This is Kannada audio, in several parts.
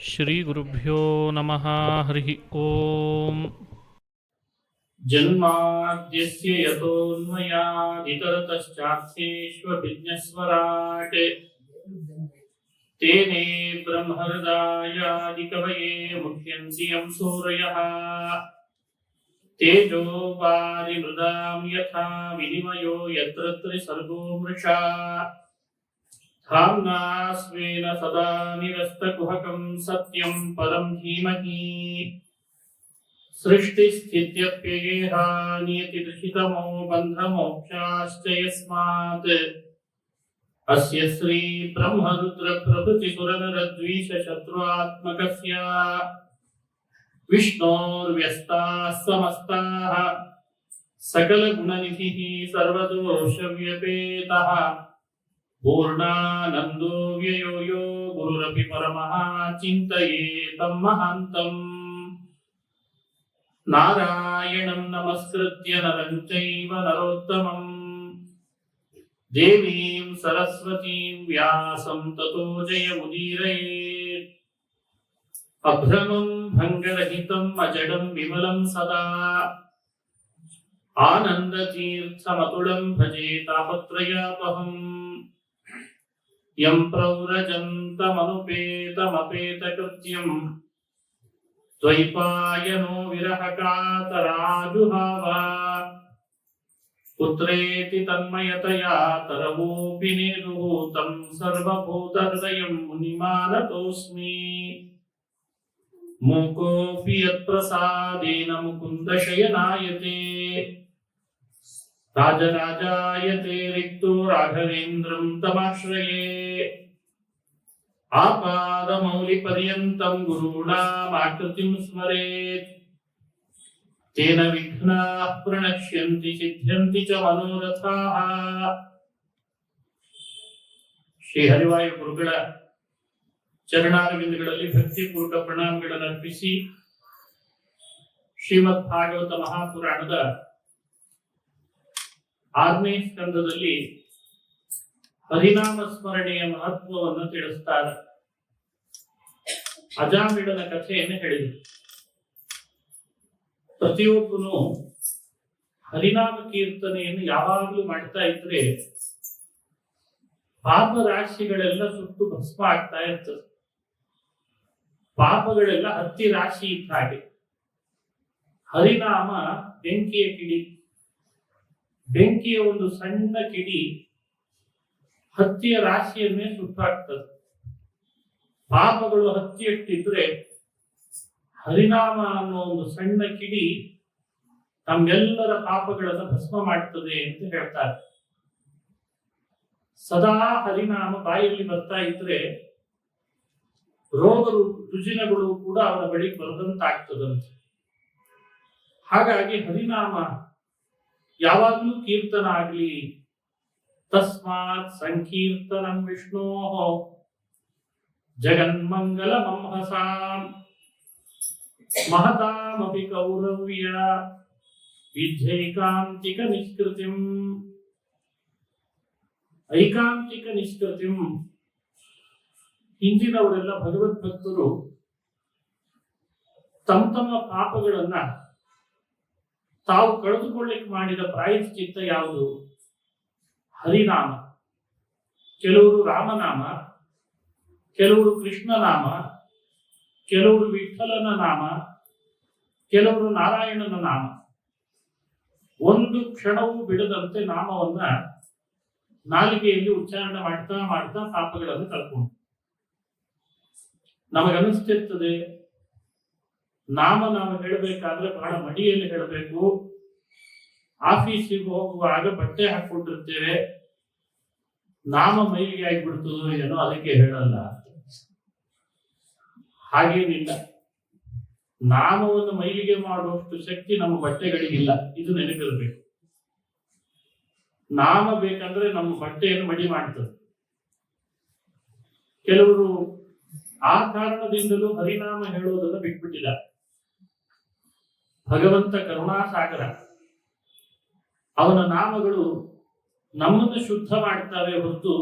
ಶ್ರೀ ಗುರುಭ್ಯೋ ನಮಃ. ಹರಿ ಓಂ. ಜನ್ಮಾದ್ಯಸ್ಯ ಯತೋನ್ಮಯಾದಿತರತಶ್ಚಾರ್ಥೇಷ್ವಭಿಜ್ಞಸ್ವರಾಟ್ ತೇನೇ ಬ್ರಹ್ಮಹೃದಾಯಾದಿಕವಯೇ ಮುಹ್ಯಂತಿ ಯಂ ಸೂರಯಃ ತೇಜೋ ವಾರಿಮೃದಾಂ ಯಥಾ ವಿನಿಮಯೋ ಯತ್ರ ತ್ರಿಸರ್ಗೋ ಮೃಷಾ ಧಾಮ್ನಾ ಸ್ವೇನ ಸದಾ ನಿರಸ್ತಕುಹಕಂ ಸತ್ಯಂ ಪರಂ ಧೀಮಹಿ ಸೃಷ್ಟಿಸ್ಥಿತ್ಯಪ್ಯಯೇಹ ನಿಯತಿದೃಶಿತಮೋ ಬಂಧಮೋಕ್ಷಾಶ್ಚ ಯಸ್ಮಾತ್ ಅಸ್ಯ ಶ್ರೀ ಬ್ರಹ್ಮರುದ್ರ ಪ್ರಭೃತಿ ಸುರನರದ್ವೀಷ ಶತ್ರುಆತ್ಮಕಸ್ಯ ವಿಷ್ಣೋರ್ವ್ಯಸ್ತಾಃ ಸಮಸ್ತಾಃ ಸಕಲಗುಣನಿಧಿಃ ಸರ್ವದೋಷವ್ಯಪೇತಃ ಪೂರ್ಣಾನಂದೋ ವ್ಯಯೋ ಯೋ ಗುರುರಪಿ ಪರಮಃ ಚಿಂತಯೇತಂ ಮಹಾಂತಂ. ನಾರಾಯಣಂ ನಮಸ್ಕೃತ್ಯ ನರಂ ಚೈವ ನರೋತ್ತಮಂ ದೇವೀಂ ಸರಸ್ವತೀಂ ವ್ಯಾಸಂ ತತೋ ಜಯಮುದೀರಯೇತ್. ಅಭ್ರಮಂ ಭಂಗರಹಿತಂ ಅಜಡಂ ವಿಮಲಂ ಸದಾ ಆನಂದತೀರ್ಥಮತುಳಂ ಭಜೆ ತಾಪತ್ರಯಾಪಹಂ. ಯಂ ಪ್ರವ್ರಜಂತಮನುಪೇತಮಪೇತಕೃತ್ಯಂ ದ್ವೈಪಾಯನೋ ವಿರಹಕಾತರಾಜುಹಾವ. ಪುತ್ರೇತಿ ತನ್ಮಯತಯಾ ತರವೋಪಿ ನೇದುಃ तं ಸರ್ವಭೂತಹೃದಯಂ ಮುನಿಮಾನತೋಸ್ಮಿ. ಮೂಕೋಪಿ ಯತ್ಪ್ರಸಾದೇನ ಮುಕುಂದಶಯನಾಯತೆ ರಾಜರಾಜಾಯತೆ ರಿಕ್ತೋ ರಾಘವೇಂದ್ರಂ ತಮಾಶ್ರಯೇ. ಆಪಾದಮೌಲಿಪರ್ಯಂತಂ ಗುರುಣಾಮಾಕೃತಿಂ ಸ್ಮರೇತ್ ತೇನ ವಿಘ್ನಾಃ ಪ್ರಣಶ್ಯಂತಿ ಸಿದ್ಧ್ಯಂತಿ ಚ ಮನೋರಥಾಃ. ಶ್ರೀ ಹರಿವಾಯು ಗುರುಗಳ ಚರಣಾರವಿಂದಗಳಲ್ಲಿ ಭಕ್ತಿಪೂರ್ವಕ ಪ್ರಣಾಮಗಳನ್ನು ಅರ್ಪಿಸಿ ಶ್ರೀಮದ್ ಭಾಗವತ ಮಹಾಪುರಾಣದ 6ನೇ ಸ್ಕಂದದಲ್ಲಿ ಹರಿನಾಮ ಸ್ಮರಣೆಯ ಮಹತ್ವವನ್ನು ತಿಳಿಸ್ತಾರೆ. ಅಜಾಮಿಳನ ಕಥೆಯನ್ನು ಹೇಳಿದರು. ಪ್ರತಿಯೊಬ್ಬನು ಹರಿನಾಮ ಕೀರ್ತನೆಯನ್ನು ಯಾವಾಗಲೂ ಮಾಡ್ತಾ ಇದ್ರೆ ಪಾಪ ರಾಶಿಗಳೆಲ್ಲ ಸುಟ್ಟು ಭಸ್ಮ ಆಗ್ತಾ ಇರ್ತದೆ. ಪಾಪಗಳೆಲ್ಲ ಹತ್ತಿ ರಾಶಿ ಇದ್ದ ಹಾಗೆ. ಹರಿನಾಮ ಬೆಂಕಿಯ ಕಿಡಿ. ಬೆಂಕಿಯ ಒಂದು ಸಣ್ಣ ಕಿಡಿ ಹತ್ತಿಯ ರಾಶಿಯನ್ನೇ ಸುಟ್ಟಾಗ್ತದೆ. ಪಾಪಗಳು ಹತ್ತಿಯಷ್ಟಿದ್ರೆ ಹರಿನಾಮ ಅನ್ನೋ ಒಂದು ಸಣ್ಣ ಕಿಡಿ ತಮ್ಮೆಲ್ಲರ ಪಾಪಗಳನ್ನು ಭಸ್ಮ ಮಾಡ್ತದೆ ಅಂತ ಹೇಳ್ತಾರೆ. ಸದಾ ಹರಿನಾಮ ಬಾಯಲ್ಲಿ ಬರ್ತಾ ಇದ್ರೆ ರೋಗ ರುಜಿನಗಳು ಕೂಡ ಅವರ ಬಳಿ ಬರದಂತಾಗ್ತದಂತೆ. ಹಾಗಾಗಿ ಹರಿನಾಮ ಯಾವಾಗಲೂ ಕೀರ್ತನ ಆಗ್ಲಿ. ತಸ್ಮಾತ್ ಸಂಕೀರ್ತನಂ ವಿಷ್ಣೋ ಜಗನ್ಮಂಗಲ ಮಂಹಸಾಂ ಮಹತಾಮಪಿ ಕೌರವ್ಯ ವಿಧ್ಯೈಕಾಂತಿಕ ನಿಷ್ಕೃತಿಂ. ಐಕಾಂತಿಕ ನಿಷ್ಕೃತಿಂ. ಹಿಂದಿನವರೆಲ್ಲ ಭಗವದ್ಭಕ್ತರು ತಮ್ಮ ಪಾಪಗಳನ್ನ ತಾವು ಕಳೆದುಕೊಳ್ಳಿಕ್ಕೆ ಮಾಡಿದ ಪ್ರಾಯಶ್ಚಿತ್ತ ಯಾವುದು? ಹರಿನಾಮ. ಕೆಲವರು ರಾಮನಾಮ, ಕೆಲವರು ಕೃಷ್ಣನಾಮ, ಕೆಲವರು ವಿಠಲನ ನಾಮ, ಕೆಲವರು ನಾರಾಯಣನ ನಾಮ. ಒಂದು ಕ್ಷಣವೂ ಬಿಡದಂತೆ ನಾಮವನ್ನ ನಾಲಿಗೆಯಲ್ಲಿ ಉಚ್ಚಾರಣೆ ಮಾಡ್ತಾ ಮಾಡ್ತಾ ಪಾಪಗಳನ್ನು ಕಳ್ಕೊಂಡು ನಮಗನಿಸ್ತಿರ್ತದೆ ನಾಮ ನಾವು ಹೇಳಬೇಕಾದ್ರೆ ಬಹಳ ಮಡಿಯಲ್ಲಿ ಹೇಳಬೇಕು. ಆಫೀಸಿಗೆ ಹೋಗುವಾಗ ಬಟ್ಟೆ ಹಾಕೊಂಡಿರ್ತೇವೆ, ನಾಮ ಮೈಲಿಗೆ ಆಗಿಬಿಡ್ತದೋ ಏನೋ ಅದಕ್ಕೆ ಹೇಳಲ್ಲ. ಹಾಗೇನಿಲ್ಲ. ನಾಮವನ್ನು ಮೈಲಿಗೆ ಮಾಡುವಷ್ಟು ಶಕ್ತಿ ನಮ್ಮ ಬಟ್ಟೆಗಳಿಗಿಲ್ಲ. ಇದು ನೆನಪಿರಬೇಕು. ನಾಮ ಬೇಕಂದ್ರೆ ನಮ್ಮ ಬಟ್ಟೆಯನ್ನು ಮಡಿ ಮಾಡ್ತದೆ. ಕೆಲವರು ಆ ಕಾರಣದಿಂದಲೂ ಹರಿನಾಮ ಹೇಳೋದನ್ನು ಬಿಟ್ಬಿಟ್ಟಿದ್ದಾರೆ. ಭಗವಂತ ಕರುಣಾಸಾಗರ. ಅವನ ನಾಮಗಳು ನಮ್ಮನ್ನು ಶುದ್ಧ ಮಾಡ್ತವೆ ಹೊರತು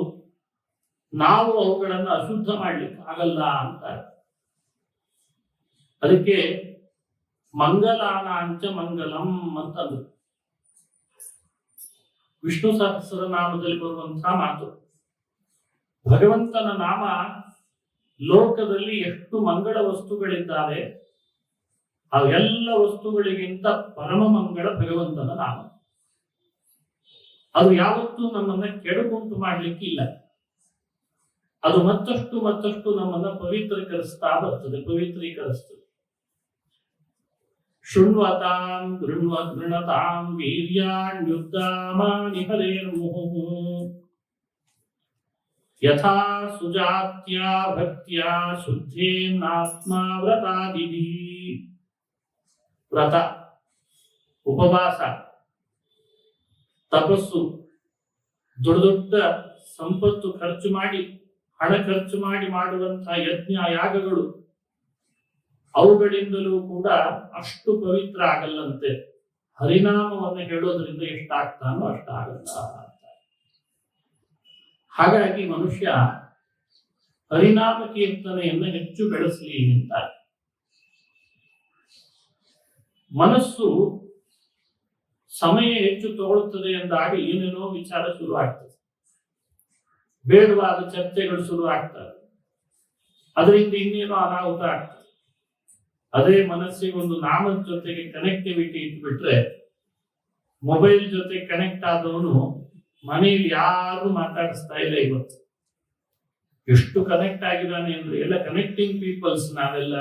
ನಾವು ಅವುಗಳನ್ನು ಅಶುದ್ಧ ಮಾಡ್ಲಿಕ್ಕೆ ಆಗಲ್ಲ ಅಂತಾರೆ. ಅದಕ್ಕೆ ಮಂಗಲಾನಾಂಚ ಮಂಗಲಂ ಅಂತಂದ್ರು. ವಿಷ್ಣು ಸಹಸ್ರನಾಮದಲ್ಲಿ ಬರುವಂತಹ ಮಾತು. ಭಗವಂತನ ನಾಮ ಲೋಕದಲ್ಲಿ ಎಷ್ಟು ಮಂಗಳ ವಸ್ತುಗಳಿದ್ದಾವೆ ಆ ಎಲ್ಲ ವಸ್ತುಗಳಿಗಿಂತ ಪರಮ ಮಂಗಳ ಭಗವಂತನ ನಾಮ. ಅದು ಯಾವತ್ತೂ ನಮ್ಮನ್ನ ಕೆಡುಕುಂಟು ಮಾಡ್ಲಿಕ್ಕಿಲ್ಲ. ಅದು ಮತ್ತಷ್ಟು ಮತ್ತಷ್ಟು ನಮ್ಮನ್ನ ಪವಿತ್ರೀಕರಿಸ್ತಾ ಪವಿತ್ರೀಕರಿಸ್ತದೆ. ಶೃಣ್ವತಾಂ ಗೃಣತಾಂ ವೀರ್ಯಾಣ್ಯುದ್ದಾಮಾನಿ ಹರೇರ್ಮುಹುಃ ಯಥಾ ಸುಜಾತ್ಯಾ ಭಕ್ತ್ಯಾ ಶುದ್ಧೇನಾತ್ಮಾ ವ್ರತಾದಿಭಿ. ವ್ರತ, ಉಪವಾಸ, ತಪಸ್ಸು, ದೊಡ್ಡ ದೊಡ್ಡ ಸಂಪತ್ತು ಖರ್ಚು ಮಾಡಿ, ಹಣ ಖರ್ಚು ಮಾಡಿ ಮಾಡುವಂತಹ ಯಜ್ಞ ಯಾಗಗಳು, ಅವುಗಳಿಂದಲೂ ಕೂಡ ಅಷ್ಟು ಪವಿತ್ರ ಆಗಲ್ಲಂತೆ. ಹರಿನಾಮವನ್ನು ಹೇಳೋದ್ರಿಂದ ಎಷ್ಟಾಗ್ತಾನೋ ಅಷ್ಟಾಗಲ್ಲ. ಹಾಗಾಗಿ ಮನುಷ್ಯ ಹರಿನಾಮ ಕೀರ್ತನೆಯನ್ನು ಹೆಚ್ಚು ಬೆಳೆಸಲಿ ಅಂತಾರೆ. ಮನಸ್ಸು ಸಮಯ ಹೆಚ್ಚು ತಗೊಳ್ಳುತ್ತದೆ ಎಂದಾಗ ಏನೇನೋ ವಿಚಾರ ಶುರು ಆಗ್ತದೆ, ಬೇಡವಾದ ಚರ್ಚೆಗಳು ಶುರು ಆಗ್ತವೆ, ಅದರಿಂದ ಇನ್ನೇನೋ ಅನಾಹುತ ಆಗ್ತದೆ. ಅದೇ ಮನಸ್ಸಿಗೆ ಒಂದು ನಾಮದ ಜೊತೆಗೆ ಕನೆಕ್ಟಿವಿಟಿ ಇಟ್ಬಿಟ್ರೆ, ಮೊಬೈಲ್ ಜೊತೆ ಕನೆಕ್ಟ್ ಆದವನು ಮನೆಯಲ್ಲಿ ಯಾರು ಮಾತಾಡಿಸ್ತಾ ಇಲ್ಲ. ಇವತ್ತು ಎಷ್ಟು ಕನೆಕ್ಟ್ ಆಗಿದ್ದಾನೆ ಅಂದ್ರೆ, ಎಲ್ಲ ಕನೆಕ್ಟಿಂಗ್ ಪೀಪಲ್ಸ್ ನಾವೆಲ್ಲ.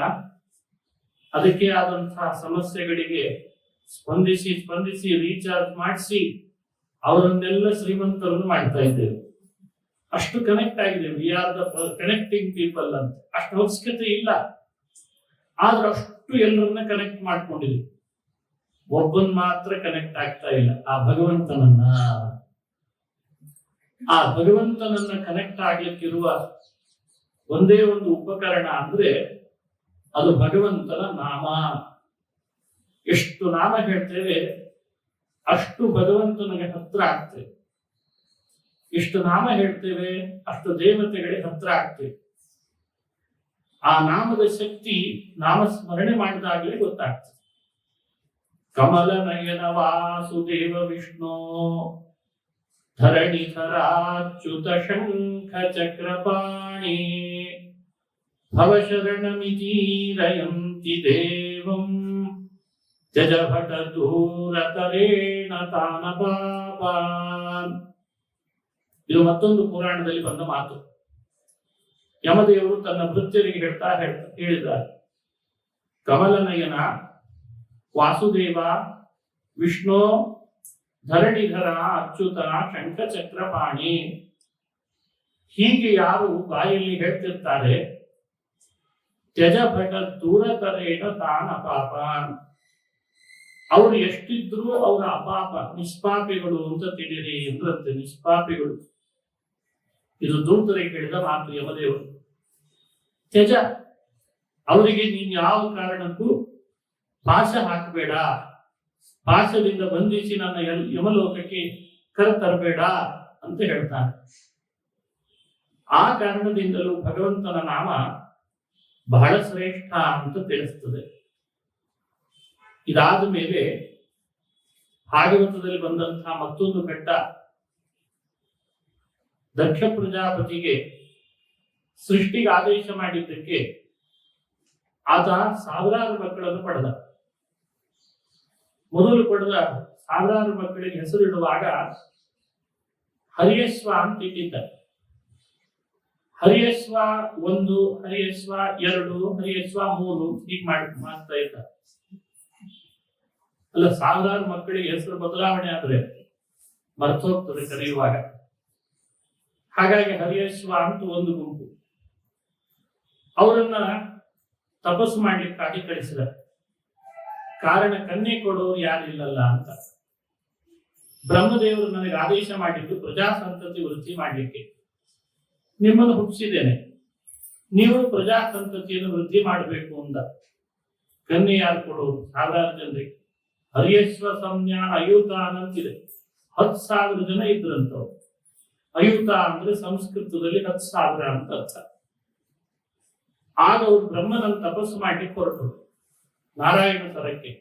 ಅದಕ್ಕೆ ಆದಂತಹ ಸಮಸ್ಯೆಗಳಿಗೆ ಸ್ಪಂದಿಸಿ ರೀಚಾರ್ಜ್ ಮಾಡಿಸಿ ಅವರನ್ನೆಲ್ಲ ಶ್ರೀಮಂತರನ್ನು ಮಾಡ್ತಾ ಇದ್ದೇವೆ. ಅಷ್ಟು ಕನೆಕ್ಟ್ ಆಗಿದೆ. We are the connecting people ಅಂತ. ಅಷ್ಟು ಅವಶ್ಯಕತೆ ಇಲ್ಲ, ಆದ್ರೆ ಅಷ್ಟು ಎಲ್ಲರನ್ನ ಕನೆಕ್ಟ್ ಮಾಡ್ಕೊಂಡಿದೆ. ಒಬ್ಬನ್ ಮಾತ್ರ ಕನೆಕ್ಟ್ ಆಗ್ತಾ ಇಲ್ಲ, ಆ ಭಗವಂತನನ್ನ. ಆ ಭಗವಂತನನ್ನ ಕನೆಕ್ಟ್ ಆಗ್ಲಿಕ್ಕಿರುವ ಒಂದೇ ಒಂದು ಉಪಕರಣ ಅಂದ್ರೆ ಅದು ಭಗವಂತನ ನಾಮ. ಎಷ್ಟು ನಾಮ ಹೇಳ್ತೇವೆ ಅಷ್ಟು ಭಗವಂತನಿಗೆ ಹತ್ರ ಆಗ್ತೇವೆ. ಎಷ್ಟು ನಾಮ ಹೇಳ್ತೇವೆ ಅಷ್ಟು ದೇವತೆಗಳಿಗೆ ಹತ್ರ ಆಗ್ತೇವೆ. ಆ ನಾಮದ ಶಕ್ತಿ ನಾಮಸ್ಮರಣೆ ಮಾಡಿದಾಗಲೇ ಗೊತ್ತಾಗ್ತದೆ. ಕಮಲ ನಯನ ವಾಸುದೇವ ವಿಷ್ಣು ಧರಣಿಧರಾಚ್ಯುತ ಶಂಖ ಚಕ್ರಪಾಣಿ ಭವಶರಣಮಿತೀರಯಂತಿ ದೇವಂ ಜಜಭಟ ದೂರತರೇಣ ತಾನ ಪಾಪಾನ್. ಇದು ಮತ್ತೊಂದು ಪುರಾಣದಲ್ಲಿ ಬಂದ ಮಾತು. ಯಮದೇವರು ತನ್ನ ಭೃತ್ಯರಿಗೆ ಹೇಳಿದ್ದಾರೆ, ಕಮಲನಯನ ವಾಸುದೇವ ವಿಷ್ಣು ಧರಣಿಧರ ಅಚ್ಯುತ ಶಂಖಚಕ್ರಪಾಣಿ, ಹೀಗೆ ಯಾರು ಬಾಯಲ್ಲಿ ಹೇಳ್ತಿರ್ತಾರೆ, ತ್ಯಜಭಟ ದೂರತರೇಣ ತಾನ ಪಾಪಾನ್, ಅವರು ಎಷ್ಟಿದ್ರು ಅವರ ಅಪಾಪ, ನಿಷ್ಪಾಪಿಗಳು ಅಂತ ತಿಳಿರಿ ಎಂದ್ರಂತೆ. ನಿಷ್ಪಾಪಿಗಳು, ಇದು ದೂತರಿಗೆ ಹೇಳಿದ ಮಾತು ಯಮದೇವರು. ತ್ಯಜ, ಅವರಿಗೆ ನೀನ್ ಯಾವ ಕಾರಣಕ್ಕೂ ಪಾಶ ಹಾಕಬೇಡ, ಪಾಶದಿಂದ ಬಂಧಿಸಿ ನನ್ನ ಯಮಲೋಕಕ್ಕೆ ಕರೆತರಬೇಡ ಅಂತ ಹೇಳ್ತಾನೆ. ಆ ಕಾರಣದಿಂದಲೂ ಭಗವಂತನ ನಾಮ ಬಹಳ ಶ್ರೇಷ್ಠ ಅಂತ ತಿಳಿಸ್ತದೆ. ಇದಾದ ಮೇಲೆ ಭಾಗವತದಲ್ಲಿ ಬಂದಂತಹ ಮತ್ತೊಂದು ಘಟ್ಟ. ದಕ್ಷ ಪ್ರಜಾಪತಿಗೆ ಸೃಷ್ಟಿಗೆ ಆದೇಶ ಮಾಡಿದ್ದಕ್ಕೆ ಆತ ಸಾವಿರಾರು ಮಕ್ಕಳನ್ನು ಪಡೆದ. ಮೊದಲು ಪಡೆದ ಸಾವಿರಾರು ಮಕ್ಕಳಿಗೆ ಹೆಸರಿಡುವಾಗ ಹರಿಯಸ್ವ ಅಂತ ಇಟ್ಟಿದ್ದ. ಹರಿಯಸ್ವ 1, ಹರಿಯಸ್ವ 2, ಹರಿಯಸ್ವ 3 ಹೀಗೆ ಮಾಡ್ತಾ ಇದ್ದ. ಅಲ್ಲ, ಸಾವಿರಾರು ಮಕ್ಕಳಿಗೆ ಹೆಸರು ಬದಲಾವಣೆ ಆದ್ರೆ ಮರ್ತೋಗ್ತದೆ ಕರೆಯುವಾಗ. ಹಾಗಾಗಿ ಹರಿಯಸ್ವ ಅಂತ ಒಂದು ಗುಂಪು, ಅವರನ್ನ ತಪಸ್ಸು ಮಾಡ್ಲಿಕ್ಕಾಗಿ ಕಳಿಸಿದ. ಕಾರಣ ಕನ್ಯೆ ಕೊಡೋರು ಯಾರಿಲ್ಲಲ್ಲ ಅಂತ. ಬ್ರಹ್ಮದೇವರು ನನಗೆ ಆದೇಶ ಮಾಡಿದ್ದು ಪ್ರಜಾ ಸಂತತಿ ವೃದ್ಧಿ ಮಾಡ್ಲಿಕ್ಕೆ. ನಿಮ್ಮನ್ನು ಹುಟ್ಟಿಸಿದ್ದೇನೆ, ನೀವು ಪ್ರಜಾ ಸಂತತಿಯನ್ನು ವೃದ್ಧಿ ಮಾಡಬೇಕು ಅಂದ. ಕನ್ಯೆ ಯಾರು ಕೊಡೋರು? ಸಾವಿರಾರು ಜನರಿಗೆ. ಹರಿಯಸ್ವ ಸಂಜ್ಞಾನ ಅಯುತಾನ್ ಅಂತಿದೆ. 10,000 ಜನ ಇದ್ರಂತವ್ರು. ಅಯುತ ಅಂದ್ರೆ ಸಂಸ್ಕೃತದಲ್ಲಿ 10,000 ಅಂತ ಅರ್ಥ. ಆಗ ಅವರು ಬ್ರಹ್ಮನನ್ನು ತಪಸ್ಸು ಮಾಡ್ಲಿಕ್ಕೆ ಹೊರಟರು. ನಾರಾಯಣ ಸರಕ್ಕೆ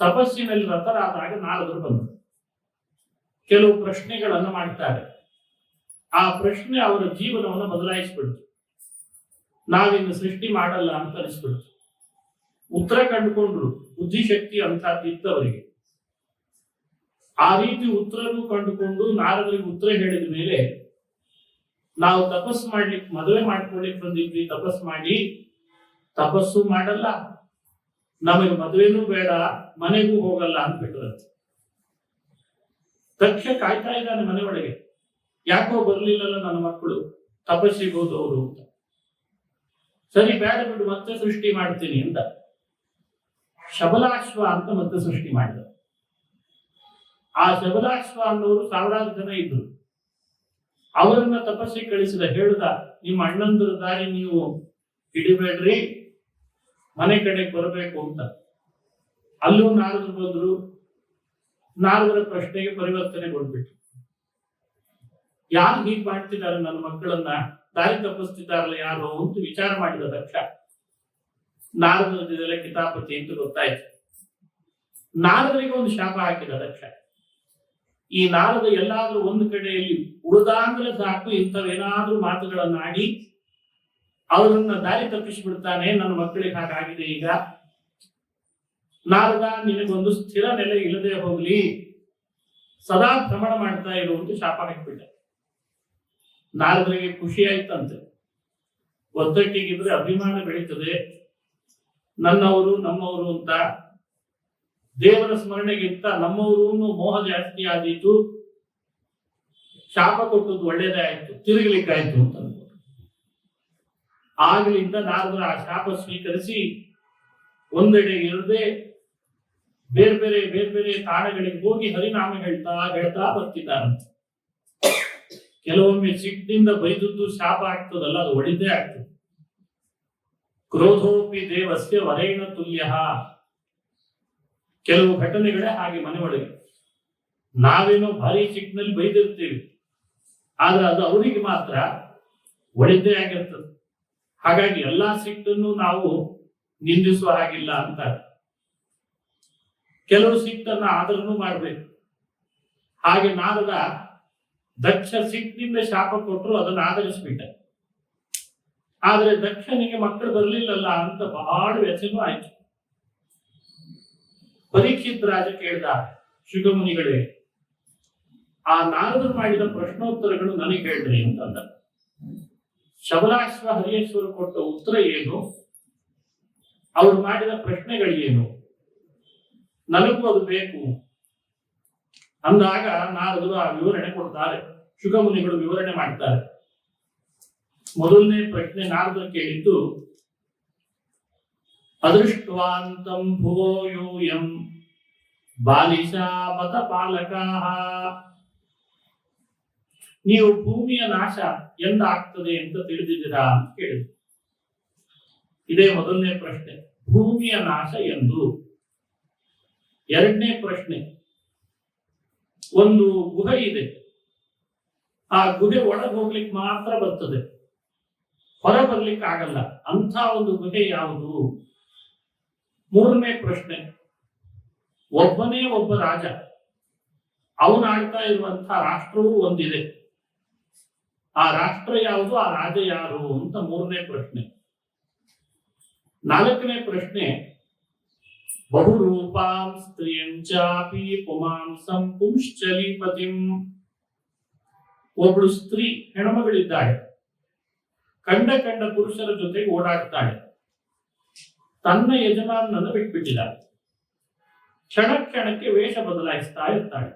ತಪಸ್ಸಿನಲ್ಲಿ ರತರಾದಾಗ ನಾರದರು ಬಂದರು. ಕೆಲವು ಪ್ರಶ್ನೆಗಳನ್ನು ಮಾಡ್ತಾರೆ. ಆ ಪ್ರಶ್ನೆ ಅವರ ಜೀವನವನ್ನು ಬದಲಾಯಿಸ್ಬಿಡ್ತು. ನಾವಿನ್ನು ಸೃಷ್ಟಿ ಮಾಡಲ್ಲ ಅಂತ ಅನಿಸ್ಬಿಡ್ತು. ಉತ್ತರ ಕಂಡುಕೊಂಡ್ರು. ಬುದ್ಧಿಶಕ್ತಿ ಅಂತಹದ್ದಿದ್ದವರಿಗೆ ಆ ರೀತಿ ಉತ್ತರನೂ ಕಂಡುಕೊಂಡು ನಾರದರಿಗೆ ಉತ್ತರ ಹೇಳಿದ ಮೇಲೆ, ನಾವು ತಪಸ್ಸು ಮಾಡ್ಲಿಕ್ಕೆ ಮದುವೆ ಮಾಡ್ಕೊಳ್ಳಿಕ್ಕೆ ಬಂದಿದ್ವಿ, ತಪಸ್ಸು ಮಾಡಲ್ಲ, ನಮಗೆ ಮದುವೆನೂ ಬೇಡ, ಮನೆಗೂ ಹೋಗಲ್ಲ ಅಂದ್ಬಿಟ್ರಂತೆ. ದಕ್ಷ ಕಾಯ್ತಾ ಇದ್ದಾನೆ ಮನೆ ಒಳಗೆ, ಯಾಕೋ ಬರ್ಲಿಲ್ಲಲ್ಲ ನನ್ನ ಮಕ್ಕಳು, ತಪಸ್ಸಿಗೆ ಹೋದವರು ಅಂತ. ಸರಿ ಬೇಡ ಬಿಡು, ಮತ್ತೆ ಸೃಷ್ಟಿ ಮಾಡ್ತೀನಿ ಅಂತ ಶಬಲಾಶ್ವ ಅಂತ ಮತ್ತೆ ಸೃಷ್ಟಿ ಮಾಡಿದ. ಆ ಶಬಲಾಶ್ವ ಅನ್ನೋರು ಸಾವಿರಾರು ಜನ ಇದ್ರು. ಅವರನ್ನ ತಪಸ್ಸಿಗೆ ಕಳಿಸಿದ. ಹೇಳುದ, ನಿಮ್ಮ ಅಣ್ಣಂದ್ರ ದಾರಿ ನೀವು ಹಿಡಿಬೇಡ್ರಿ, ಮನೆ ಕಡೆ ಬರಬೇಕು ಅಂತ. ಅಲ್ಲೂ ನಾರದರು ಬಂದ್ರು. ನಾರದರ ಪ್ರಶ್ನೆಗೆ ಪರಿವರ್ತನೆಗೊಂಡ್ಬಿಟ್ಟು, ಯಾರು ಹೀಗೆ ಮಾಡ್ತಿದ್ದಾರೆ ನನ್ನ ಮಕ್ಕಳನ್ನ, ದಾರಿ ತಪ್ಪಿಸ್ತಿದ್ದಾರಲ್ಲ ಯಾರು ಅಂತ ವಿಚಾರ ಮಾಡಿದ ದಕ್ಷ. ನಾರದರ ಕಿತಾಪತಿ ಅಂತ ಗೊತ್ತಾಯ್ತು. ನಾರದರಿಗೆ ಒಂದು ಶಾಪ ಹಾಕಿದ ದಕ್ಷ. ಈ ನಾರದ ಎಲ್ಲಾದ್ರೂ ಒಂದು ಕಡೆಯಲ್ಲಿ ಉಳಿದಾಂದ್ರೆ ಸಾಕು, ಇಂಥವೇನಾದ್ರೂ ಮಾತುಗಳನ್ನಾಡಿ ಅವರನ್ನ ದಾರಿ ತಪ್ಪಿಸಿಬಿಡ್ತಾನೆ. ನನ್ನ ಮಕ್ಕಳಿಗೆ ಹಾಗಾಗಿದೆ. ಈಗ ನಾರದ, ನಿನಗೊಂದು ಸ್ಥಿರ ನೆಲೆ ಇಲ್ಲದೆ ಹೋಗ್ಲಿ, ಸದಾ ಭ್ರಮಣ ಮಾಡ್ತಾ ಇರುವಂತ ಶಾಪ ಹಾಕಿಬಿಟ್ಟ. ನಾರದರಿಗೆ ಖುಷಿ ಆಯ್ತಂತೆ. ಒತ್ತಟ್ಟಿಗಿದ್ರೆ ಅಭಿಮಾನ ಬೆಳೀತದೆ, ನನ್ನವರು ನಮ್ಮವರು ಅಂತ. ದೇವರ ಸ್ಮರಣೆಗಿಂತ ನಮ್ಮವರು ಮೋಹ ಜಾಸ್ತಿ ಆದೀತು. ಶಾಪ ಕೊಟ್ಟದ್ದು ಒಳ್ಳೇದೇ ಆಯ್ತು, ತಿರುಗಲಿಕ್ಕಾಯ್ತು ಅಂತ ಅನ್ಕೊಂಡು ಆಗ್ಲಿಂದ ನಾರದರ ಆ ಶಾಪ ಸ್ವೀಕರಿಸಿ ಒಂದೆಡೆ ಇರದೆ ಬೇರೆ ಬೇರೆ ತಾಣಗಳಿಗೆ ಹೋಗಿ ಹರಿನಾಮ ಹೇಳ್ತಾ ಬರ್ತಿದ್ದಾರಂತೆ. ಕೆಲವೊಮ್ಮೆ ಸಿಟ್ಟಿನಿಂದ ಬೈದದ್ದು ಶಾಪ ಆಗ್ತದಲ್ಲ, ಅದು ಒಳಿದೇ ಆಗ್ತದೆ. ಕ್ರೋಧೋಪಿ ದೇವಸ್ಯ ವರೇಣ ತುಲ್ಯ. ಕೆಲವು ಘಟನೆಗಳೇ ಹಾಗೆ ಮನೆ ಒಳಗೆ. ನಾವೇನೋ ಭಾರಿ ಸಿಟ್ಟಿನಲ್ಲಿ ಬೈದಿರ್ತೀವಿ, ಆದ್ರೆ ಅದು ಅವರಿಗೆ ಮಾತ್ರ ಒಳಿದೇ ಆಗಿರ್ತದೆ. ಹಾಗಾಗಿ ಎಲ್ಲಾ ಸಿಟ್ಟನ್ನು ನಾವು ನಿಂದಿಸುವ ಹಾಗಿಲ್ಲ ಅಂತ. ಕೆಲವು ಸಿಟ್ಟನ್ನ ಆದರನೂ ಮಾಡ್ಬೇಕು. ಹಾಗೆ ನಾರದ ದಕ್ಷ ಸಿಟ್ಟಿನಿಂದ ಶಾಪ ಕೊಟ್ಟರು, ಅದನ್ನು ಆಧರಿಸ್ಬಿಟ್ಟ. ಆದ್ರೆ ದಕ್ಷನಿಗೆ ಮಕ್ಕಳು ಬರ್ಲಿಲ್ಲಲ್ಲ ಅಂತ ಬಹಳ ವ್ಯಸನೂ ಆಯ್ತು. ಪರೀಕ್ಷಿತ್ ರಾಜ ಕೇಳ್ದ, ಶುಗಮುನಿಗಳೇ, ಆ ನಾರದರು ಮಾಡಿದ ಪ್ರಶ್ನೋತ್ತರಗಳು ನನಗೆ ಹೇಳ್ರಿ ಅಂತಂದ. ಶಬಲಾಶ್ವ ಹರಿಯೇಶ್ವರ ಕೊಟ್ಟ ಉತ್ತರ ಏನು, ಅವರು ಮಾಡಿದ ಪ್ರಶ್ನೆಗಳೇನು, ನನಗೂ ಅದು ಬೇಕು ಅಂದಾಗ ನಾರದರು ಆ ವಿವರಣೆ ಕೊಡ್ತಾರೆ. ಶುಗಮುನಿಗಳು ವಿವರಣೆ ಮಾಡ್ತಾರೆ. ಮೊದಲನೇ ಪ್ರಶ್ನೆ ನಾರದರು ಕೇಳಿದ್ದು, ಅದೃಷ್ಟವಾಂತಂ ಭುವೋ ಯೂಯಂ ಬಾಲಿಶಾಪತ ಪಾಲಕಾಃ. ನೀವು ಭೂಮಿಯ ನಾಶ ಎಂದಾಗ್ತದೆ ಅಂತ ತಿಳಿದಿದ್ದೀರಾ ಅಂತ ಕೇಳಿದ್ರು. ಇದೇ ಮೊದಲನೇ ಪ್ರಶ್ನೆ, ಭೂಮಿಯ ನಾಶ ಎಂದು. ಎರಡನೇ ಪ್ರಶ್ನೆ, ಒಂದು ಗುಹೆ ಇದೆ, ಆ ಗುಹೆ ಒಳಗೆ ಹೋಗ್ಲಿಕ್ಕೆ ಮಾತ್ರ ಬರ್ತದೆ, ಹೊರ ಬರ್ಲಿಕ್ಕೆ ಆಗಲ್ಲ, ಅಂಥ ಒಂದು ಗುಹೆ ಯಾವುದು. ಮೂರನೇ ಪ್ರಶ್ನೆ, ಒಬ್ಬನೇ ಒಬ್ಬ ರಾಜ, ಅವನು ಆಳ್ತಾ ಇರುವಂತಹ ರಾಷ್ಟ್ರವೂ ಒಂದಿದೆ, ಆ ರಾಷ್ಟ್ರ ಯಾವುದು, ಆ ರಾಜ ಯಾರು ಅಂತ ಮೂರನೇ ಪ್ರಶ್ನೆ. ನಾಲ್ಕನೇ ಪ್ರಶ್ನೆ, ಬಹುರೂಪಾಂ ಸ್ತ್ರೀಯಂಚಾಪಿ ಪುಮಾಂಸಂ ಪುಂಶ್ಚಲೀಪತಿಂ. ಒಬ್ಳು ಸ್ತ್ರೀ, ಹೆಣ್ಮಗಳಿದ್ದಾಳೆ, ಕಂಡ ಪುರುಷರ ಜೊತೆಗೆ ಓಡಾಡ್ತಾಳೆ, ತನ್ನ ಯಜಮಾನನನ್ನು ಬಿಟ್ಬಿಟ್ಟಿದ್ದಾಳೆ. ಕ್ಷಣಕ್ಕೆ ವೇಷ ಬದಲಾಯಿಸ್ತಾ ಇರ್ತಾಳೆ,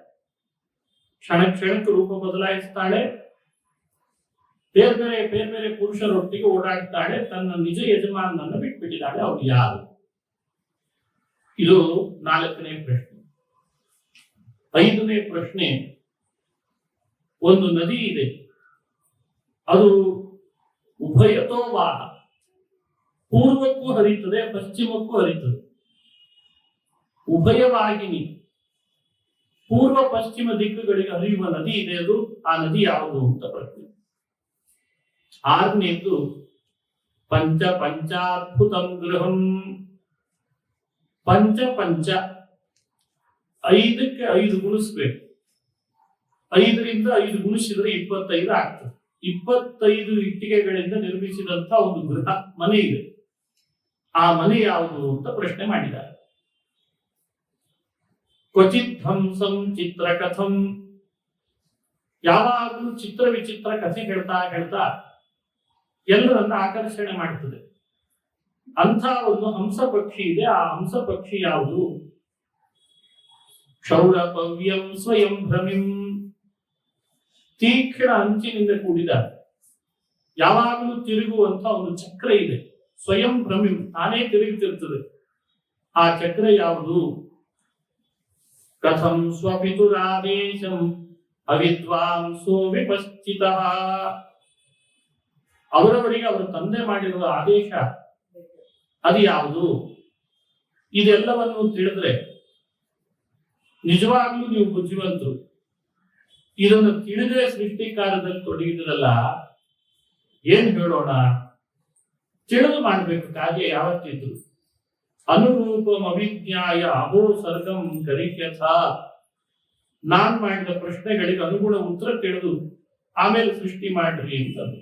ಕ್ಷಣಕ್ಕೆ ರೂಪ ಬದಲಾಯಿಸ್ತಾಳೆ, ಬೇರೆ ಬೇರೆ ಪುರುಷರೊಟ್ಟಿಗೆ ಓಡಾಡ್ತಾಳೆ, ತನ್ನ ನಿಜ ಯಜಮಾನನನ್ನು ಬಿಟ್ಬಿಟ್ಟಿದ್ದಾಳೆ. ಅವ್ರು ಯಾರು? ಇದು ನಾಲ್ಕನೇ ಪ್ರಶ್ನೆ. ಐದನೇ ಪ್ರಶ್ನೆ, ಒಂದು ನದಿ ಇದೆ, ಅದು ಉಭಯತೋ ವಾಹ, ಪೂರ್ವಕ್ಕೂ ಹರಿಯುತ್ತದೆ, ಪಶ್ಚಿಮಕ್ಕೂ ಹರಿಯುತ್ತದೆ. ಉಭಯವಾಗಿನಿ, ಪೂರ್ವ ಪಶ್ಚಿಮ ದಿಕ್ಕುಗಳಿಗೆ ಹರಿಯುವ ನದಿ ಇದೆ, ಅದು ಆ ನದಿ ಯಾವುದು ಅಂತ ಪ್ರಶ್ನೆ. ಆರನೇದು, ಪಂಚಾದ್ಭುತಂ ಗೃಹಂ, ಪಂಚ ಪಂಚ, 5ಕ್ಕೆ 5 ಗುಣಿಸ್ಬೇಕು. 5ರಿಂದ 5 ಗುಣಿಸಿದ್ರೆ 25 ಆಗ್ತದೆ. 25 ಇಟ್ಟಿಗೆಗಳಿಂದ ನಿರ್ಮಿಸಿದಂತ ಒಂದು ಗೃಹ ಮನೆ ಇದೆ. ಆ ಮನೆ ಯಾವುದು ಅಂತ ಪ್ರಶ್ನೆ ಮಾಡಿದ್ದಾರೆ. ಕ್ವಚಿತ್ ಹಂಸಂ ಚಿತ್ರಕಥಂ, ಯಾವಾಗಲೂ ಚಿತ್ರ ವಿಚಿತ್ರ ಕಥೆ ಹೇಳ್ತಾ ಹೇಳ್ತಾ ಎಲ್ಲರನ್ನ ಆಕರ್ಷಣೆ ಮಾಡ್ತದೆ. ಅಂಥ ಒಂದು ಹಂಸ ಪಕ್ಷಿ ಇದೆ. ಆ ಹಂಸ ಪಕ್ಷಿ ಯಾವುದು? ಕ್ಷೌರಪವ್ಯಂ ಸ್ವಯಂ ಭ್ರಮಿಂ, ತೀಕ್ಷ್ಣ ಅಂಚಿನಿಂದ ಕೂಡಿದ ಯಾವಾಗಲೂ ತಿರುಗುವಂತ ಒಂದು ಚಕ್ರ ಇದೆ. ಸ್ವಯಂ ಭ್ರಮಿಂ, ತಾನೇ ತಿರುಗುತ್ತಿರ್ತದೆ. ಆ ಚಕ್ರ ಯಾವುದು? ಕಥಂ ಸ್ವಪಿತುರಾದೇಶಂ ಅವಿದ್ವಾಂಸೋ ವಿಪಸ್ಥಿತಃ, ಅವರವರಿಗೆ ಅವರ ತಂದೆ ಮಾಡಿರುವ ಆದೇಶ ಅದು ಯಾವುದು? ಇದೆಲ್ಲವನ್ನು ತಿಳಿದ್ರೆ ನಿಜವಾಗ್ಲೂ ನೀವು ಬುದ್ಧಿವಂತರು. ಇದನ್ನು ತಿಳಿದೇ ಸೃಷ್ಟಿ ಕಾರ್ಯದಲ್ಲಿ ತೊಡಗಿದ್ರಲ್ಲ, ಏನ್ ಹೇಳೋಣ? ತಿಳಿದು ಮಾಡ್ಬೇಕು ಕಾರ್ಯ ಯಾವತ್ತಿದ್ರು. ಅನುರೂಪಂ ಅವಿಜ್ಞಾಯ ಅಹೋ ಸರ್ಗಂ ಕರಿಷ್ಯಥ, ನಾನ್ ಮಾಡಿದ ಪ್ರಶ್ನೆಗಳಿಗೆ ಅನುಗುಣ ಉತ್ತರ ತಿಳಿದು ಆಮೇಲೆ ಸೃಷ್ಟಿ ಮಾಡ್ರಿ ಅಂತಂದು.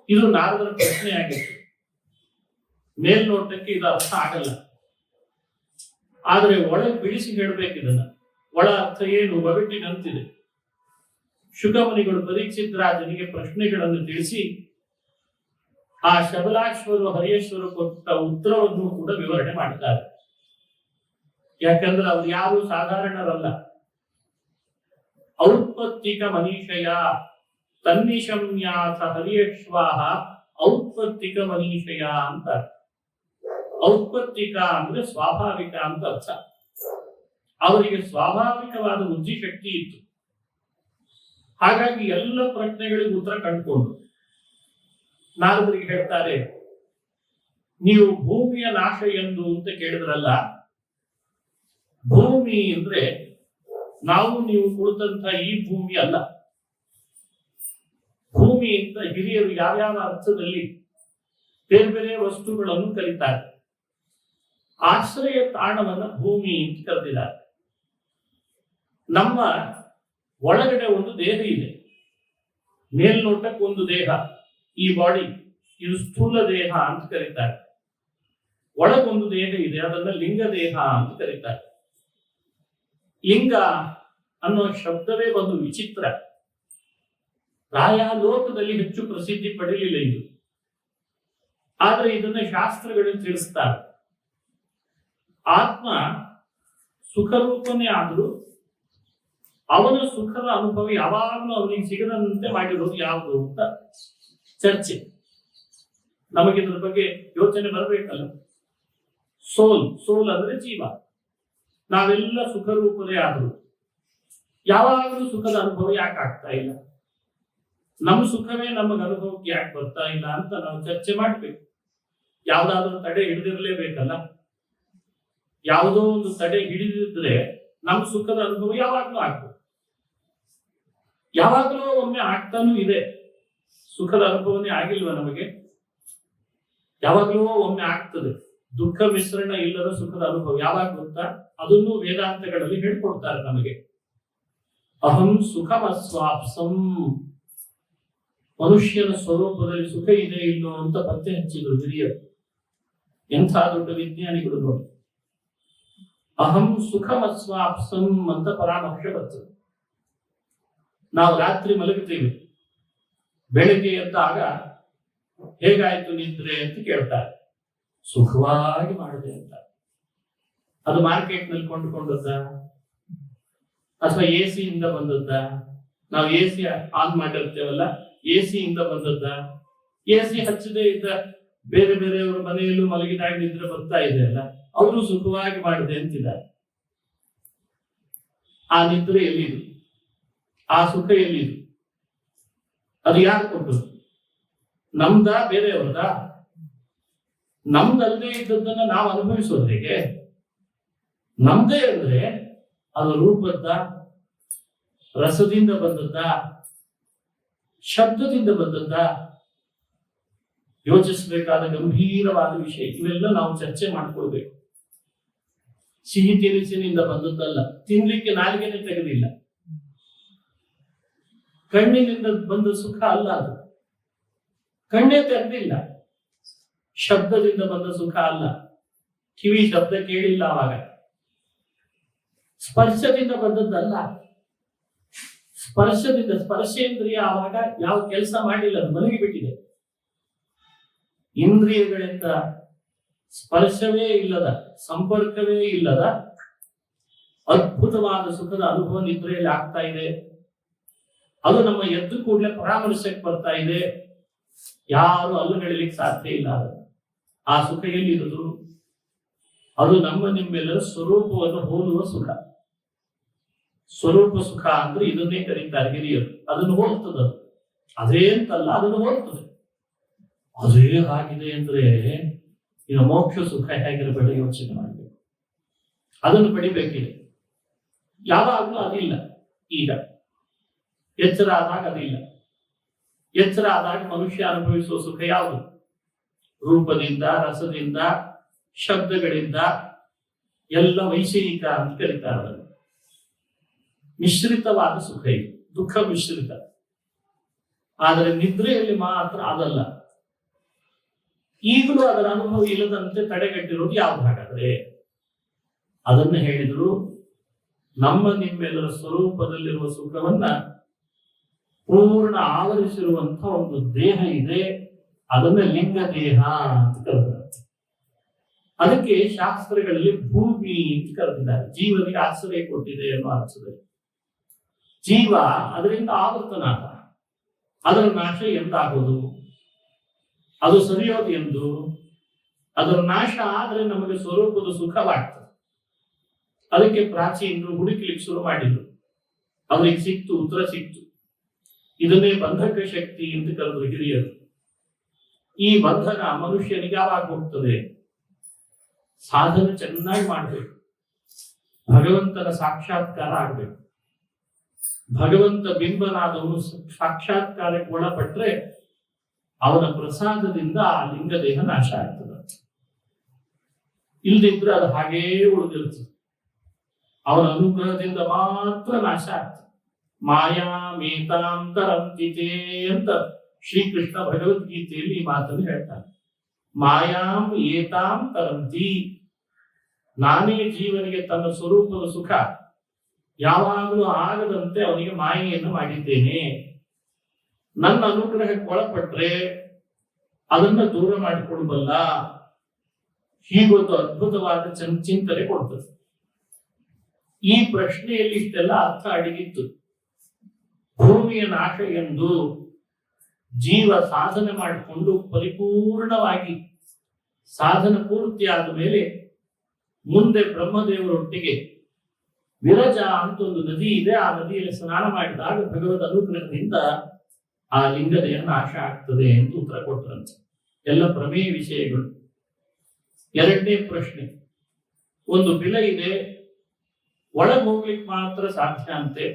ಇದು ನಾರದರ ಪ್ರಶ್ನೆ ಆಗಿತ್ತು. ಮೇಲ್ನೋಟಕ್ಕೆ ಇದು ಅರ್ಥ ಆಗಲ್ಲ, ಆದ್ರೆ ಒಳಗೆ ಬಿಡಿಸಿ ಹೇಳ್ಬೇಕು ಇದನ್ನ. ಒಳ ಅರ್ಥ ಏನು? ಒಗಟಿನಂತಿದೆ. ಶುಕಮುನಿಗಳು ಪರೀಕ್ಷಿತ್ ರಾಜನಿಗೆ ಪ್ರಶ್ನೆಗಳನ್ನು ತಿಳಿಸಿ ಆ ಶಬಲಾಶ್ವರು ಹರಿಯೇಶ್ವರು ಕೊಟ್ಟ ಉತ್ತರವನ್ನು ಕೂಡ ವಿವರಣೆ ಮಾಡ್ತಾರೆ. ಯಾಕಂದ್ರೆ ಅವ್ರು ಯಾರು ಸಾಧಾರಣರಲ್ಲ. ಔತ್ಪತ್ತಿಕ ಮನೀಷಯ ತನ್ನಿಶಮ್ಯಾಥ ಹರಿಯೇಶ್ವಾಹ ಔತ್ಪತ್ತಿಕ ಮನೀಷಯ ಅಂತ. ಔತ್ಪತ್ತಿಕ ಅಂದ್ರೆ ಸ್ವಾಭಾವಿಕ ಅಂತ ಅರ್ಥ. ಅವರಿಗೆ ಸ್ವಾಭಾವಿಕವಾದ ಬುದ್ಧಿಶಕ್ತಿ ಇತ್ತು. ಹಾಗಾಗಿ ಎಲ್ಲ ಪ್ರಶ್ನೆಗಳಿಗೂ ಉತ್ತರ ಕಂಡುಕೊಂಡು ನಾರದರಿಗೆ ಹೇಳ್ತಾರೆ, ನೀವು ಭೂಮಿಯ ನಾಶ ಎಂದು ಅಂತ ಕೇಳಿದ್ರಲ್ಲ, ಭೂಮಿ ಅಂದ್ರೆ ನಾವು ನೀವು ಕುಳಿತಂತ ಈ ಭೂಮಿ ಅಲ್ಲ. ಭೂಮಿ ಅಂತ ಹಿರಿಯರು ಯಾವ್ಯಾವ ಅರ್ಥದಲ್ಲಿ ಬೇರೆ ಬೇರೆ ವಸ್ತುಗಳನ್ನು ಕರೀತಾರೆ. ಆಶ್ರಯ ತಾಣವನ್ನ ಭೂಮಿ ಅಂತ ಕರೆದಿದ್ದಾರೆ. ನಮ್ಮ ಒಳಗಡೆ ಒಂದು ದೇಹ ಇದೆ. ಮೇಲ್ನೋಟಕ್ಕೆ ಒಂದು ದೇಹ, ಈ ಬಾಡಿ, ಇದು ಸ್ಥೂಲ ದೇಹ ಅಂತ ಕರೀತಾರೆ. ಒಳಗೊಂದು ದೇಹ ಇದೆ, ಅದನ್ನ ಲಿಂಗ ದೇಹ ಅಂತ ಕರೀತಾರೆ. ಲಿಂಗ ಅನ್ನೋ ಶಬ್ದವೇ ಒಂದು ವಿಚಿತ್ರ. ಪ್ರಾಯ ಲೋಕದಲ್ಲಿ ಹೆಚ್ಚು ಪ್ರಸಿದ್ಧಿ ಪಡೆಯಲಿಲ್ಲ ಇದು. ಆದ್ರೆ ಇದನ್ನ ಶಾಸ್ತ್ರಗಳು ತಿಳಿಸ್ತಾರೆ. ಆತ್ಮ ಸುಖರೂಪನೇ ಆದ್ರೂ ಅವನ ಸುಖದ ಅನುಭವ ಯಾವಾಗಲೂ ಅವನಿಗೆ ಸಿಗದಂತೆ ಮಾಡಿರೋದು ಯಾವುದು ಅಂತ ಚರ್ಚೆ. ನಮಗಿದ್ರ ಬಗ್ಗೆ ಯೋಚನೆ ಬರಬೇಕಲ್ಲ. ಸೋಲ್ ಅಂದ್ರೆ ಜೀವ. ನಾವೆಲ್ಲ ಸುಖರೂಪದೇ ಆದ್ರು ಯಾವಾಗಲೂ ಸುಖದ ಅನುಭವ ಯಾಕೆ ಆಗ್ತಾ ಇಲ್ಲ? ನಮ್ಮ ಸುಖವೇ ನಮಗೆ ಅನುಭವಕ್ಕೆ ಯಾಕೆ ಬರ್ತಾ ಇಲ್ಲ ಅಂತ ನಾವು ಚರ್ಚೆ ಮಾಡ್ಬೇಕು. ಯಾವ್ದಾದ್ರೂ ತಡೆ ಹಿಡಿದಿರ್ಲೇಬೇಕಲ್ಲ. ಯಾವುದೋ ಒಂದು ತಡೆ ಹಿಡಿದಿದ್ರೆ ನಮ್ಮ ಸುಖದ ಅನುಭವ ಯಾವಾಗ್ಲೂ ಆಗ್ಬೋದು. ಯಾವಾಗಲೂ ಒಮ್ಮೆ ಆಗ್ತಾನೂ ಇದೆ. ಸುಖದ ಅನುಭವನೇ ಆಗಿಲ್ವ ನಮಗೆ? ಯಾವಾಗಲೂ ಒಮ್ಮೆ ಆಗ್ತದೆ. ದುಃಖ ಮಿಶ್ರಣ ಇಲ್ಲದ ಸುಖದ ಅನುಭವ ಯಾವಾಗ ಗೊತ್ತಾ? ಅದನ್ನು ವೇದಾಂತಗಳಲ್ಲಿ ಹೇಳ್ಕೊಡ್ತಾರೆ ನಮಗೆ. ಅಹಂ ಸುಖಮಸ್ವಾಪ್ಸಂ, ಮನುಷ್ಯನ ಸ್ವರೂಪದಲ್ಲಿ ಸುಖ ಇದೆ ಇಲ್ಲೋ ಅಂತ ಪತ್ತೆ ಹಚ್ಚಿದ್ರು ಹಿರಿಯರು. ಎಂಥ ದೊಡ್ಡ ವಿಜ್ಞಾನಿಗಳು ನೋಡಿ. ಅಹಂ ಸುಖಮಸ್ವಾಪ್ಸಂ ಅಂತ ಪರಾಮರ್ಶೆ ಬರ್ತದೆ. ನಾವು ರಾತ್ರಿ ಮಲಗುತ್ತೇವೆ, ಬೆಳಗ್ಗೆ ಎದ್ದಾಗ ಹೇಗಾಯ್ತು ನಿದ್ರೆ ಅಂತ ಕೇಳ್ತಾರೆ. ಸುಖವಾಗಿ ಮಾಡಿದೆ ಅಂತ. ಅದು ಮಾರ್ಕೆಟ್ ನಲ್ಲಿ ಕೊಂಡುಕೊಂಡದ್ದ ಅಥವಾ AC ಇಂದ ಬಂದದ್ದ? ನಾವು AC ಆನ್ ಮಾಡಿರ್ತೇವಲ್ಲ, AC ಇಂದ ಬಂದದ್ದ? AC ಹಚ್ಚದೇ ಇದ್ದ ಬೇರೆ ಬೇರೆಯವ್ರ ಮನೆಯಲ್ಲೂ ಮಲಗಿದಾಗ ನಿದ್ರೆ ಬರ್ತಾ ಇದೆ ಅಲ್ಲ, ಅವರು ಸುಖವಾಗಿ ಮಾಡಿದೆ ಅಂತಿದ್ದಾರೆ. ಆ ನಿದ್ರೆ ಎಲ್ಲಿದು? ಆ ಸುಖ ಎಲ್ಲಿದು? ಅದು ಯಾರು ಕೊಟ್ಟರು? ನಮ್ದ ಬೇರೆಯವ್ರದ? ನಮ್ದಲ್ಲದೆ ಇದ್ದದ್ದನ್ನ ನಾವು ಅನುಭವಿಸೋದು ಹೇಗೆ? ನಮ್ದೇ ಅಂದ್ರೆ ಅದು ರೂಪದ್ದ, ರಸದಿಂದ ಬಂದದ್ದ, ಶಬ್ದದಿಂದ ಬಂದದ್ದ? ಯೋಚಿಸಬೇಕಾದ ಗಂಭೀರವಾದ ವಿಷಯ. ಇವೆಲ್ಲ ನಾವು ಚರ್ಚೆ ಮಾಡ್ಕೊಳ್ಬೇಕು. ಸಿಹಿ ತಿನಿಸಿನಿಂದ ಬಂದದ್ದಲ್ಲ, ತಿನ್ಲಿಕ್ಕೆ ನಾಲಿಗೆನೆ ತೆಗೆದಿಲ್ಲ. ಕಣ್ಣಿನಿಂದ ಬಂದ ಸುಖ ಅಲ್ಲ ಅದು, ಕಣ್ಣೇ ತೆರೆದಿಲ್ಲ. ಶಬ್ದದಿಂದ ಬಂದ ಸುಖ ಅಲ್ಲ, ಕಿವಿ ಶಬ್ದ ಕೇಳಿಲ್ಲ ಅವಾಗ. ಸ್ಪರ್ಶದಿಂದ ಬಂದದ್ದಲ್ಲ, ಸ್ಪರ್ಶೇಂದ್ರಿಯ ಆವಾಗ ಯಾವ ಕೆಲಸ ಮಾಡಿಲ್ಲ, ಅದು ಮಲಗಿಬಿಟ್ಟಿದೆ. ಇಂದ್ರಿಯಗಳಿಂದ ಸ್ಪರ್ಶವೇ ಇಲ್ಲದ, ಸಂಪರ್ಕವೇ ಇಲ್ಲದ ಅದ್ಭುತವಾದ ಸುಖದ ಅನುಭವ ನಿದ್ರೆಯಲ್ಲಿ ಆಗ್ತಾ ಇದೆ. ಅದು ನಮ್ಮ ಎದ್ದು ಕೂಡಲೇ ಪರಾಮರ್ಶಕ್ಕೆ ಬರ್ತಾ ಇದೆ. ಯಾರು ಅಲ್ಲುಗಳಿಲಿಕ್ಕೆ ಸಾಧ್ಯ ಇಲ್ಲ. ಆ ಸುಖ ಎಲ್ಲಿರುವುದು? ಅದು ನಮ್ಮ ನಿಮ್ಮೆಲ್ಲರ ಸ್ವರೂಪವನ್ನು ಹೋಲುವ ಸುಖ. ಸ್ವರೂಪ ಸುಖ ಅಂದ್ರೆ ಇದನ್ನೇ ಕರೀತಾರೆ ಹಿರಿಯರು. ಅದನ್ನು ಹೋಲ್ತದ, ಅದೇ ಅಂತಲ್ಲ, ಅದನ್ನು ಹೋಲ್ತದೆ. ಅದೇ ಆಗಿದೆ ಅಂದ್ರೆ ಇನ್ನು ಮೋಕ್ಷ ಸುಖ ಹೇಗಿರಬೇಡ ಯೋಚನೆ ಮಾಡಬೇಕು. ಅದನ್ನು ಪಡಿಬೇಕಿದೆ. ಯಾವಾಗಲೂ ಅದಿಲ್ಲ. ಈಗ ಎಚ್ಚರ ಆದಾಗ ಅದಿಲ್ಲ. ಎಚ್ಚರ ಆದಾಗ ಮನುಷ್ಯ ಅನುಭವಿಸುವ ಸುಖ ಯಾವುದು? ರೂಪದಿಂದ, ರಸದಿಂದ, ಶಬ್ದಗಳಿಂದ, ಎಲ್ಲ ವೈಷಯಿಕ ಅಂತ ಕರೀತಾರೆ ಅದನ್ನು. ಮಿಶ್ರಿತವಾದ ಸುಖ ಇದು, ದುಃಖ ಮಿಶ್ರಿತ. ಆದರೆ ನಿದ್ರೆಯಲ್ಲಿ ಮಾತ್ರ ಅದಲ್ಲ. ಈಗಲೂ ಅದರ ಅನುಭವ ಇಲ್ಲದಂತೆ ತಡೆಗಟ್ಟಿರೋದು ಯಾವ್ದು ಹಾಗಾದ್ರೆ? ಅದನ್ನು ಹೇಳಿದ್ರು. ನಮ್ಮ ನಿಮ್ಮೆಲ್ಲರ ಸ್ವರೂಪದಲ್ಲಿರುವ ಸುಖವನ್ನ ಪೂರ್ಣ ಆವರಿಸಿರುವಂತ ಒಂದು ದೇಹ ಇದೆ, ಅದನ್ನ ಲಿಂಗ ದೇಹ ಅಂತ ಕರೆದಿದ್ದಾರೆ. ಅದಕ್ಕೆ ಶಾಸ್ತ್ರಗಳಲ್ಲಿ ಭೂಮಿ ಅಂತ ಕರೆದಿದ್ದಾರೆ. ಜೀವನಿಗೆ ಆಶ್ರಯ ಕೊಟ್ಟಿದೆ ಅನ್ನೋ ಅರ್ಥದಲ್ಲಿ. ಜೀವ ಅದರಿಂದ ಆವರ್ತನಾದ, ಅದರ ನಾಶ ಎಂದಾಗೋದು? ಅದು ಸರಿಯೋದು ಎಂದು? ಅದರ ನಾಶ ಆದ್ರೆ ನಮಗೆ ಸ್ವರೂಪದ ಸುಖವಾಗ್ತದೆ. ಅದಕ್ಕೆ ಪ್ರಾಚೀನರು ಹುಡುಕಲಿಕ್ಕೆ ಶುರು ಮಾಡಿದ್ರು. ಅವರಿಗೆ ಸಿಕ್ತು, ಉತ್ತರ ಸಿಕ್ತು. ಇದನ್ನೇ ಬಂಧಕ ಶಕ್ತಿ ಅಂತ ಕರೆದ್ರು ಹಿರಿಯರು. ಈ ಬಂಧನ ಮನುಷ್ಯನಿಗೆ ಯಾವಾಗ ಹೋಗ್ತದೆ? ಸಾಧನೆ ಚೆನ್ನಾಗಿ ಮಾಡಬೇಕು, ಭಗವಂತನ ಸಾಕ್ಷಾತ್ಕಾರ ಆಗ್ಬೇಕು. ಭಗವಂತ ಬಿಂಬನಾದವನು ಸಾಕ್ಷಾತ್ಕಾರಕ್ಕೆ ಒಳಪಟ್ರೆ ಅವನ ಪ್ರಸಾದದಿಂದ ಆ ಲಿಂಗ ದೇಹ ನಾಶ ಆಗ್ತದೆ. ಇಲ್ದಿದ್ರೆ ಅದು ಹಾಗೇ ಉಳಿದಿರ್ತದೆ. ಅವನ ಅನುಗ್ರಹದಿಂದ ಮಾತ್ರ ನಾಶ ಆಗ್ತದೆ. ಮಾಯಾ ಮೇತಾಂತರಂತಿತೆ ಅಂತ ಶ್ರೀಕೃಷ್ಣ ಭಗವದ್ಗೀತೆಯಲ್ಲಿ ಈ ಮಾತನ್ನು ಹೇಳ್ತಾನೆ. ಮಾಯಾಂ ಏತಾಂ ತರಂತಿ. ನಾನೇ ಜೀವನಿಗೆ ತನ್ನ ಸ್ವರೂಪದ ಸುಖ ಯಾವಾಗಲೂ ಆಗದಂತೆ ಅವನಿಗೆ ಮಾಯೆಯನ್ನು ಮಾಡಿದ್ದೇನೆ. ನನ್ನ ಅನುಗ್ರಹಕ್ಕೆ ಒಳಪಟ್ರೆ ಅದನ್ನ ದೂರ ಮಾಡಿಕೊಡಬಲ್ಲ. ಹೀಗೊಂದು ಅದ್ಭುತವಾದ ಚಿಂತನೆ ಕೊಡ್ತದೆ. ಈ ಪ್ರಶ್ನೆಯಲ್ಲಿ ಇಷ್ಟೆಲ್ಲ ಅರ್ಥ ಅಡಗಿತ್ತು. ಭೂಮಿಯ ನಾಶ ಎಂದು ಜೀವ ಸಾಧನೆ ಮಾಡಿಕೊಂಡು ಪರಿಪೂರ್ಣವಾಗಿ ಸಾಧನ ಪೂರ್ತಿ ಆದ ಮೇಲೆ ಮುಂದೆ ಬ್ರಹ್ಮದೇವರೊಟ್ಟಿಗೆ ವಿರಜ ಅಂತ ಒಂದು ನದಿ ಇದೆ. ಆ ನದಿಯಲ್ಲಿ ಸ್ನಾನ ಮಾಡಿದಾಗ ಭಗವದ್ ಅನುಗ್ರಹದಿಂದ ಆ ಲಿಂಗದೇಹ ನಾಶ ಆಗ್ತದೆ ಅಂತ ಉತ್ತರ ಕೊಟ್ಟರಂತೆ. ಎಲ್ಲ ಪ್ರಮೇಯ ವಿಷಯಗಳು. ಎರಡನೇ ಪ್ರಶ್ನೆ, ಒಂದು ಬಿಲ ಇದೆ, ಒಳಗೆ ಹೋಗ್ಲಿಕ್ಕೆ ಮಾತ್ರ ಸಾಧ್ಯ ಅಂತೆ,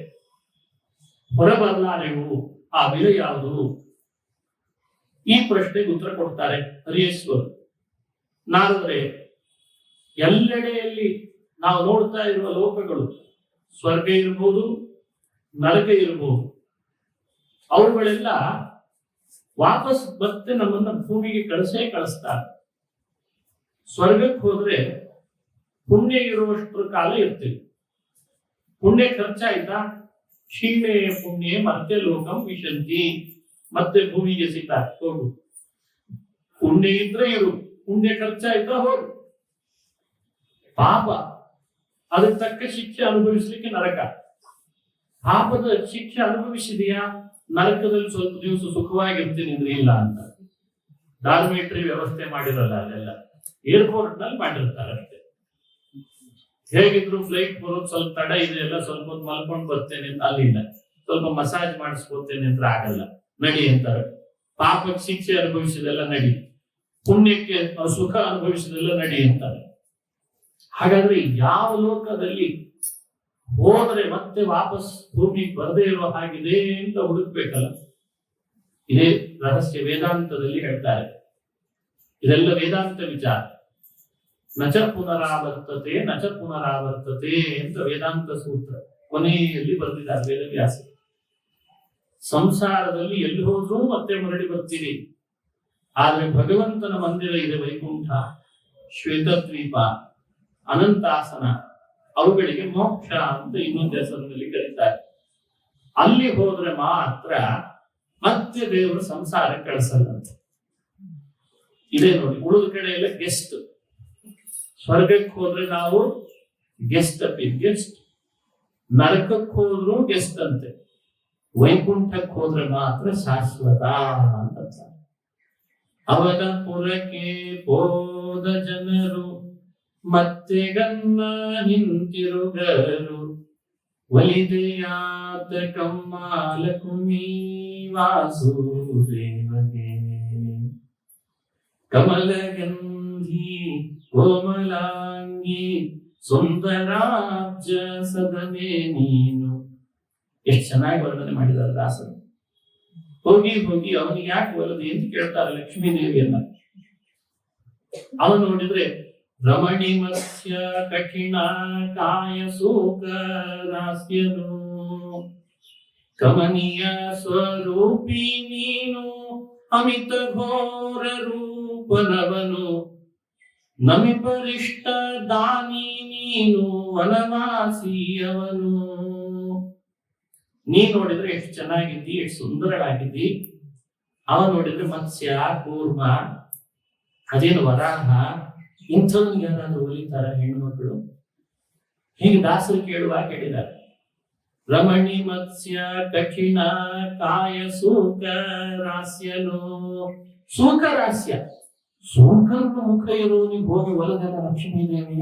ಹೊರಬರಲಾರೆವು, ಆ ಬಿಲ ಯಾವುದು? ಈ ಪ್ರಶ್ನೆಗೆ ಉತ್ತರ ಕೊಡ್ತಾರೆ ಹರಿಯೇಶ್ವರು. ನಾರದ್ರೆ, ಎಲ್ಲೆಡೆಯಲ್ಲಿ ನಾವು ನೋಡ್ತಾ ಇರುವ ಲೋಕಗಳು, ಸ್ವರ್ಗ ಇರಬಹುದು, ನರಕ ಇರಬಹುದು, ಅವುಗಳೆಲ್ಲ ವಾಪಸ್ ಮತ್ತೆ ನಮ್ಮನ್ನ ಭೂಮಿಗೆ ಕಳಿಸ್ತಾರೆ. ಸ್ವರ್ಗಕ್ಕೆ ಹೋದ್ರೆ ಪುಣ್ಯ ಇರುವಷ್ಟು ಕಾಲ ಇರ್ತೀವಿ. ಪುಣ್ಯ ಖರ್ಚಾಯ್ತಾ? ಕ್ಷೀಣೆ ಪುಣ್ಯ ಮತ್ತೆ ಲೋಕಂ ವಿಶಂತಿ, ಮತ್ತೆ ಭೂಮಿಗೆ ಸಿಗ್ತಾ ಹೋಗು. ಪುಣ್ಯ ಇದ್ರೆ ಇರು, ಪುಣ್ಯ ಖರ್ಚಾಯ್ತಾ ಹೋಗು. ಪಾಪ ಅದಕ್ಕೆ ತಕ್ಕ ಶಿಕ್ಷೆ ಅನುಭವಿಸ್ಲಿಕ್ಕೆ ನರಕ. ಪಾಪದ ಶಿಕ್ಷೆ ಅನುಭವಿಸಿದೆಯಾ? ನರಕದಲ್ಲಿ ಸ್ವಲ್ಪ ದಿವಸ ಸುಖವಾಗಿರ್ತೀನಿ ಅಂದ್ರೆ ಇಲ್ಲ ಅಂತ. ಡಾರ್ಮೇಟ್ರಿ ವ್ಯವಸ್ಥೆ ಮಾಡಿರಲ್ಲ ಅಲ್ಲೆಲ್ಲ, ಏರ್ಪೋರ್ಟ್ ನಲ್ಲಿ ಮಾಡಿರ್ತಾರೆ ಅಷ್ಟೇ. ಹೇಗಿದ್ರು ಫ್ಲೈಟ್ ಬರೋದು ಸ್ವಲ್ಪ ತಡ ಇದೆ, ಎಲ್ಲ ಸ್ವಲ್ಪ ಹೊತ್ತು ಮಲ್ಕೊಂಡು ಬರ್ತೇನೆ ಅಂತ ಅಲ್ಲಿಲ್ಲ. ಸ್ವಲ್ಪ ಮಸಾಜ್ ಮಾಡಿಸ್ಕೊತೇನೆ ಅಂದ್ರೆ ಆಗಲ್ಲ, ನಡಿ ಅಂತಾರೆ. ಪಾಪಕ್ಕೆ ಶಿಕ್ಷೆ ಅನುಭವಿಸಿದೆಲ್ಲ ನಡಿ, ಪುಣ್ಯಕ್ಕೆ ಸುಖ ಅನುಭವಿಸಿದೆಲ್ಲ ನಡಿ ಅಂತಾರೆ. ಹಾಗಾದ್ರೆ ಯಾವ ಲೋಕದಲ್ಲಿ ಹೋದ್ರೆ ಮತ್ತೆ ವಾಪಸ್ ಭೂಮಿಗೆ ಬರದೇ ಇರುವ ಹಾಗಿದೆ ಅಂತ ಹುಡುಕ್ಬೇಕಲ್ಲ. ಇದೇ ರಹಸ್ಯ ವೇದಾಂತದಲ್ಲಿ ಹೇಳ್ತಾರೆ. ಇದೆಲ್ಲ ವೇದಾಂತ ವಿಚಾರ. ನಚ ಪುನರಾವರ್ತತೆ ನಚ ಪುನರಾವರ್ತತೆ ಅಂತ ವೇದಾಂತ ಸೂತ್ರ ಕೊನೆಯಲ್ಲಿ ಬರೆದಿದ್ದಾರೆ ವೇದವ್ಯಾಸ. ಸಂಸಾರದಲ್ಲಿ ಎಲ್ಲಿ ಹೋದ್ರೂ ಮತ್ತೆ ಮರಳಿ ಬರ್ತೀರಿ, ಆದ್ರೆ ಭಗವಂತನ ಮಂದಿರ ಇದೆ, ವೈಕುಂಠ, ಶ್ವೇತದ್ವೀಪ, ಅನಂತಾಸನ, ಅವುಗಳಿಗೆ ಮೋಕ್ಷ ಅಂತ ಇನ್ನೊಂದು ಹೆಸರಿನಲ್ಲಿ ಕರೀತಾರೆ. ಅಲ್ಲಿ ಹೋದ್ರೆ ಮಾತ್ರ ಮತ್ತೆ ದೇವರು ಸಂಸಾರ ಕಳಿಸಲ್ಲಂತೆ. ಇದೇ ನೋಡಿ, ಉಳಿದ ಕಡೆ ಎಲ್ಲ ಗೆಸ್ಟ್. ಸ್ವರ್ಗಕ್ಕೆ ಹೋದ್ರೆ ನಾವು ಗೆಸ್ಟ್ ಗೆಸ್ಟ್, ನರಕಕ್ಕೆ ಹೋದ್ರು ಗೆಸ್ಟ್ ಅಂತೆ, ವೈಕುಂಠಕ್ಕೆ ಹೋದ್ರೆ ಮಾತ್ರ ಶಾಶ್ವತ ಅಂತ. ಅವನ ಪುರಕ್ಕೆ ಹೋದ ಜನರು ಮತ್ತೆ ಗನ್ನ ಹಿಂತಿರುಗರು, ಒಲಿದೆಯಾದ ಕಮ್ಮಾಲ ಕುಮಿ ವಾಸುದೇವಗೆ. ಕಮಲಗಂಧಿ ಕೋಮಲಾಂಗಿ ಸುಂದರಾಬ್ಜ ಸದನೆ ನೀನು. ಎಷ್ಟು ಚೆನ್ನಾಗಿ ವರ್ಣನೆ ಮಾಡಿದ್ದಾರೆ ದಾಸರು. ಹೋಗಿ ಹೋಗಿ ಅವನಿಗೆ ಯಾಕೆ ಒಲದೆ ಅಂತ ಕೇಳ್ತಾರೆ ಲಕ್ಷ್ಮೀ ದೇವಿಯನ್ನ. ಅವನು ನೋಡಿದ್ರೆ ರಮಣಿ ಮತ್ಸ್ಯ ಕಠಿಣ ಕಾಯ ಸೂಕ ರಾಸ್ಯನು, ಕಮನೀಯ ಸ್ವರೂಪಿ ನೀನು ಅಮಿತ ಘೋರ ರೂಪನವನು, ನಮಿಪರಿಷ್ಟ ದಾನಿ ನೀನು ವನವಾಸಿಯವನು. ನೀ ನೋಡಿದ್ರೆ ಎಷ್ಟು ಚೆನ್ನಾಗಿದ್ದಿ, ಎಷ್ಟು ಸುಂದರವಾಗಿದ್ದಿ. ಅವ ನೋಡಿದ್ರೆ ಮತ್ಸ್ಯ ಕೂರ್ಮ, ಅದೇನು ವರಾಹ, ಇಂಥವ್ನಿಗೆ ಯಾರಾದ್ರೂ ಒಲಿತಾರ ಹೆಣ್ಣುಮಕ್ಕಳು? ಹೀಗೆ ದಾಸರು ಕೇಳುವಾಗ ಹೇಳಿದ್ದಾರೆ. ರಮಣಿ ಮತ್ಸ್ಯ ಕಠಿಣ ಕಾಯ ಸೂಕ ರಾಸ್ಯನು. ಸೂಕರಾಸ್ಯ, ಸೂಕರ್ನ ಮುಖ ಇರೋನಿಗೆ ಹೋಗಿ ಒಲದನ ಲಕ್ಷ್ಮೀ ದೇವಿ.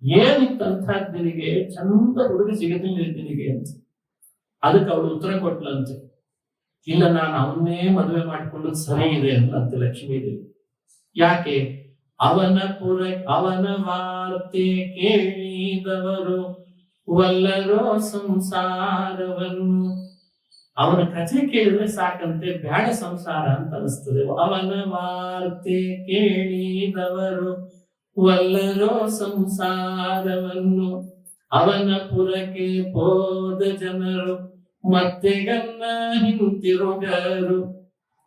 ಏನಿತ್ತಂತ ನಿನಗೆ ಚಂದ ಹುಡುಗ ಸಿಗದಿಲ್ಲ ನಿನಗೆ ಅಂತ. ಅದಕ್ಕೆ ಅವಳು ಉತ್ತರ ಕೊಟ್ಲಂತೆ, ಇಲ್ಲ ನಾನು ಅವನ್ನೇ ಮದುವೆ ಮಾಡಿಕೊಂಡು ಸರಿ ಇದೆ ಅಂತ ಲಕ್ಷ್ಮೀ ದೇವಿ. ಯಾಕೆ? ಅವನ ಪುರ ಅವನ ವಾರ್ತೆ ಕೇಳಿದವರು ವಲ್ಲರೋ ಸಂಸಾರವನ್ನು. ಅವನ ಕಥೆ ಕೇಳಿದ್ರೆ ಸಾಕಂತೆ, ಬ್ಯಾಡ ಸಂಸಾರ ಅಂತ ಅನಿಸ್ತದೆ. ಅವನ ವಾರ್ತೆ ಕೇಳಿದವರು ವಲ್ಲರೋ ಸಂಸಾರವನ್ನು, ಅವನ ಪುರಕ್ಕೆ ಹೋದ ಜನರು ಮತ್ತೆ ಗನ್ನ ಹಿಂತಿರುಗರು.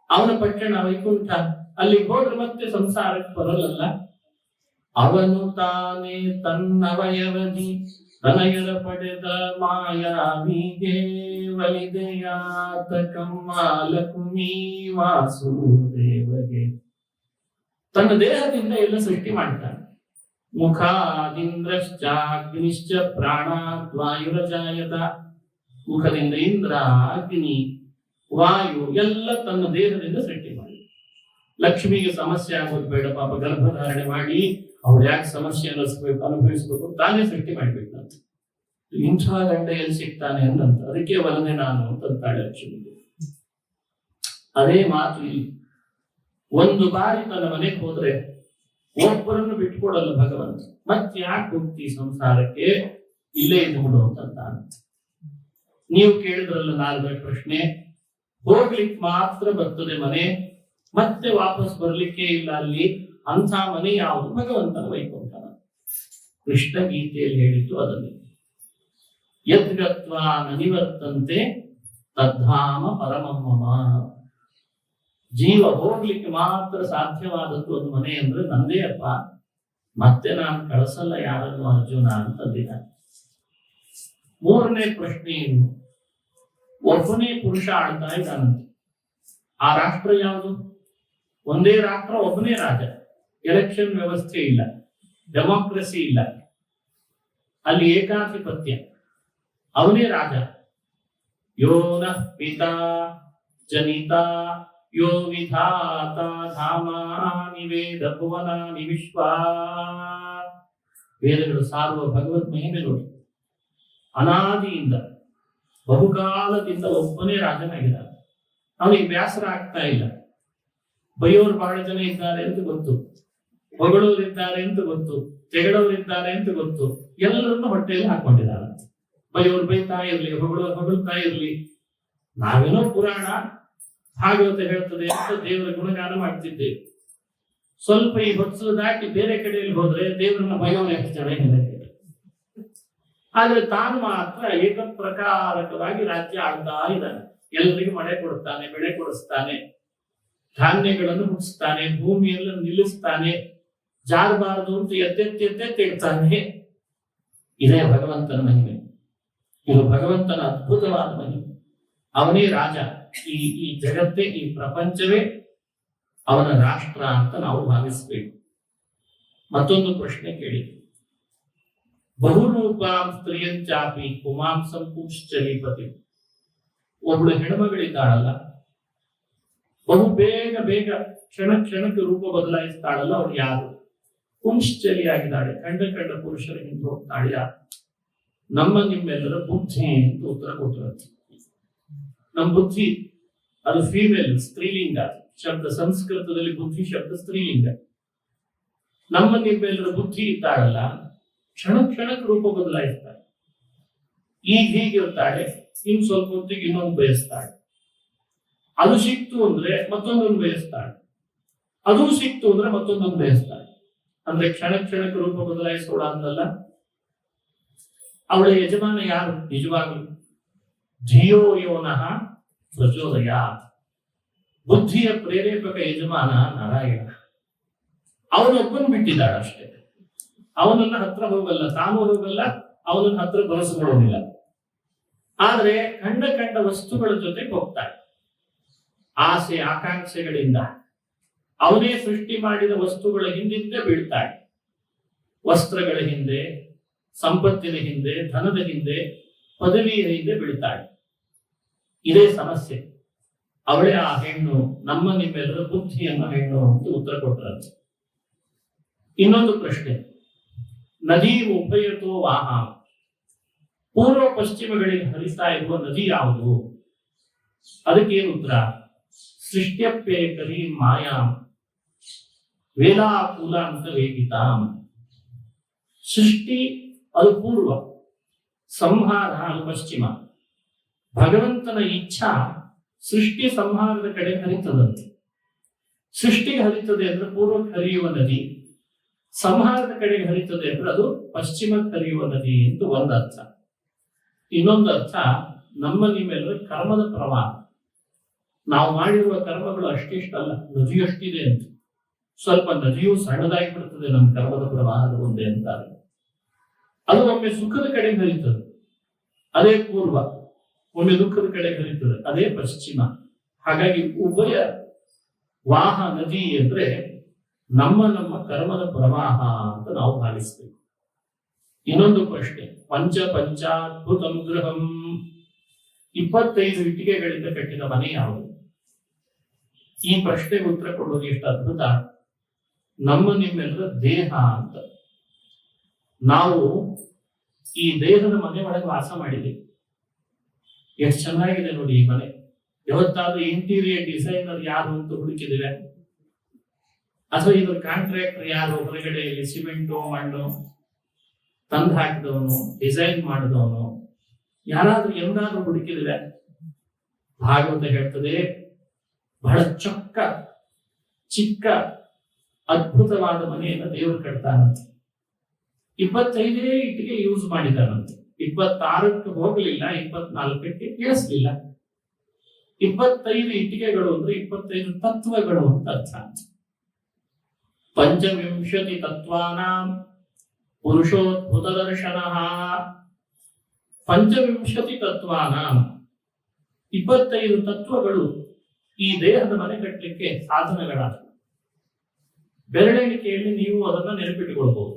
ಅವನ ಪಟ್ಟಣ ವೈಕುಂಠ, ಅಲ್ಲಿ ಹೋದ್ರೆ ಮತ್ತೆ ಸಂಸಾರಕ್ಕೆ ಬರಲ್ಲ. ಅವನು ತಾನೇ ತನ್ನವಯವಧಿ ತನಯರ ಪಡೆದ ಮಾಯಾವಿಗೆ, ಒಲಿದೆಯಾತ ಕಮ್ಮಾಲ ಕುಮಿ ವಾಸುದೇವಗೆ. ತನ್ನ ದೇಹದಿಂದ ಎಲ್ಲ ಸೃಷ್ಟಿ ಮಾಡ್ತಾನೆ. ಮುಖಾದಿಂದ್ರಶ್ಚಾಗ್ನಿಶ್ಚ ಪ್ರಾಣಾತ್ ವಾಯುರಜಾಯತ. ಮುಖದಿಂದ ಇಂದ್ರ, ಅಗ್ನಿ, ವಾಯು ಎಲ್ಲ ತನ್ನ ದೇಹದಿಂದ ಸೃಷ್ಟಿ ಮಾಡಿ. ಲಕ್ಷ್ಮಿಗೆ ಸಮಸ್ಯೆ ಆಗೋದು ಬೇಡ, ಪಾಪ ಗರ್ಭಧಾರಣೆ ಮಾಡಿ ಅವಳು ಯಾಕೆ ಸಮಸ್ಯೆ ಅನುಭವಿಸ್ಬೇಕು, ತಾನೇ ಸೃಷ್ಟಿ ಮಾಡ್ಬೇಕಂತ. ಇಂಥ ಗಂಡ ಎಲ್ಲಿ ಸಿಗ್ತಾನೆ ಅಂತಂತ, ಅದಕ್ಕೆ ಒಲನೆ ನಾನು ಅಂತಾಳೆ ಲಕ್ಷ್ಮಿ. ಅದೇ ಮಾತು ಇಲ್ಲಿ. ಒಂದು ಬಾರಿ ತನ್ನ ಮನೆಗೆ ಹೋದ್ರೆ ಒಬ್ಬರನ್ನು ಬಿಟ್ಕೊಡಲ್ಲ ಭಗವಂತ. ಮತ್ತೆ ಯಾಕೆ ಹೋಗ್ತಿ ಸಂಸಾರಕ್ಕೆ, ಇಲ್ಲೇ ಇದ್ಬಿಡು ಅಂತ. ನೀವು ಕೇಳಿದ್ರಲ್ಲ ನಾಲ್ಕು ಪ್ರಶ್ನೆ, ಹೋಗ್ಲಿಕ್ಕೆ ಮಾತ್ರ ಬರ್ತದೆ ಮನೆ, ಮತ್ತೆ ವಾಪಸ್ ಬರ್ಲಿಕ್ಕೆ ಇಲ್ಲ ಅಲ್ಲಿ. ಅಂಥ ಮನೆ ಯಾವುದು? ಭಗವಂತನ ವೈಕುಂಠ. ಕೃಷ್ಣ ಗೀತೆಯಲ್ಲಿ ಹೇಳಿದ್ದು ಅದನ್ನೇ. ಯದ್ಗತ್ವಾ ನನಿವರ್ತಂತೆ ತದ್ಧಾಮ ಪರಮಮ್ಮ. ಜೀವ ಹೋಗ್ಲಿಕ್ಕೆ ಮಾತ್ರ ಸಾಧ್ಯವಾದದ್ದು ಒಂದು ಮನೆ ಅಂದ್ರೆ ನಂದೇ ಅಪ್ಪ, ಮತ್ತೆ ನಾನು ಕಳಿಸಲ್ಲ ಯಾರನ್ನು ಅರ್ಜುನ ಅಂತಂದಿದ್ದಾನೆ. ಮೂರನೇ ಪ್ರಶ್ನೆ ಏನು? ಒಬ್ಬನೇ ಪುರುಷ ಆಳ್ತಾ ಇದ್ದಾನಂತೆ. ಆ ರಾಷ್ಟ್ರ ಯಾವುದು? ಒಂದೇ ರಾಷ್ಟ್ರ, ಒಬ್ಬನೇ ರಾಜ. ಎಲೆಕ್ಷನ್ ವ್ಯವಸ್ಥೆ ಇಲ್ಲ, ಡೆಮೋಕ್ರಸಿ ಇಲ್ಲ, ಅಲ್ಲಿ ಏಕಾಧಿಪತ್ಯ. ಅವನೇ ರಾಜ. ಯೋ ನಃ ಪಿತಾ ಜನಿತಾ ಯೋ ವಿಧಾತ ಧಾಮಾನಿ ವೇದ ಭುವನಾನಿ ವಿಶ್ವಾ. ವೇದಗಳು ಸಾರುವ ಭಗವದ್ ಮಹಿಮೆ ನೋಡಿ. ಅನಾದಿಯಿಂದ ಬಹುಕಾಲದಿಂದ ಒಬ್ಬನೇ ರಾಜನಾಗಿದ್ದಾನೆ. ಅವನಿಗೆ ಬೇಸರ ಆಗ್ತಾ ಇಲ್ಲ. ಬೈಯೋರು ಬಹಳ ಜನ ಇದ್ದಾರೆ ಅಂತ ಗೊತ್ತು, ಹೊಗಳೋರಿದ್ದಾರೆ ಅಂತ ಗೊತ್ತು, ತೆಗಳೋರಿದ್ದಾರೆ ಅಂತ ಗೊತ್ತು. ಎಲ್ಲರನ್ನು ಹೊಟ್ಟೆಯಲ್ಲಿ ಹಾಕೊಂಡಿದ್ದಾರೆ. ಬೈಯೋರು ಬೈತಾ ಇರ್ಲಿ, ಹೊಗಳ್ತಾ ಇರ್ಲಿ. ನಾವೇನೋ ಪುರಾಣ ಭಾಗವತ ಹೇಳ್ತದೆ ಅಂತ ದೇವರ ಗುಣಗಾನ ಮಾಡ್ತಿದ್ದೇವೆ. ಸ್ವಲ್ಪ ಈ ಹೊತ್ತು ದಾಟಿ ಬೇರೆ ಕಡೆಯಲ್ಲಿ ಹೋದ್ರೆ ದೇವರನ್ನ ಬಯೋರು ಎಷ್ಟು ಜನ ಇದೆ. ಆದ್ರೆ ತಾನು ಮಾತ್ರ ಏಕಪ್ರಕಾರಕವಾಗಿ ರಾಜ್ಯ ಆಳ್ತಾ ಇದ್ದಾನೆ. ಎಲ್ಲರಿಗೂ ಮಳೆ ಕೊಡುತ್ತಾನೆ, ಬೆಳೆ ಕೊಡಿಸ್ತಾನೆ, ಧಾನ್ಯಗಳನ್ನು ಹುಟ್ಟಿಸ್ತಾನೆ, ಭೂಮಿಯನ್ನು ನಿಲ್ಲಿಸ್ತಾನೆ, ಜಾರಬಾರದು ಅಂತ ಎದ್ದೆತ್ತಿಡ್ತಾನೆ. ಇದೇ ಭಗವಂತನ ಮಹಿಮೆ. ಇದು ಭಗವಂತನ ಅದ್ಭುತವಾದ ಮಹಿಮೆ. ಅವನೇ ರಾಜ. ಈ ಜಗತ್ತೇ, ಈ ಪ್ರಪಂಚವೇ ಅವನ ರಾಷ್ಟ್ರ ಅಂತ ನಾವು ಭಾವಿಸಬೇಕು. ಮತ್ತೊಂದು ಪ್ರಶ್ನೆ ಕೇಳಿ. ಬಹುರೂಪಾಂ ಸ್ತ್ರೀಯಂಚಾಪಿ ಪುಮಾಂಸಂ ಪುಂಶ್ಚಲೀಪತಿ. ಒಬ್ಬಳು ಹೆಣ್ಮಗಳಿದ್ದಾಳಲ್ಲ, ಬಹು ಬೇಗ ಬೇಗ ಕ್ಷಣಕ್ಕೆ ರೂಪ ಬದಲಾಯಿಸ್ತಾಳಲ್ಲ, ಅವಳು ಯಾರು? ಪುಂಶ್ಚಲಿಯಾಗಿದ್ದಾಳೆ, ಕಂಡ ಪುರುಷರ ಹಿಂದೆ ಹೋಗ್ತಾಳೆ. ಯಾರು? ನಿಮ್ಮೆಲ್ಲರ ಬುದ್ಧಿ ಅಂತ ಉತ್ತರ ಕೊಟ್ಟಿರುತ್ತೆ. ನಮ್ಮ ಬುದ್ಧಿ ಅದು ಫೀಮೇಲ್, ಸ್ತ್ರೀಲಿಂಗ ಶಬ್ದ. ಸಂಸ್ಕೃತದಲ್ಲಿ ಬುದ್ಧಿ ಶಬ್ದ ಸ್ತ್ರೀಲಿಂಗ. ನಿಮ್ಮೆಲ್ಲರ ಬುದ್ಧಿ ಇದ್ದಾಳಲ್ಲ, ಕ್ಷಣಕ್ಕೆ ರೂಪ ಬದಲಾಯಿಸ್ತಾಳೆ. ಈಗ ಹೀಗಿರ್ತಾಳೆ, ಇನ್ ಸ್ವಲ್ಪ ಹೊತ್ತಿಗೆ ಇನ್ನೊಂದು ಬಯಸ್ತಾಳೆ. ಅದು ಸಿಕ್ತು ಅಂದ್ರೆ ಮತ್ತೊಂದೊಂದು ಬಯಸ್ತಾಳೆ. ಅದು ಸಿಕ್ತು ಅಂದ್ರೆ ಮತ್ತೊಂದೊಂದು ಬಯಸ್ತಾಳೆ. ಅಂದ್ರೆ ಕ್ಷಣಕ್ಕೆ ರೂಪ ಬದಲಾಯಿಸೋಳ ಅಂದಲ್ಲ. ಅವಳ ಯಜಮಾನ ಯಾರು? ನಿಜವಾಗಲು ಧಿಯೋ ಯೋನಃ ಪ್ರಚೋದಯಾತ್. ಬುದ್ಧಿಯ ಪ್ರೇರೇಪಕ ಯಜಮಾನ ನಾರಾಯಣ. ಅವನೊಬ್ಬನ್ ಬಿಟ್ಟಿದ್ದಾಳ ಅಷ್ಟೇ. ಅವನನ್ನ ಹತ್ರ ಹೋಗಲ್ಲ, ತಾನು ಹೋಗಲ್ಲ, ಅವನನ್ನ ಹತ್ರ ಬರೆಸಿಕೊಳ್ಳೋದಿಲ್ಲ. ಆದ್ರೆ ಕಂಡ ವಸ್ತುಗಳ ಜೊತೆ ಹೋಗ್ತಾಳೆ. ಆಸೆ ಆಕಾಂಕ್ಷೆಗಳಿಂದ ಅವನೇ ಸೃಷ್ಟಿ ಮಾಡಿದ ವಸ್ತುಗಳ ಹಿಂದೆ ಬೀಳ್ತಾಳೆ. ವಸ್ತ್ರಗಳ ಹಿಂದೆ, ಸಂಪತ್ತಿನ ಹಿಂದೆ, ಧನದ ಹಿಂದೆ, ಪದವಿಯ ಹಿಂದೆ ಬೀಳ್ತಾಳೆ. ಇದೇ ಸಮಸ್ಯೆ. ಅವಳೇ ಆ ಹೆಣ್ಣು, ನಿಮ್ಮೆಲ್ಲರ ಬುದ್ಧಿಯನ್ನು ಹೆಣ್ಣು ಅಂತ ಉತ್ತರ ಕೊಟ್ಟರಂತೆ. ಇನ್ನೊಂದು ಪ್ರಶ್ನೆ. ನದಿ ಉಭಯತೋ ವಾಹ. ಪೂರ್ವ ಪಶ್ಚಿಮಗಳಿಗೆ ಹರಿತಾ ಇರುವ ನದಿ ಯಾವುದು? ಅದಕ್ಕೇನು ಉತ್ತರ? ಸೃಷ್ಟ್ಯಪ್ಯೇಕರಿ ಮಾಯಾಂ ವೇಲಾಕೂಲ ಅಂತ ವೇದಿತಾಂ. ಸೃಷ್ಟಿ ಅದು ಪೂರ್ವ, ಸಂಹಾರ ಅದು ಪಶ್ಚಿಮ. ಭಗವಂತನ ಇಚ್ಛಾ ಸೃಷ್ಟಿ ಸಂಹಾರದ ಕಡೆ ಹರಿತದಂತೆ. ಸೃಷ್ಟಿಗೆ ಹರಿತದೆ ಅಂದ್ರೆ ಪೂರ್ವಕ್ಕೆ ಹರಿಯುವ ನದಿ, ಸಂಹಾರದ ಕಡೆಗೆ ಹರಿತದೆ ಅಂದ್ರೆ ಪಶ್ಚಿಮಕ್ಕೆ ಹರಿಯುವ ನದಿ ಅಂತ ಒಂದು ಅರ್ಥ. ಇನ್ನೊಂದು ಅರ್ಥ, ನಿಮ್ಮೆಲ್ಲರ ಕರ್ಮದ ಪ್ರವಾಹ. ನಾವು ಮಾಡಿರುವ ಕರ್ಮಗಳು ಅಷ್ಟಿಷ್ಟಲ್ಲ, ನದಿಯಷ್ಟಿದೆ ಅಂತ. ಸ್ವಲ್ಪ ನದಿಯು ಸಣ್ಣದಾಗಿ ಬಿಡ್ತದೆ ನಮ್ಮ ಕರ್ಮದ ಪ್ರವಾಹದ ಮುಂದೆ ಅಂತಾರೆ. ಅದು ಒಮ್ಮೆ ಸುಖದ ಕಡೆಗೆ ಹರಿತದೆ, ಅದೇ ಪೂರ್ವ. ಒಮ್ಮೆ ದುಃಖದ ಕಡೆಗೆ ಹರಿತದೆ, ಅದೇ ಪಶ್ಚಿಮ. ಹಾಗಾಗಿ ಉಭಯ ವಾಹ ನದಿ ಅಂದ್ರೆ ನಮ್ಮ ಕರ್ಮದ ಪ್ರವಾಹ ಅಂತ ನಾವು ಭಾವಿಸ್ಬೇಕು. ಇನ್ನೊಂದು ಪ್ರಶ್ನೆ. ಪಂಚಾದ್ಭುತಂ ಗೃಹಂ. 25 ಇಟ್ಟಿಗೆಗಳಿಂದ ಕಟ್ಟಿದ ಮನೆ ಯಾವುದು? ಈ ಪ್ರಶ್ನೆಗೆ ಉತ್ತರ ಕೊಡೋದು ಎಷ್ಟು ಅದ್ಭುತ. ನಿಮ್ಮೆಲ್ಲರ ದೇಹ ಅಂತ. ನಾವು ಈ ದೇಹದ ಮನೆ ಒಳಗೆ ವಾಸ ಮಾಡಿದ್ದೀವಿ. ಎಷ್ಟು ಚೆನ್ನಾಗಿದೆ ನೋಡಿ ಈ ಮನೆ. ಯಾವತ್ತಾದ್ರೂ ಇಂಟೀರಿಯರ್ ಡಿಸೈನರ್ ಯಾರು ಅಂತ ಹುಡುಕಿದಿವೆ? ಅಥವಾ ಇದ್ರ ಕಾಂಟ್ರಾಕ್ಟರ್ ಯಾರು? ಹೊರಗಡೆಯಲ್ಲಿ ಸಿಮೆಂಟು ಮಣ್ಣು ತಂದು ಹಾಕಿದವನು, ಡಿಸೈನ್ ಮಾಡಿದವನು ಯಾರಾದ್ರೂ ಎಂದಾದ್ರೂ ಹುಡುಕಿದಿವೆ? ಭಾಗವತ ಹೇಳ್ತದೆ, ಬಹಳ ಚಿಕ್ಕ ಅದ್ಭುತವಾದ ಮನೆಯನ್ನು ದೇವರು ಕಟ್ತಾನಂತೆ. 25 ಇಟ್ಟಿಗೆ ಯೂಸ್ ಮಾಡಿದಾನಂತೆ. 26ಕ್ಕೆ ಹೋಗಲಿಲ್ಲ, 24ಕ್ಕೆ ಇಳಿಸ್ಲಿಲ್ಲ. 25 ಇಟ್ಟಿಗೆಗಳು ಅಂದ್ರೆ 25 ತತ್ವಗಳು ಅಂತ ಅರ್ಥ. ಪಂಚವಿಂಶತಿ ತತ್ವಾನಾಂ ಪುರುಷೋದ್ಭುತ ದರ್ಶನ. ಪಂಚವಿಂಶತಿ ತತ್ವಾನಾಂ 25 ತತ್ವಗಳು ಈ ದೇಹದ ಮನೆ ಕಟ್ಟಲಿಕ್ಕೆ ಸಾಧನಗಳಾದ. ಬೆರಳೆಣಿಕೆಯಲ್ಲಿ ನೀವು ಅದನ್ನ ನೆನಪಿಟ್ಟುಕೊಳ್ಬಹುದು.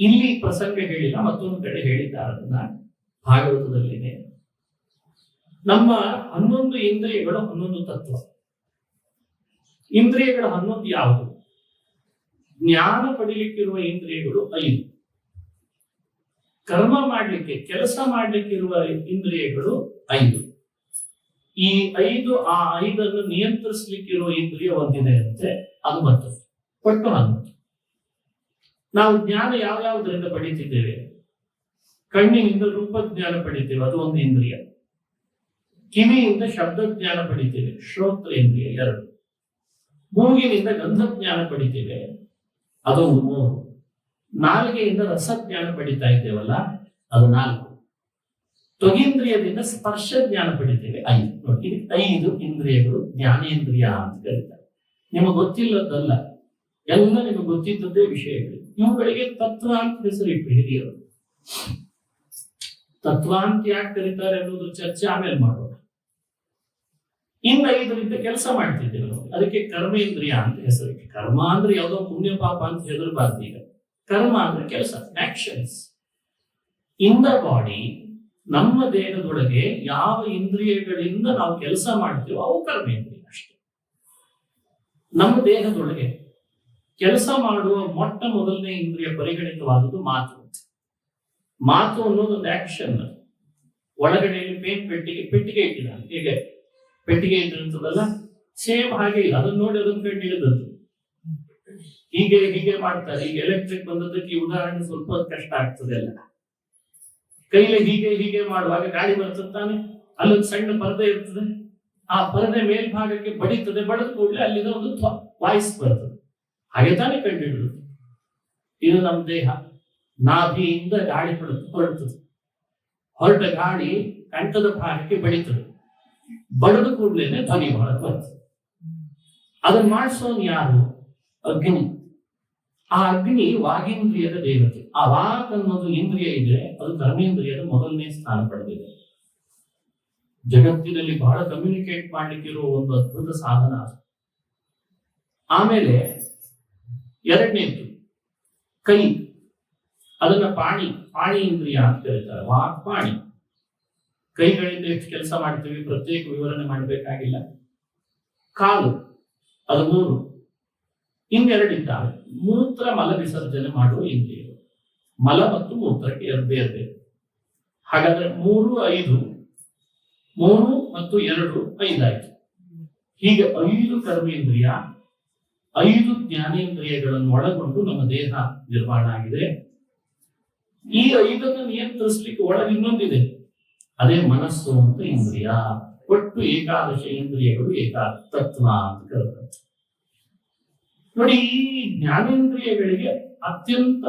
ಇಲ್ಲಿ ಪ್ರಸಂಗ ಹೇಳಿಲ್ಲ, ಮತ್ತೊಂದು ಕಡೆ ಹೇಳಿದ್ದಾರೆ ಅದನ್ನ ಭಾಗವತದಲ್ಲಿದೆ. ನಮ್ಮ 11 ಇಂದ್ರಿಯಗಳು 11 ತತ್ವ. ಇಂದ್ರಿಯಗಳ 11 ಯಾವುದು? ಜ್ಞಾನ ಪಡಿಲಿಕ್ಕಿರುವ ಇಂದ್ರಿಯಗಳು 5. ಕರ್ಮ ಮಾಡ್ಲಿಕ್ಕೆ, ಕೆಲಸ ಮಾಡ್ಲಿಕ್ಕಿರುವ ಇಂದ್ರಿಯಗಳು 5. ಈ 5 ಆ 5ಅನ್ನು ನಿಯಂತ್ರಿಸಲಿಕ್ಕಿರುವ ಇಂದ್ರಿಯ ಒಂದಿದೆ ಅಂತೆ, ಅದು ಬರ್ತದೆ. ಒಟ್ಟು 11. ನಾವು ಜ್ಞಾನ ಯಾವ್ಯಾವುದರಿಂದ ಪಡಿತಿದ್ದೇವೆ? ಕಣ್ಣಿನಿಂದ ರೂಪಜ್ಞಾನ ಪಡಿತೇವೆ, ಅದು ಒಂದು ಇಂದ್ರಿಯ. ಕಿವಿಯಿಂದ ಶಬ್ದ ಜ್ಞಾನ ಪಡಿತೇವೆ, ಶ್ರೋತ್ರ ಇಂದ್ರಿಯ 2. ಮೂಗಿನಿಂದ ಗಂಧಜ್ಞಾನ ಪಡಿತೇವೆ, ಅದೊಂದು 3. ನಾಲಿಗೆಯಿಂದ ರಸಜ್ಞಾನ ಪಡಿತಾ ಇದ್ದೇವಲ್ಲ, ಅದು 4. ತ್ವಗೀಂದ್ರಿಯದಿಂದ ಸ್ಪರ್ಶ ಜ್ಞಾನ ಪಡಿತೇವೆ, 5. ನೋಡಿ, ಇದಕ್ಕೆ 5 ಇಂದ್ರಿಯಗಳು ಜ್ಞಾನೇಂದ್ರಿಯ ಅಂತ ಕರೀತಾರೆ. ನಿಮಗೆ ಗೊತ್ತಿಲ್ಲದಲ್ಲ, ಎಲ್ಲ ನಿಮಗೆ ಗೊತ್ತಿದ್ದದ್ದೇ ವಿಷಯಗಳು. ಇವುಗಳಿಗೆ ತತ್ವ ಅಂತ ಹೆಸರಿಟ್ಟು ಹಿರಿಯರು. ತತ್ವ ಅಂತ ಯಾಕೆ ಕರೀತಾರೆ ಅನ್ನೋದು ಚರ್ಚೆ ಆಮೇಲೆ ಮಾಡೋಣ. ಇನ್ನು 5ರಿಂದ ಕೆಲಸ ಮಾಡ್ತಿದ್ದೇವೆ ನಾವು, ಅದಕ್ಕೆ ಕರ್ಮೇಂದ್ರಿಯ ಅಂತ ಹೆಸರಿಟ್ಟು. ಕರ್ಮ ಅಂದ್ರೆ ಯಾವುದೋ ಪುಣ್ಯ ಪಾಪ ಅಂತ ಹೆದರಬಾರ್ದು. ಈಗ ಕರ್ಮ ಅಂದ್ರೆ ಕೆಲಸ, ಆಕ್ಷನ್ಸ್ ಇನ್ ದ ಬಾಡಿ. ನಮ್ಮ ದೇಹದೊಳಗೆ ಯಾವ ಇಂದ್ರಿಯಗಳಿಂದ ನಾವು ಕೆಲಸ ಮಾಡ್ತೀವೋ ಅವು ಕರ್ಮೇಂದ್ರಿಯ ಅಷ್ಟೇ. ನಮ್ಮ ದೇಹದೊಳಗೆ ಕೆಲಸ ಮಾಡುವ ಮೊಟ್ಟ ಮೊದಲನೇ ಇಂದ್ರಿಯ ಪರಿಗಣಿತವಾದದ್ದು ಮಾತು. ಮಾತು ಅನ್ನೋದು ಒಂದು ಆಕ್ಷನ್. ಒಳಗಡೆಯಲ್ಲಿ ಪೆಟ್ಟಿಗೆ ಇಟ್ಟಿದ್ದಾನೆ, ಹೇಗೆ ಪೆಟ್ಟಿಗೆ ಇಟ್ಟಿರ್ತದಲ್ಲ, ಸೇಮ್ ಹಾಗೆ ಇಲ್ಲ. ಅದನ್ನ ನೋಡಿ ಅದನ್ನ ಕಂಡು ಹಿಡಿದದ್ದು. ಹೀಗೆ ಮಾಡ್ತಾರೆ. ಈಗ ಎಲೆಕ್ಟ್ರಿಕ್ ಬಂದದಕ್ಕೆ ಈ ಉದಾಹರಣೆ ಸ್ವಲ್ಪ ಕಷ್ಟ ಆಗ್ತದೆ. ಅಲ್ಲ, ಕೈಲಿ ಹೀಗೆ ಮಾಡುವಾಗ ಗಾಡಿ ಬರ್ತದಾನೆ, ಅಲ್ಲೊಂದು ಸಣ್ಣ ಪರದೆ ಇರ್ತದೆ. ಆ ಪರದೆ ಮೇಲ್ಭಾಗಕ್ಕೆ ಬಡಿತದೆ, ಬಡದ ಕೂಡಲೇ ಅಲ್ಲಿಂದ ಒಂದು ವಾಯ್ಸ್ ಬರ್ತದೆ. ಹಾಗೆ ತಾನೇ ಕಂಡು ಹಿಡಿದು. ಇದು ನಮ್ಮ ದೇಹ. ನಾಭಿಯಿಂದ ಗಾಳಿ ಹೊರಡ್ತದೆ. ಹೊರಟ ಗಾಳಿ ಕಂಠದ ಭಾಗಕ್ಕೆ ಬಡಿತದೆ, ಬಡದ ಕೂಡಲೇನೆ ಧ್ವನಿ ಬರ್ತದೆ. ಅದನ್ನ ಮಾಡಿಸೋನು ಯಾರು? ಅಗ್ನಿ. ಆ ಅಗ್ನಿ ವಾಗೀಂದ್ರಿಯದ ದೇವತೆ. ಆ ವಾಕ್ ಅನ್ನೋದು ಇಂದ್ರಿಯ ಇದೆ, ಅದು ಕರ್ಮೇಂದ್ರಿಯದ ಮೊದಲನೇ ಸ್ಥಾನ ಪಡೆದಿದೆ. ಜಗತ್ತಿನಲ್ಲಿ ಬಹಳ ಕಮ್ಯುನಿಕೇಟ್ ಮಾಡ್ಲಿಕ್ಕೆ ಇರುವ ಒಂದು ಅದ್ಭುತ ಸಾಧನ. ಆಮೇಲೆ 2ನೇದು ಕೈ. ಅದನ್ನ ಪಾಣಿ ಇಂದ್ರಿಯ ಅಂತ ಕರೀತಾರೆ. ವಾಕ್ ಪಾಣಿ. ಕೈಗಳಿಂದ ಎಷ್ಟು ಕೆಲಸ ಮಾಡ್ತೀವಿ ಪ್ರತ್ಯೇಕ ವಿವರಣೆ ಮಾಡಬೇಕಾಗಿಲ್ಲ. ಕಾಲು, ಅದು 3. ಇನ್ನೆರಡಿದ್ದಾವೆ. ಮೂತ್ರ ಮಲ ವಿಸರ್ಜನೆ ಮಾಡುವ ಇಂದ್ರಿಯಗಳು. ಮಲ ಮತ್ತು ಮೂತ್ರಕ್ಕೆ 2 ಬೇರೆ. ಹಾಗಾದ್ರೆ 3, 5, 3 ಮತ್ತು 2, 5 ಆಯ್ತು. ಹೀಗೆ 5 ಕರ್ಮೇಂದ್ರಿಯ, 5 ಜ್ಞಾನೇಂದ್ರಿಯಗಳನ್ನು ಒಳಗೊಂಡು ನಮ್ಮ ದೇಹ ನಿರ್ಮಾಣ ಆಗಿದೆ. ಈ 5ಅನ್ನು ನಿಯಂತ್ರಿಸಲಿಕ್ಕೆ ಒಳಗೆ ಇನ್ನೊಂದಿದೆ, ಅದೇ ಮನಸ್ಸು ಅಂತ ಇಂದ್ರಿಯ. ಒಟ್ಟು 11 ಇಂದ್ರಿಯಗಳು ತತ್ವ ಅಂತ ಕರೀತಾರೆ. ನೋಡಿ, ಈ ಜ್ಞಾನೇಂದ್ರಿಯಗಳಿಗೆ ಅತ್ಯಂತ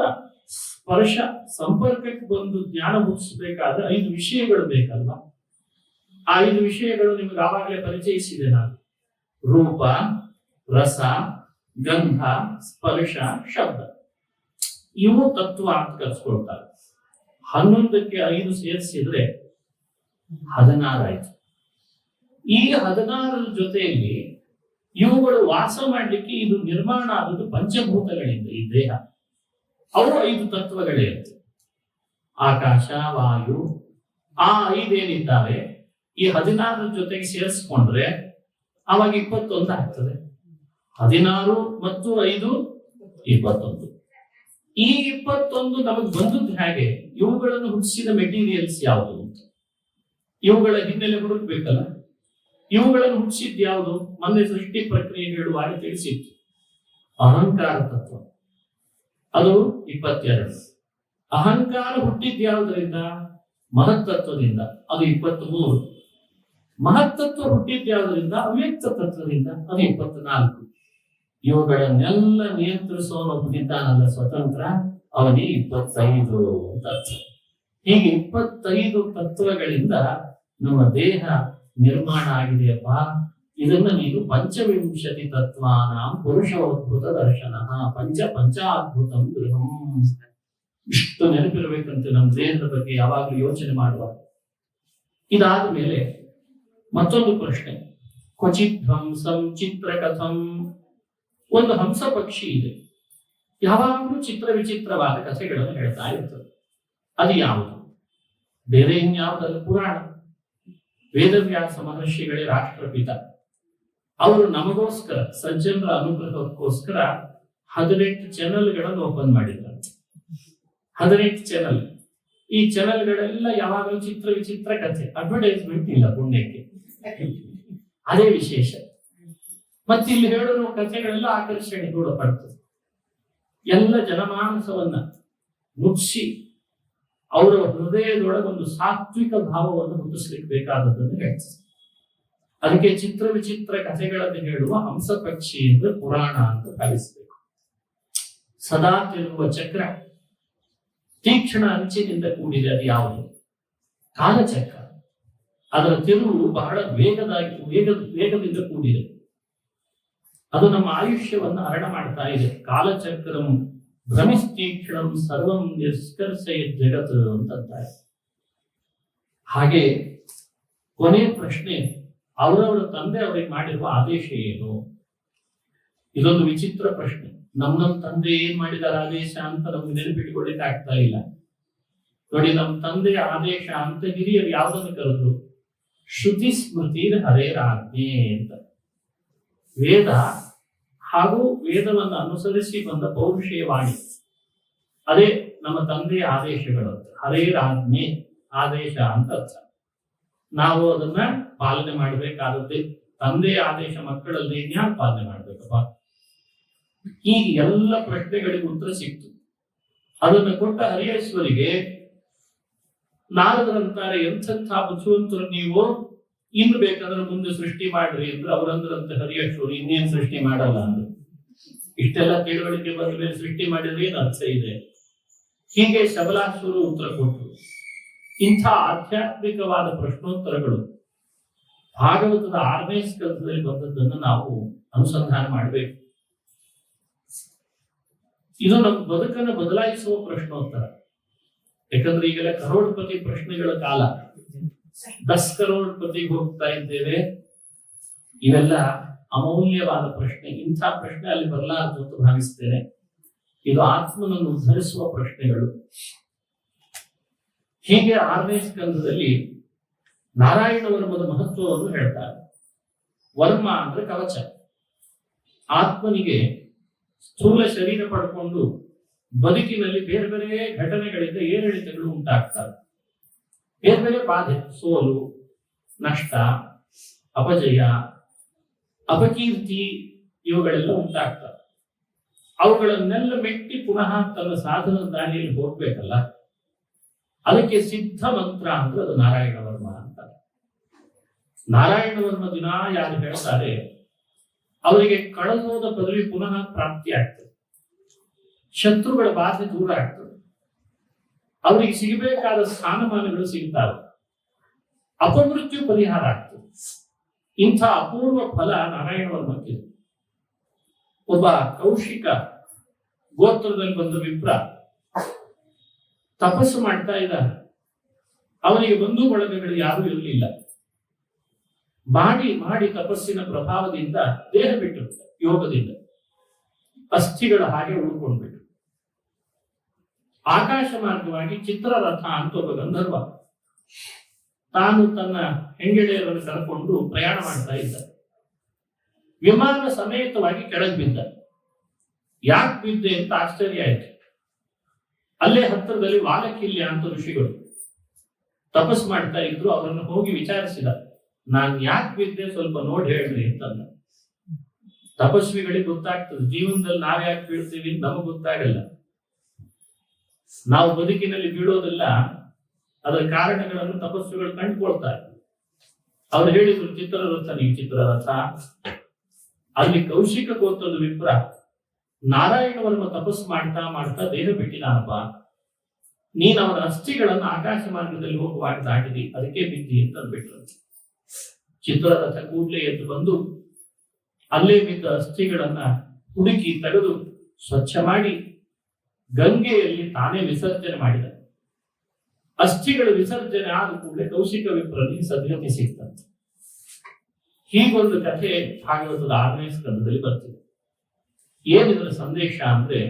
ಸ್ಪರ್ಶ ಸಂಪರ್ಕಕ್ಕೆ ಬಂದು ಜ್ಞಾನ ಮುಗಿಸಬೇಕಾದ 5 ವಿಷಯಗಳು ಬೇಕಲ್ವಾ? ಆ 5 ವಿಷಯಗಳು ನಿಮಗೆ ಆವಾಗಲೇ ಪರಿಚಯಿಸಿದೆ ನಾನು. ರೂಪ, ರಸ, ಗಂಧ, ಸ್ಪರ್ಶ, ಶಬ್ದ. ಇವು ತತ್ವ ಅಂತ ಕರ್ಸ್ಕೊಳ್ತಾರೆ. 11ಕ್ಕೆ 5 ಸೇರಿಸಿದ್ರೆ 16 ಆಯ್ತು. ಈ 16ರ ಜೊತೆಯಲ್ಲಿ ಇವುಗಳು ವಾಸ ಮಾಡ್ಲಿಕ್ಕೆ ಇದು ನಿರ್ಮಾಣ ಆದದ್ದು ಪಂಚಭೂತಗಳಿಂದ. ಈ ದೇಹ ಅವು 5 ತತ್ವಗಳೇ ಇರ್ತವೆ. ಆಕಾಶ, ವಾಯು, ಆ 5 ಏನಿದ್ದಾವೆ ಈ 16ರ ಜೊತೆಗೆ ಸೇರಿಸ್ಕೊಂಡ್ರೆ ಅವಾಗ 21 ಆಗ್ತದೆ. 16 ಮತ್ತು 5 21. ಈ 21 ನಮಗೆ ಬಂದದ್ದು ಹೇಗೆ? ಇವುಗಳನ್ನು ಹುಟ್ಟಿಸಿದ ಮೆಟೀರಿಯಲ್ಸ್ ಯಾವುದು? ಇವುಗಳ ಹಿನ್ನೆಲೆ ಹುಡುಕ್ಬೇಕಲ್ಲ. ಇವುಗಳನ್ನು ಹುಟ್ಟಿಸಿದ್ದು ಯಾವುದು? ಮೊನ್ನೆ ಸೃಷ್ಟಿ ಪ್ರಕ್ರಿಯೆ ಹೇಳುವಾಗ ತಿಳಿಸಿತ್ತು. ಅಹಂಕಾರ ತತ್ವ, ಅದು 22. ಅಹಂಕಾರ ಹುಟ್ಟಿದ್ದು ಯಾವುದರಿಂದ? ಮಹತ್ತತ್ವದಿಂದ, ಅದು 23. ಮಹತ್ತತ್ವ ಹುಟ್ಟಿದ್ದು ಯಾವುದರಿಂದ? ಅವ್ಯಕ್ತ ತತ್ವದಿಂದ, ಅದು 24. ಇವುಗಳನ್ನೆಲ್ಲ ನಿಯಂತ್ರಿಸೋನು ಹುಟ್ಟಿದ್ದಾನಲ್ಲ ಸ್ವತಂತ್ರ, ಅವನಿಗೆ 25 ಅಂತ ಅರ್ಥ. ಹೀಗೆ 25 ತತ್ವಗಳಿಂದ ನಮ್ಮ ದೇಹ ನಿರ್ಮಾಣ ಆಗಿದೆಯಪ್ಪ. ಇದನ್ನ ನೀನು ಪಂಚವಿಂಶತಿ ತತ್ವಾನಾಂ ಪುರುಷೋದ್ಭುತ ದರ್ಶನ ಪಂಚಾದ್ಭುತಂ ಗೃಹಂ. ಇಷ್ಟು ನೆನಪಿರ್ಬೇಕಂತೆ ನಮ್ಮ ದೇಹದ ಬಗ್ಗೆ ಯಾವಾಗಲೂ ಯೋಚನೆ ಮಾಡುವಾಗ. ಇದಾದ ಮೇಲೆ ಮತ್ತೊಂದು ಪ್ರಶ್ನೆ. ಕ್ವಚಿತ್ ಹಂಸಂ ಚಿತ್ರಕಥಂ. ಒಂದು ಹಂಸ ಪಕ್ಷಿ ಇದೆ, ಯಾವಾಗಲೂ ಚಿತ್ರ ವಿಚಿತ್ರವಾದ ಕಥೆಗಳನ್ನು ಹೇಳ್ತಾ ಇರ್ತದೆ. ಅದು ಯಾವುದು? ಬೇರೆ ಇನ್ಯಾವುದಲ್ಲ, ಪುರಾಣ. ವೇದವ್ಯಾಸ ಮಹರ್ಷಿಗಳೇ ರಾಷ್ಟ್ರಪಿತ. ಅವರು ನಮಗೋಸ್ಕರ, ಸಜ್ಜನರ ಅನುಗ್ರಹಕ್ಕೋಸ್ಕರ 18 ಚಾನೆಲ್ಗಳನ್ನು ಓಪನ್ ಮಾಡಿದ್ದಾರೆ. 18 ಚಾನೆಲ್. ಈ ಚಾನೆಲ್ಗಳೆಲ್ಲ ಯಾವಾಗಲೂ ಚಿತ್ರ ವಿಚಿತ್ರ ಕಥೆ. ಅಡ್ವರ್ಟೈಸ್ಮೆಂಟ್ ಇಲ್ಲ ಪುಣ್ಯಕ್ಕೆ, ಅದೇ ವಿಶೇಷ. ಮತ್ತೆ ಇಲ್ಲಿ ಹೇಳಿರುವ ಕಥೆಗಳೆಲ್ಲ ಆಕರ್ಷಣೆ ಕೂಡ ಪಡ್ತದೆ. ಎಲ್ಲ ಜನಮಾನಸವನ್ನ ಮುಗಿಸಿ ಅವರ ಹೃದಯದೊಳಗೆ ಒಂದು ಸಾತ್ವಿಕ ಭಾವವನ್ನು ಹುಟ್ಟಿಸ್ಲಿಕ್ಕೆ ಬೇಕಾದದ್ದನ್ನು ಹೇಳ್ತದೆ. ಅದಕ್ಕೆ ಚಿತ್ರ ವಿಚಿತ್ರ ಕಥೆಗಳನ್ನು ಹೇಳುವ ಹಂಸ ಪಕ್ಷಿ ಎಂದು ಪುರಾಣ ಅಂತ ಭಾವಿಸಬೇಕು. ಸದಾ ತಿರುಗುವ ಚಕ್ರ, ತೀಕ್ಷ್ಣ ಅಂಚಿನಿಂದ ಕೂಡಿದೆ. ಅದು ಯಾವುದು? ಕಾಲಚಕ್ರ. ಅದರ ತಿರುವು ಬಹಳ ವೇಗದಿಂದ ಕೂಡಿದೆ. ಅದು ನಮ್ಮ ಆಯುಷ್ಯವನ್ನು ಹರಣ ಮಾಡ್ತಾ ಇದೆ. ಕಾಲಚಕ್ರಂ ಭ್ರಮಿಸ್ತೀಕ್ಷಣಂ ಸರ್ವಂ ನಿಷ್ಕರ್ಷಯ ಜಗತ್ ಅಂತಾರೆ. ಹಾಗೆ ಕೊನೆ ಪ್ರಶ್ನೆ, ಅವರವರ ತಂದೆ ಅವರಿಗೆ ಮಾಡಿರುವ ಆದೇಶ ಏನು? ಇದೊಂದು ವಿಚಿತ್ರ ಪ್ರಶ್ನೆ. ನಮ್ಮ ತಂದೆ ಏನ್ ಮಾಡಿದಾರ ಆದೇಶ ಅಂತ ನಮ್ಗೆ ನೆನಪಿಟ್ಕೊಳ್ಳಿಕ್ಕೆ ಆಗ್ತಾ ಇಲ್ಲ. ನೋಡಿ, ನಮ್ಮ ತಂದೆಯ ಆದೇಶ ಅಂತ ಹಿರಿಯರು ಯಾವುದನ್ನು ಕರೆದ್ರು? ಶ್ರುತಿ ಸ್ಮೃತಿ ಹರೇರಾಜ್ಞೆ ಅಂತ. ವೇದ ಹಾಗೂ ವೇದವನ್ನು ಅನುಸರಿಸಿ ಬಂದ ಪೌರುಷೇಯ ವಾಣಿ, ಅದೇ ನಮ್ಮ ತಂದೆಯ ಆದೇಶಗಳು. ಹರೇರಾಜ್ಞೆ ಆದೇಶ ಅಂತ ಅರ್ಥ. ನಾವು ಅದನ್ನ ಪಾಲನೆ ಮಾಡಬೇಕಾದದ್ದೇ. ತಂದೆಯ ಆದೇಶ ಮಕ್ಕಳಲ್ಲಿ ಇನ್ಯಾರು ಪಾಲನೆ ಮಾಡ್ಬೇಕಪ್ಪ? ಈ ಎಲ್ಲ ಪ್ರಶ್ನೆಗಳಿಗೆ ಉತ್ತರ ಸಿಕ್ತು. ಅದನ್ನು ಕೊಟ್ಟ ಹರಿಯೇಶ್ವರಿಗೆ ನಾರದರಂತಾರೆ, ಎಂಥ ಬುದ್ಧಿವಂತರು ನೀವು, ಇನ್ನು ಬೇಕಾದ್ರೆ ಮುಂದೆ ಸೃಷ್ಟಿ ಮಾಡ್ರಿ ಅಂದ್ರೆ ಅವರಂದ್ರಂತೆ ಹರಿಯೇಶ್ವರು ಇನ್ನೇನು ಸೃಷ್ಟಿ ಮಾಡಲ್ಲ ಅಂದ್ರೆ. ಇಷ್ಟೆಲ್ಲ ತಿಳುವಳಿಕೆ ಬಂದ ಮೇಲೆ ಸೃಷ್ಟಿ ಮಾಡಿದ್ರೆ ಏನು ಅರ್ಥ ಇದೆ? ಹೀಗೆ ಶಬಲಾಸುರು ಉತ್ತರ ಕೊಟ್ಟರು. ಇಂಥ ಆಧ್ಯಾತ್ಮಿಕವಾದ ಪ್ರಶ್ನೋತ್ತರಗಳು ಭಾಗವತದ 6ನೇ ಸ್ಕಂದದಲ್ಲಿ ಬಂದದ್ದನ್ನು ನಾವು ಅನುಸಂಧಾನ ಮಾಡಬೇಕು. ಇದು ನಮ್ಮ ಬದುಕನ್ನು ಬದಲಾಯಿಸುವ ಪ್ರಶ್ನೋತ್ತರ. ಯಾಕಂದ್ರೆ ಈಗೆಲ್ಲ ಕರೋಡ್ಪತಿ ಪ್ರಶ್ನೆಗಳ ಕಾಲ. 10 ಕರೋಡ್ಪತಿಗೆ ಹೋಗ್ತಾ ಇದ್ದೇವೆ. ಇವೆಲ್ಲ ಅಮೂಲ್ಯವಾದ ಪ್ರಶ್ನೆ. ಇಂಥ ಪ್ರಶ್ನೆ ಅಲ್ಲಿ ಬರಲಾರದು ಅಂತ ಭಾವಿಸ್ತೇನೆ. ಇದು ಆತ್ಮನನ್ನು ಉದ್ಧರಿಸುವ ಪ್ರಶ್ನೆಗಳು. ಹೀಗೆ 6ನೇ ಸ್ಕಂದದಲ್ಲಿ ನಾರಾಯಣ ವರ್ಮದ ಮಹತ್ವವನ್ನು ಹೇಳ್ತಾರೆ. ವರ್ಮ ಅಂದ್ರೆ ಕವಚ. ಆತ್ಮನಿಗೆ ಸ್ಥೂಲ ಶರೀರ ಪಡ್ಕೊಂಡು ಬದುಕಿನಲ್ಲಿ ಬೇರೆ ಬೇರೆ ಘಟನೆಗಳಿಂದ ಏರಿಳಿತಗಳು ಉಂಟಾಗ್ತವೆ. ಬೇರೆ ಬೇರೆ ಬಾಧೆ, ಸೋಲು, ನಷ್ಟ, ಅಪಜಯ, ಅಪಕೀರ್ತಿ ಇವುಗಳೆಲ್ಲ ಉಂಟಾಗ್ತವೆ. ಅವುಗಳನ್ನೆಲ್ಲ ಮೆಟ್ಟಿ ಪುನಃ ತನ್ನ ಸಾಧನದ ದಾರಿಯಲ್ಲಿ ಹೋಗ್ಬೇಕಲ್ಲ. ಅದಕ್ಕೆ ಸಿದ್ಧ ಮಂತ್ರ ಅಂದ್ರೆ ಅದು ನಾರಾಯಣ ವರ್ಮ ಅಂತಾರೆ. ನಾರಾಯಣ ವರ್ಮ ದಿನ ಯಾರು ಹೇಳ್ತಾರೆ ಅವರಿಗೆ ಕಳೆದೋದ ಪದವಿ ಪುನಃ ಪ್ರಾಪ್ತಿ ಆಗ್ತದೆ. ಶತ್ರುಗಳ ಬಾಧೆ ದೂರ ಆಗ್ತದೆ. ಅವರಿಗೆ ಸಿಗಬೇಕಾದ ಸ್ಥಾನಮಾನಗಳು ಸಿಗ್ತಾವೆ. ಅಪಮೃತ್ಯು ಪರಿಹಾರ ಆಗ್ತದೆ. ಇಂಥ ಅಪೂರ್ವ ಫಲ ನಾರಾಯಣ ವರ್ಮಕ್ಕೆ. ಒಬ್ಬ ಕೌಶಿಕ ಗೋತ್ರದಲ್ಲಿ ಬಂದ ವಿಪ್ರ ತಪಸ್ಸು ಮಾಡ್ತಾ ಇದ್ದಾನೆ. ಅವನಿಗೆ ಬಂಧು ಬಳಗಗಳು ಯಾರೂ ಇರಲಿಲ್ಲ. ಮಾಡಿ ಮಾಡಿ ತಪಸ್ಸಿನ ಪ್ರಭಾವದಿಂದ ದೇಹ ಬಿಟ್ಟಿರುತ್ತೆ. ಯೋಗದಿಂದ ಅಸ್ಥಿಗಳ ಹಾಗೆ ಉಳ್ಕೊಂಡ್ಬಿಟ್ಟು ಆಕಾಶ ಮಾರ್ಗವಾಗಿ ಚಿತ್ರರಥ ಅಂತ ಒಬ್ಬ ಗಂಧರ್ವ ತಾನು ತನ್ನ ಹೆಂಗೆಳೆಯರನ್ನು ಕರ್ಕೊಂಡು ಪ್ರಯಾಣ ಮಾಡ್ತಾ ಇದ್ದ. ವಿಮಾನ ಸಮೇತವಾಗಿ ಕೆಳಗೆ ಬಿದ್ದ. ಯಾಕೆ ಬಿದ್ದೆ ಅಂತ ಆಶ್ಚರ್ಯ ಆಯ್ತು. ಅಲ್ಲೇ ಹತ್ತಿರದಲ್ಲಿ ವಾಲಕಿಲ್ಯ ಅಂತ ಋಷಿಗಳು ತಪಸ್ ಮಾಡ್ತಾ ಇದ್ರು. ಅವರನ್ನು ಹೋಗಿ ವಿಚಾರಿಸಿದ, ನಾನು ಯಾಕೆ ಬಿದ್ದೆ ಸ್ವಲ್ಪ ನೋಡಿ ಹೇಳ್ರಿ ಅಂತಂದ. ತಪಸ್ವಿಗಳಿಗೆ ಗೊತ್ತಾಗ್ತದೆ, ಜೀವನದಲ್ಲಿ ನಾವ್ ಯಾಕೆ ಬೀಳ್ತೀವಿ ಅಂತ ನಮಗ್ ಗೊತ್ತಾಗಲ್ಲ. ನಾವು ಬದುಕಿನಲ್ಲಿ ಬೀಳೋದಿಲ್ಲ, ಅದರ ಕಾರಣಗಳನ್ನು ತಪಸ್ವಿಗಳು ಕಂಡುಕೊಳ್ತಾರೆ. ಅವ್ರು ಹೇಳಿದ್ರು, ಚಿತ್ರರಥ, ನೀವು ಚಿತ್ರರಥ. ಅಲ್ಲಿ ಕೌಶಿಕ ಗೋತ್ರದ ವಿಪ್ರ ನಾರಾಯಣ ವರ್ಮ ತಪಸ್ಸು ಮಾಡ್ತಾ ಮಾಡ್ತಾ ದೇಹ ಬಿಟ್ಟಿದಾನಪ್ಪ. ನೀನ್ ಅವರ ಅಸ್ಥಿಗಳನ್ನು ಆಕಾಶ ಮಾರ್ಗದಲ್ಲಿ ಹೋಗುವಾಗ ದಾಟಿದಿ, ಅದಕ್ಕೆ ಬಿದ್ದಿ ಅಂತ ಅಂದ್ಬಿಟ್ರು. ಚಿತ್ರರಥ ಕೂಡಲೇ ಎದ್ದು ಬಂದು ಅಲ್ಲೇ ಬಿದ್ದ ಅಸ್ಥಿಗಳನ್ನ ಹುಡುಕಿ ತೆಗೆದು ಸ್ವಚ್ಛ ಮಾಡಿ ಗಂಗೆಯಲ್ಲಿ ತಾನೇ ವಿಸರ್ಜನೆ ಮಾಡಿದ. ಅಸ್ಥಿಗಳ ವಿಸರ್ಜನೆ ಆದ ಕೂಡಲೇ ಕೌಶಿಕ ವಿಪ್ರನಿಗೆ ಸದ್ಗತಿ ಸಿಕ್ತಂತೆ. ಹೀಗೊಂದು ಕಥೆ ಭಾಗವತದ 6ನೇ ಸ್ಕಂದದಲ್ಲಿ ಬರ್ತಿದೆ. ಏನಿದ್ರ ಸಂದೇಶ ಅಂದ್ರೆ,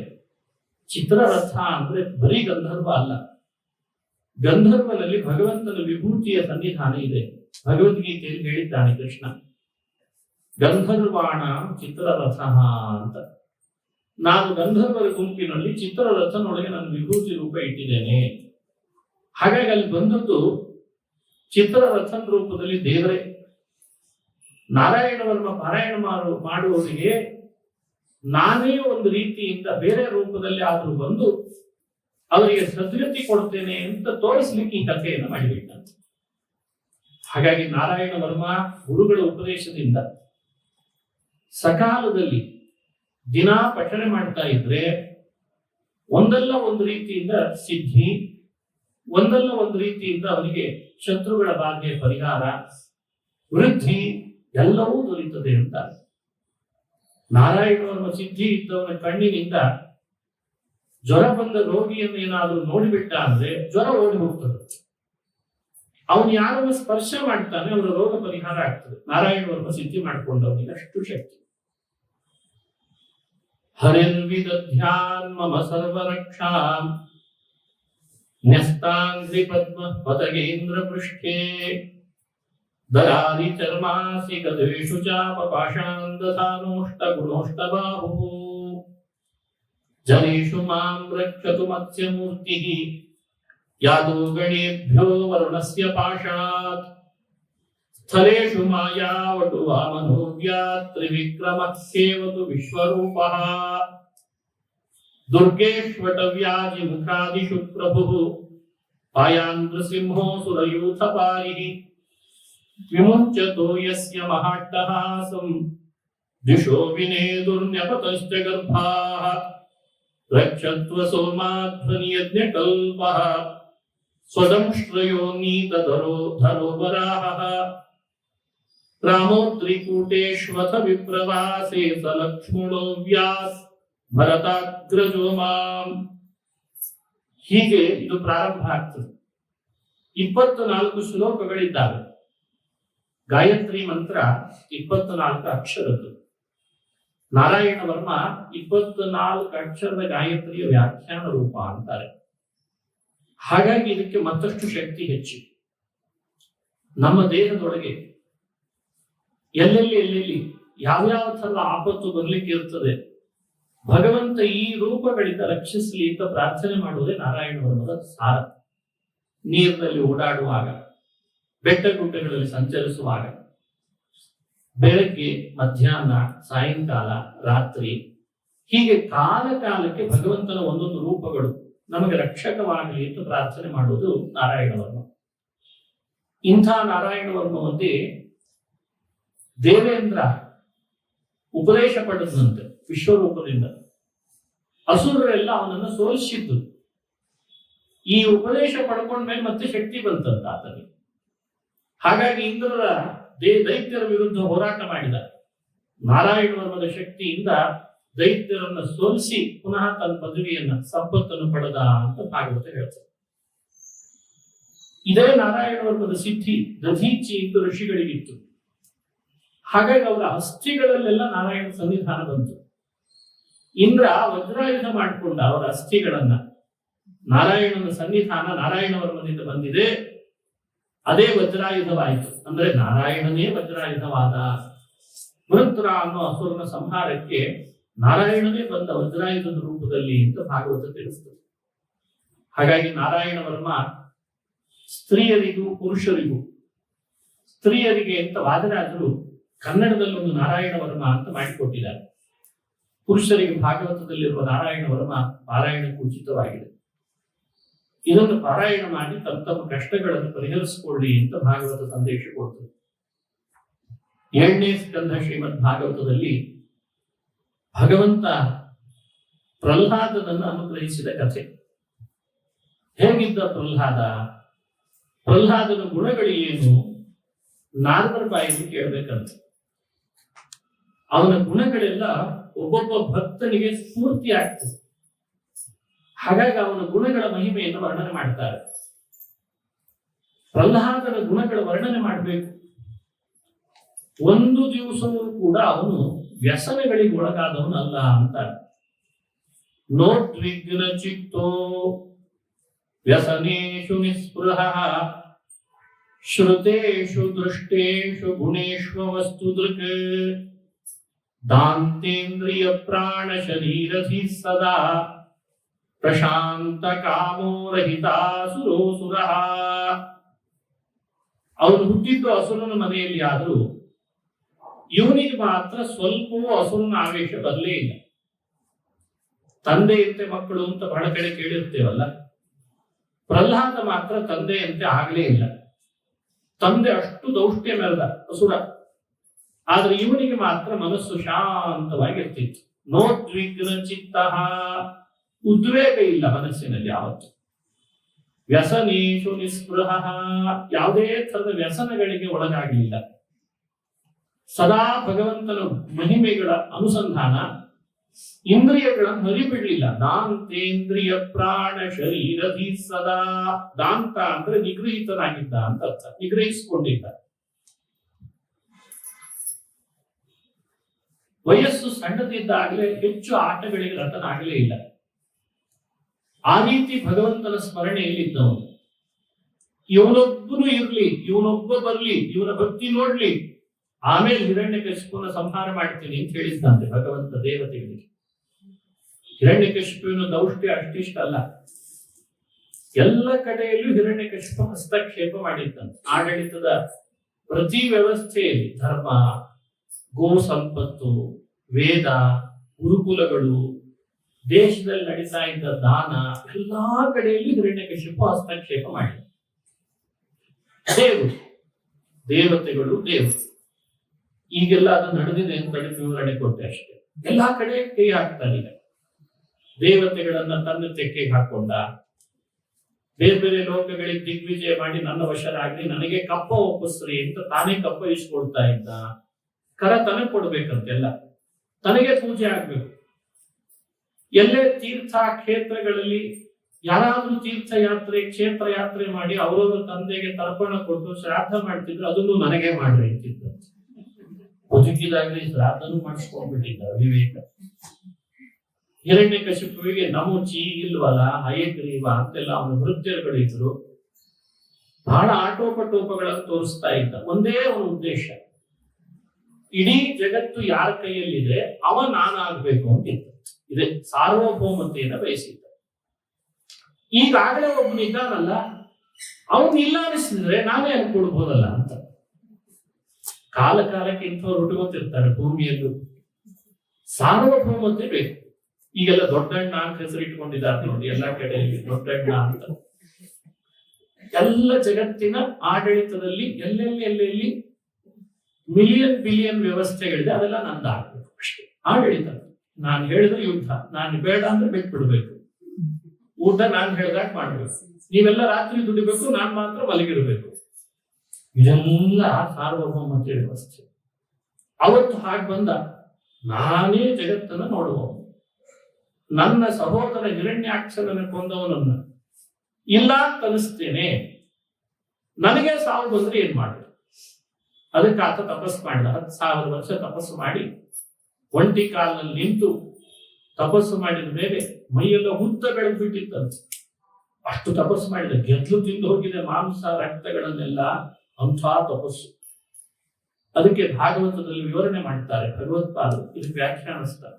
ಚಿತ್ರರಥ ಅಂದ್ರೆ ಬರೀ ಗಂಧರ್ವ ಅಲ್ಲ. ಗಂಧರ್ವನಲ್ಲಿ ಭಗವಂತನ ವಿಭೂತಿಯ ಸನ್ನಿಧಾನ ಇದೆ. ಭಗವದ್ಗೀತೆಯಲ್ಲಿ ಹೇಳಿದ್ದಾನೆ ಕೃಷ್ಣ, ಗಂಧರ್ವಾಣ ಚಿತ್ರರಥ ಅಂತ. ನಾನು ಗಂಧರ್ವರ ಗುಂಪಿನಲ್ಲಿ ಚಿತ್ರರಥನೊಳಗೆ ನನ್ನ ವಿಭೂತಿ ರೂಪ ಇಟ್ಟಿದ್ದೇನೆ. ಹಾಗಾಗಿ ಅಲ್ಲಿ ಬಂದದ್ದು ಚಿತ್ರರಥನ ರೂಪದಲ್ಲಿ ದೇವರೇ. ನಾರಾಯಣ ವರ್ಮ ಪಾರಾಯಣ ಮಾಡುವವರಿಗೆ ನಾನೇ ಒಂದು ರೀತಿಯಿಂದ ಬೇರೆ ರೂಪದಲ್ಲಿ ಆದರೂ ಬಂದು ಅವರಿಗೆ ಸದ್ಗತಿ ಕೊಡ್ತೇನೆ ಅಂತ ತೋರಿಸ್ಲಿಕ್ಕೆ ಈ ಕಥೆಯನ್ನು ಮಾಡಿಬಿಟ್ಟಂತೆ. ಹಾಗಾಗಿ ನಾರಾಯಣ ವರ್ಮ ಗುರುಗಳ ಉಪದೇಶದಿಂದ ಸಕಾಲದಲ್ಲಿ ದಿನಾ ಪಠನೆ ಮಾಡ್ತಾ ಇದ್ರೆ ಒಂದಲ್ಲ ಒಂದು ರೀತಿಯಿಂದ ಸಿದ್ಧಿ, ಒಂದಲ್ಲ ಒಂದು ರೀತಿಯಿಂದ ಅವನಿಗೆ ಶತ್ರುಗಳ ಬಾಧೆಯ ಪರಿಹಾರ, ವೃದ್ಧಿ ಎಲ್ಲವೂ ದೊರೆಯುತ್ತದೆ ಅಂತ. ನಾರಾಯಣವರ್ಮ ಸಿದ್ಧಿ ಇದ್ದವನ ಕಣ್ಣಿನಿಂದ ಜ್ವರ ಬಂದ ರೋಗಿಯನ್ನು ಏನಾದರೂ ನೋಡಿಬಿಟ್ಟ ಅಂದ್ರೆ ಜ್ವರ ಓಡಿ ಹೋಗ್ತದೆ. ಅವನು ಯಾರನ್ನು ಸ್ಪರ್ಶ ಮಾಡ್ತಾನೆ ಅವರ ರೋಗ ಪರಿಹಾರ ಆಗ್ತದೆ. ನಾರಾಯಣವರ್ಮ ಸಿದ್ಧಿ ಮಾಡಿಕೊಂಡವನಿಗೆ ಅಷ್ಟು ಶಕ್ತಿ. ಹರಿರ್ವಿದಧ್ಯಾನ್ ಮಮ ಸರ್ವರಕ್ಷಾಂ ನ್ಯಸ್ತಾಂಘ್ರಿ ಪದ್ಮ ಪತಗೇಂದ್ರ ಪೃಷ್ಠೇ ದರಾರಿ ಚರ್ಮಾಸಿ ಗದೇಶು ಚಾಪ ಪಾಷಾಂದಧಾನೋಷ್ಟ ಗುಣೋಷ್ಟ ಬಾಹು ಜನೇಶು ಮಾಂ ರಕ್ಷತು ಮತ್ಸ್ಯ ಮೂರ್ತಿ ಯಾದೋ ಗಣೇಭ್ಯೋ ವರುಣಸ್ಯ ಪಾಶಾತ್ ಸ್ಥಳೇಶು ಮಾಯಾವಟು ವಾಮನೋವ್ಯಾತ್ ತ್ರಿವಿಕ್ರಮಃ ಸೇವತು ವಿಶ್ವರೂಪಃ ದುರ್ಗೇಶ್ವಟವ್ಯಾಜಿ ಮುಖಾದಿಷು ಪ್ರಭುಃ ಪಾಯಾಂಧ್ರಸಿಂಹೋ ಸುರಯೂಥಪಾರಿಃ ವಿಮುಚ್ಯತೋ ಯಸ್ಯ ಮಹಾಟ್ಟಹಾಸಂ ದಿಶೋ ವಿನೇದುರ್ನ್ಯಪತಶ್ಚ ಗರ್ಭಾಃ ರಕ್ಷತ್ವ ಸೋಮಾಧ್ವನಿಯಜ್ಞಕಲ್ಪಃ ಸ್ವದಂಶ್ರಯೋ ನೀತಧರೋ ಧರೋವರಾಹಃ ರಾಮೋದ್ರಿಕೂಟೇಶ್ವಥ ವಿಪ್ರವಾಸೇ ಸ ಲಕ್ಷ್ಮಣೋ ವ್ಯಾಸ್ ಭರತಾಗ್ರಜೋ ಮಾಂ. ಹೀಗೆ ಇದು ಪ್ರಾರಂಭ ಆಗ್ತದೆ. 24 ಶ್ಲೋಕಗಳಿದ್ದಾವೆ. ಗಾಯತ್ರಿ ಮಂತ್ರ 24 ಅಕ್ಷರದ್ದು. ನಾರಾಯಣ ವರ್ಮ 24 ಅಕ್ಷರದ ಗಾಯತ್ರಿಯ ವ್ಯಾಖ್ಯಾನ ರೂಪ ಅಂತಾರೆ. ಹಾಗಾಗಿ ಇದಕ್ಕೆ ಮತ್ತಷ್ಟು ಶಕ್ತಿ ಹೆಚ್ಚು. ನಮ್ಮ ದೇಹದೊಳಗೆ ಎಲ್ಲೆಲ್ಲಿ ಯಾವ್ಯಾವ ಥರದ ಆಪತ್ತು ಬರ್ಲಿಕ್ಕೆ ಇರ್ತದೆ, ಭಗವಂತ ಈ ರೂಪಗಳಿಂದ ರಕ್ಷಿಸಲಿ ಅಂತ ಪ್ರಾರ್ಥನೆ ಮಾಡುವುದೇ ನಾರಾಯಣ ವರ್ಮದ ಸಾರ. ನೀರಿನಲ್ಲಿ ಓಡಾಡುವಾಗ, ಬೆಟ್ಟ ಗುಡ್ಡಗಳಲ್ಲಿ ಸಂಚರಿಸುವಾಗ, ಬೆಳಗ್ಗೆ, ಮಧ್ಯಾಹ್ನ, ಸಾಯಂಕಾಲ, ರಾತ್ರಿ, ಹೀಗೆ ಕಾಲ ಕಾಲಕ್ಕೆ ಭಗವಂತನ ಒಂದೊಂದು ರೂಪಗಳು ನಮಗೆ ರಕ್ಷಕವಾಗಲಿ ಅಂತ ಪ್ರಾರ್ಥನೆ ಮಾಡುವುದು ನಾರಾಯಣ ವರ್ಮ. ಇಂಥ ನಾರಾಯಣ ವರ್ಮವಂತೆ ದೇವೇಂದ್ರ ಉಪದೇಶ ಪಡೆದಂತೆ ವಿಶ್ವರೂಪದಿಂದ ಅಸುರರೆಲ್ಲ ಅವನನ್ನು ಸೋಲಿಸಿದ್ದು. ಈ ಉಪದೇಶ ಪಡ್ಕೊಂಡ್ಮೇಲೆ ಮತ್ತೆ ಶಕ್ತಿ ಬಂತಂತ ಆತನಿಗೆ. ಹಾಗಾಗಿ ಇಂದ್ರರ ದೈತ್ಯರ ವಿರುದ್ಧ ಹೋರಾಟ ಮಾಡಿದ. ನಾರಾಯಣ ವರ್ಮದ ಶಕ್ತಿಯಿಂದ ದೈತ್ಯರನ್ನು ಸೋಲಿಸಿ ಪುನಃ ತನ್ನ ಪದವಿಯನ್ನ ಸಂಪತ್ತನ್ನು ಪಡೆದ ಅಂತ ಭಾಗವತ ಹೇಳ್ತಾರೆ. ಇದೇ ನಾರಾಯಣ ವರ್ಮದ ಸಿದ್ಧಿ ದಧೀಚಿ ಎಂದು ಋಷಿಗಳಿಗಿತ್ತು. ಹಾಗಾಗಿ ಅವರ ಅಸ್ಥಿಗಳಲ್ಲೆಲ್ಲ ನಾರಾಯಣ ಸನ್ನಿಧಾನ ಬಂತು. ಇಂದ್ರ ವಜ್ರಾಯುಧ ಮಾಡಿಕೊಂಡ ಅವರ ಅಸ್ಥಿಗಳನ್ನ. ನಾರಾಯಣನ ಸನ್ನಿಧಾನ ನಾರಾಯಣ ವರ್ಮದಿಂದ ಬಂದಿದೆ, ಅದೇ ವಜ್ರಾಯುಧವಾಯಿತು. ಅಂದ್ರೆ ನಾರಾಯಣನೇ ವಜ್ರಾಯುಧವಾದ. ವೃತ್ರ ಅನ್ನೋ ಅಸುರನ ಸಂಹಾರಕ್ಕೆ ನಾರಾಯಣನೇ ಬಂದ ವಜ್ರಾಯುಧದ ರೂಪದಲ್ಲಿ ಅಂತ ಭಾಗವತ ತಿಳಿಸ್ತದೆ. ಹಾಗಾಗಿ ನಾರಾಯಣ ವರ್ಮ ಸ್ತ್ರೀಯರಿಗೂ ಪುರುಷರಿಗೂ, ಸ್ತ್ರೀಯರಿಗೆ ಅಂತ ವಾದರಾಜರು ಕನ್ನಡದಲ್ಲಿ ಒಂದು ನಾರಾಯಣ ವರ್ಮ ಅಂತ ಮಾಡಿಕೊಟ್ಟಿದ್ದಾರೆ. ಪುರುಷರಿಗೆ ಭಾಗವತದಲ್ಲಿರುವ ನಾರಾಯಣ ವರ್ಮ ಪಾರಾಯಣಕ್ಕೆ ಉಚಿತವಾಗಿದೆ. ಇದನ್ನು ಪಾರಾಯಣ ಮಾಡಿ ತಮ್ಮ ಕಷ್ಟಗಳನ್ನು ಪರಿಹರಿಸಿಕೊಳ್ಳಿ ಅಂತ ಭಾಗವತ ಸಂದೇಶ ಕೊಡ್ತದೆ. 7ನೇ ಸ್ಕಂಧ ಶ್ರೀಮದ್ ಭಾಗವತದಲ್ಲಿ ಭಗವಂತ ಪ್ರಹ್ಲಾದನನ್ನು ಅನುಗ್ರಹಿಸಿದ ಕಥೆ. ಹೇಗಿದ್ದ ಪ್ರಹ್ಲಾದ, ಪ್ರಹ್ಲಾದನ ಗುಣಗಳು ಏನು, ನಾರದರ ಬಾಯಲ್ಲಿ ಕೇಳಬೇಕಂತ. ಅವನ ಗುಣಗಳೆಲ್ಲ ಒಬ್ಬೊಬ್ಬ ಭಕ್ತನಿಗೆ ಸ್ಫೂರ್ತಿ ಆಗ್ತದೆ. ಹಾಗಾಗಿ ಅವನ ಗುಣಗಳ ಮಹಿಮೆಯನ್ನು ವರ್ಣನೆ ಮಾಡ್ತಾರೆ. ಪ್ರಹ್ಲಾದನ ಗುಣಗಳ ವರ್ಣನೆ ಮಾಡಬೇಕು. ಒಂದು ದಿವಸವೂ ಕೂಡ ಅವನು ವ್ಯಸನಗಳಿಗೆ ಒಳಗಾದವನಲ್ಲ ಅಂತಾರೆ. ನೋದ್ವಿಗ್ನ ಚಿತ್ತೋ ವ್ಯಸನೇಶು ನಿಸ್ಪೃಹ ಶ್ರುತೇಷು ದೃಷ್ಟೇಷು ಗುಣೇಶ್ವ ವಸ್ತು ದೃಕ್ ದಾಂತೇಂದ್ರಿಯ ಪ್ರಾಣ ಶರೀರಧಿ ಸದಾ ಪ್ರಶಾಂತ ಕಾಮೋರಹಿತಾಸುರೋಸುರ. ಅವನು ಹುಟ್ಟಿದ್ದು ಅಸುರನ ಮನೆಯಲ್ಲಿ ಆದರೂ ಇವನಿಗೆ ಮಾತ್ರ ಸ್ವಲ್ಪವೂ ಅಸುರನ ಆವೇಶ ಬರಲೇ ಇಲ್ಲ. ತಂದೆಯಂತೆ ಮಕ್ಕಳು ಅಂತ ಬಹಳ ಕಡೆ ಕೇಳಿರ್ತೇವಲ್ಲ, ಪ್ರಹ್ಲಾದ ಮಾತ್ರ ತಂದೆಯಂತೆ ಆಗಲೇ ಇಲ್ಲ. ತಂದೆ ಅಷ್ಟು ದೌಷ್ಟ್ಯ ಮೆರೆದ ಅಸುರ, ಆದ್ರೆ ಇವನಿಗೆ ಮಾತ್ರ ಮನಸ್ಸು ಶಾಂತವಾಗಿರ್ತಿತ್ತು. ನೋದ್ವಿಗ್ನ ಚಿತ್ತ, ಉದ್ವೇಗ ಇಲ್ಲ ಮನಸ್ಸಿನಲ್ಲಿ ಯಾವತ್ತು. ವ್ಯಸನೇಶು ನಿಸ್ಪೃಹ, ಯಾವುದೇ ತರದ ವ್ಯಸನಗಳಿಗೆ ಒಳಗಾಗಲಿಲ್ಲ. ಸದಾ ಭಗವಂತನ ಮಹಿಮೆಗಳ ಅನುಸಂಧಾನ, ಇಂದ್ರಿಯಗಳನ್ನು ಹರಿಬಿಡ್ಲಿಲ್ಲ. ದಾಂತೇಂದ್ರಿಯ ಪ್ರಾಣ ಶರೀರಧಿ ಸದಾ. ದಾಂತ ಅಂದ್ರೆ ನಿಗ್ರಹಿತನಾಗಿದ್ದ ಅಂತ ಅರ್ಥ, ನಿಗ್ರಹಿಸಿಕೊಂಡಿದ್ದ. ವಯಸ್ಸು ಸಣ್ಣದಿದ್ದಾಗಲೇ ಹೆಚ್ಚು ಆಟಗಳಿಗೆ ರತನಾಗಲೇ ಇಲ್ಲ. ಆ ರೀತಿ ಭಗವಂತನ ಸ್ಮರಣೆಯಲ್ಲಿದ್ದವನು. ಇವನೊಬ್ಬನು ಇರ್ಲಿ, ಇವನೊಬ್ಬ ಬರ್ಲಿ, ಇವನ ಭಕ್ತಿ ನೋಡ್ಲಿ, ಆಮೇಲೆ ಹಿರಣ್ಯಕಶಿಪುನ ಸಂಹಾರ ಮಾಡ್ತೀನಿ ಅಂತ ಹೇಳಿದ್ದಂತೆ ಭಗವಂತ ದೇವತೆಗಳಿಗೆ. ಹಿರಣ್ಯಕಶಿಪುವಿನ ದೌಷ್ಟ್ಯ ಅಷ್ಟಿಷ್ಟಲ್ಲ, ಎಲ್ಲ ಕಡೆಯಲ್ಲೂ ಹಿರಣ್ಯಕಶಿಪ ಹಸ್ತಕ್ಷೇಪ ಮಾಡಿದ್ದಂತೆ. ಆಡಳಿತದ ಪ್ರತಿ ವ್ಯವಸ್ಥೆಯಲ್ಲಿ ಧರ್ಮ, ಗೋ ಸಂಪತ್ತು, ವೇದ, ಗುರುಕುಲಗಳು, ದೇಶದಲ್ಲಿ ನಡೀತಾ ಇದ್ದ ದಾನ, ಎಲ್ಲಾ ಕಡೆಯಲ್ಲಿ ಹಿರಣ್ಯಕಶಿಪ ಹಸ್ತಕ್ಷೇಪ ಮಾಡಿದ. ದೇವರು, ದೇವತೆಗಳು, ದೇವರು, ಈಗೆಲ್ಲ ಅದು ನಡೆದಿದೆ ಅಂತ ವಿವರಣೆ ಕೊಟ್ಟೆ ಅಷ್ಟೇ. ಎಲ್ಲಾ ಕಡೆ ಕೈ ಹಾಕ್ತಾನೆ. ಈಗ ದೇವತೆಗಳನ್ನ ತನ್ನ ತೆಕ್ಕೆಗೆ ಹಾಕೊಂಡ, ಬೇರೆ ಬೇರೆ ಲೋಕಗಳಿಗೆ ದಿಗ್ವಿಜಯ ಮಾಡಿ ನನ್ನ ವಶರಾಗಿ ನನಗೆ ಕಪ್ಪ ಒಪ್ಪಿಸ್ರಿ ಅಂತ ತಾನೇ ಕಪ್ಪ ಇಸ್ಕೊಳ್ತಾ ಇದ್ದ. ಕರ ತನಗೆ ಕೊಡ್ಬೇಕಂತೆಲ್ಲ, ತನಗೆ ಪೂಜೆ ಆಗ್ಬೇಕು. ಎಲ್ಲೇ ತೀರ್ಥ ಕ್ಷೇತ್ರಗಳಲ್ಲಿ ಯಾರಾದ್ರೂ ತೀರ್ಥಯಾತ್ರೆ, ಕ್ಷೇತ್ರ ಯಾತ್ರೆ ಮಾಡಿ ಅವರವರ ತಂದೆಗೆ ತರ್ಪಣ ಕೊಟ್ಟು ಶ್ರಾದ್ದ ಮಾಡ್ತಿದ್ರು, ಅದನ್ನು ನನಗೆ ಮಾಡ್ರಿ ಅಂತಿದ್ರು. ಬದುಕಿದಾಗಲಿ ಶ್ರಾದ್ದನೂ ಮಾಡಿಸ್ಕೊಂಡ್ಬಿಟ್ಟಿದ್ದ ವಿವೇಕ. ಹಿರಣ್ಯಕಶಿಪುವಿಗೆ ನಮುಚಿ, ಇಲ್ವಲ, ಹಯಗ್ರೀವ ಅಂತೆಲ್ಲ ಅವನ ವೃತ್ಯರುಗಳಿದ್ರು. ಬಹಳ ಆಟೋಪಟೋಪಗಳನ್ನು ತೋರಿಸ್ತಾ ಇದ್ದ. ಒಂದೇ ಅವನ ಉದ್ದೇಶ, ಇಡೀ ಜಗತ್ತು ಯಾರ ಕೈಯಲ್ಲಿದೆ ಅವ ನಾನಾಗ್ಬೇಕು ಅಂತಿತ್ತು. ಇದೆ ಸಾರ್ವಭೌಮತೆಯನ್ನು ಬಯಸಿದ್ದ. ಈಗಾಗಲೇ ಒಬ್ಬನಿದ್ದಾನಲ್ಲ, ಅವನ್ ಇಲ್ಲ ಅನಿಸಿದ್ರೆ ನಾನೇ ಅನ್ಕೊಳ್ಬಹುದಲ್ಲ ಅಂತ. ಕಾಲ ಕಾಲಕ್ಕೆ ಇಂಥವ್ರು ಹುಟ್ಟುಕೊತಿರ್ತಾರೆ ಭೂಮಿಯಲ್ಲೂ. ಸಾರ್ವಭೌಮತೆ ಬೇಕು. ಈಗೆಲ್ಲ ದೊಡ್ಡಣ್ಣ ಅಂತ ಹೆಸರು ಇಟ್ಕೊಂಡಿದ್ದಾರೆ ನೋಡಿ, ಎಲ್ಲಾ ಕಡೆಯಲ್ಲಿ ದೊಡ್ಡಣ್ಣ ಅಂತ. ಎಲ್ಲ ಜಗತ್ತಿನ ಆಡಳಿತದಲ್ಲಿ ಎಲ್ಲೆಲ್ಲಿ ಮಿಲಿಯನ್ ಬಿಲಿಯನ್ ವ್ಯವಸ್ಥೆಗಳಿದೆ, ಅದೆಲ್ಲ ನಂದಾಗಬೇಕು ಅಷ್ಟೇ. ಆಡಳಿತ ನಾನು ಹೇಳಿದ್ರೆ ಯುದ್ಧ, ನಾನು ಬೇಡ ಅಂದ್ರೆ ಬಿಟ್ಬಿಡ್ಬೇಕು. ಊಟ ನಾನು ಹೇಳಿದಾಗ ಮಾಡ್ಬೇಕು, ನೀವೆಲ್ಲ ರಾತ್ರಿ ದುಡಿಬೇಕು, ನಾನ್ ಮಾತ್ರ ಮಲಗಿರ್ಬೇಕು. ಇದೆಲ್ಲ ಸಾರ್ವಭೌಮತೆ ವ್ಯವಸ್ಥೆ. ಅವತ್ತು ಹಾಗೆ ಬಂದ, ನಾನೇ ಜಗತ್ತನ್ನ ನೋಡುವವನು. ನನ್ನ ಸಹೋದರ ಹಿರಣ್ಯಾಕ್ಷರನ ಕೊಂದವನನ್ನ ಇಲ್ಲ ಅಂತ ಅನಿಸ್ತೇನೆ, ನನಗೆ ಸಾವು ಬಂದ್ರೆ ಏನ್ ಮಾಡ್ಬೇಕು? ಅದಕ್ಕೆ ಆತ ತಪಸ್ಸು ಮಾಡಿದ. 10,000 ವರ್ಷ ತಪಸ್ಸು ಮಾಡಿ ಒಂಟಿ ಕಾಲಲ್ಲಿ ನಿಂತು ತಪಸ್ಸು ಮಾಡಿದ ಮೇಲೆ ಮೈಯೆಲ್ಲ ಹುತ್ತ ಬೆಳೆದು ಬಿಟ್ಟಿತ್ತಂತೆ. ಅಷ್ಟು ತಪಸ್ಸು ಮಾಡಿದ, ಗೆದ್ಲು ತಿಂದು ಹೋಗಿದೆ ಮಾಂಸ ರಕ್ತಗಳನ್ನೆಲ್ಲ. ಅಂಥ ತಪಸ್ಸು. ಅದಕ್ಕೆ ಭಾಗವತದಲ್ಲಿ ವಿವರಣೆ ಮಾಡ್ತಾರೆ ಭಗವತ್ಪಾದರು, ಇದಕ್ಕೆ ವ್ಯಾಖ್ಯಾನಿಸ್ತಾರೆ.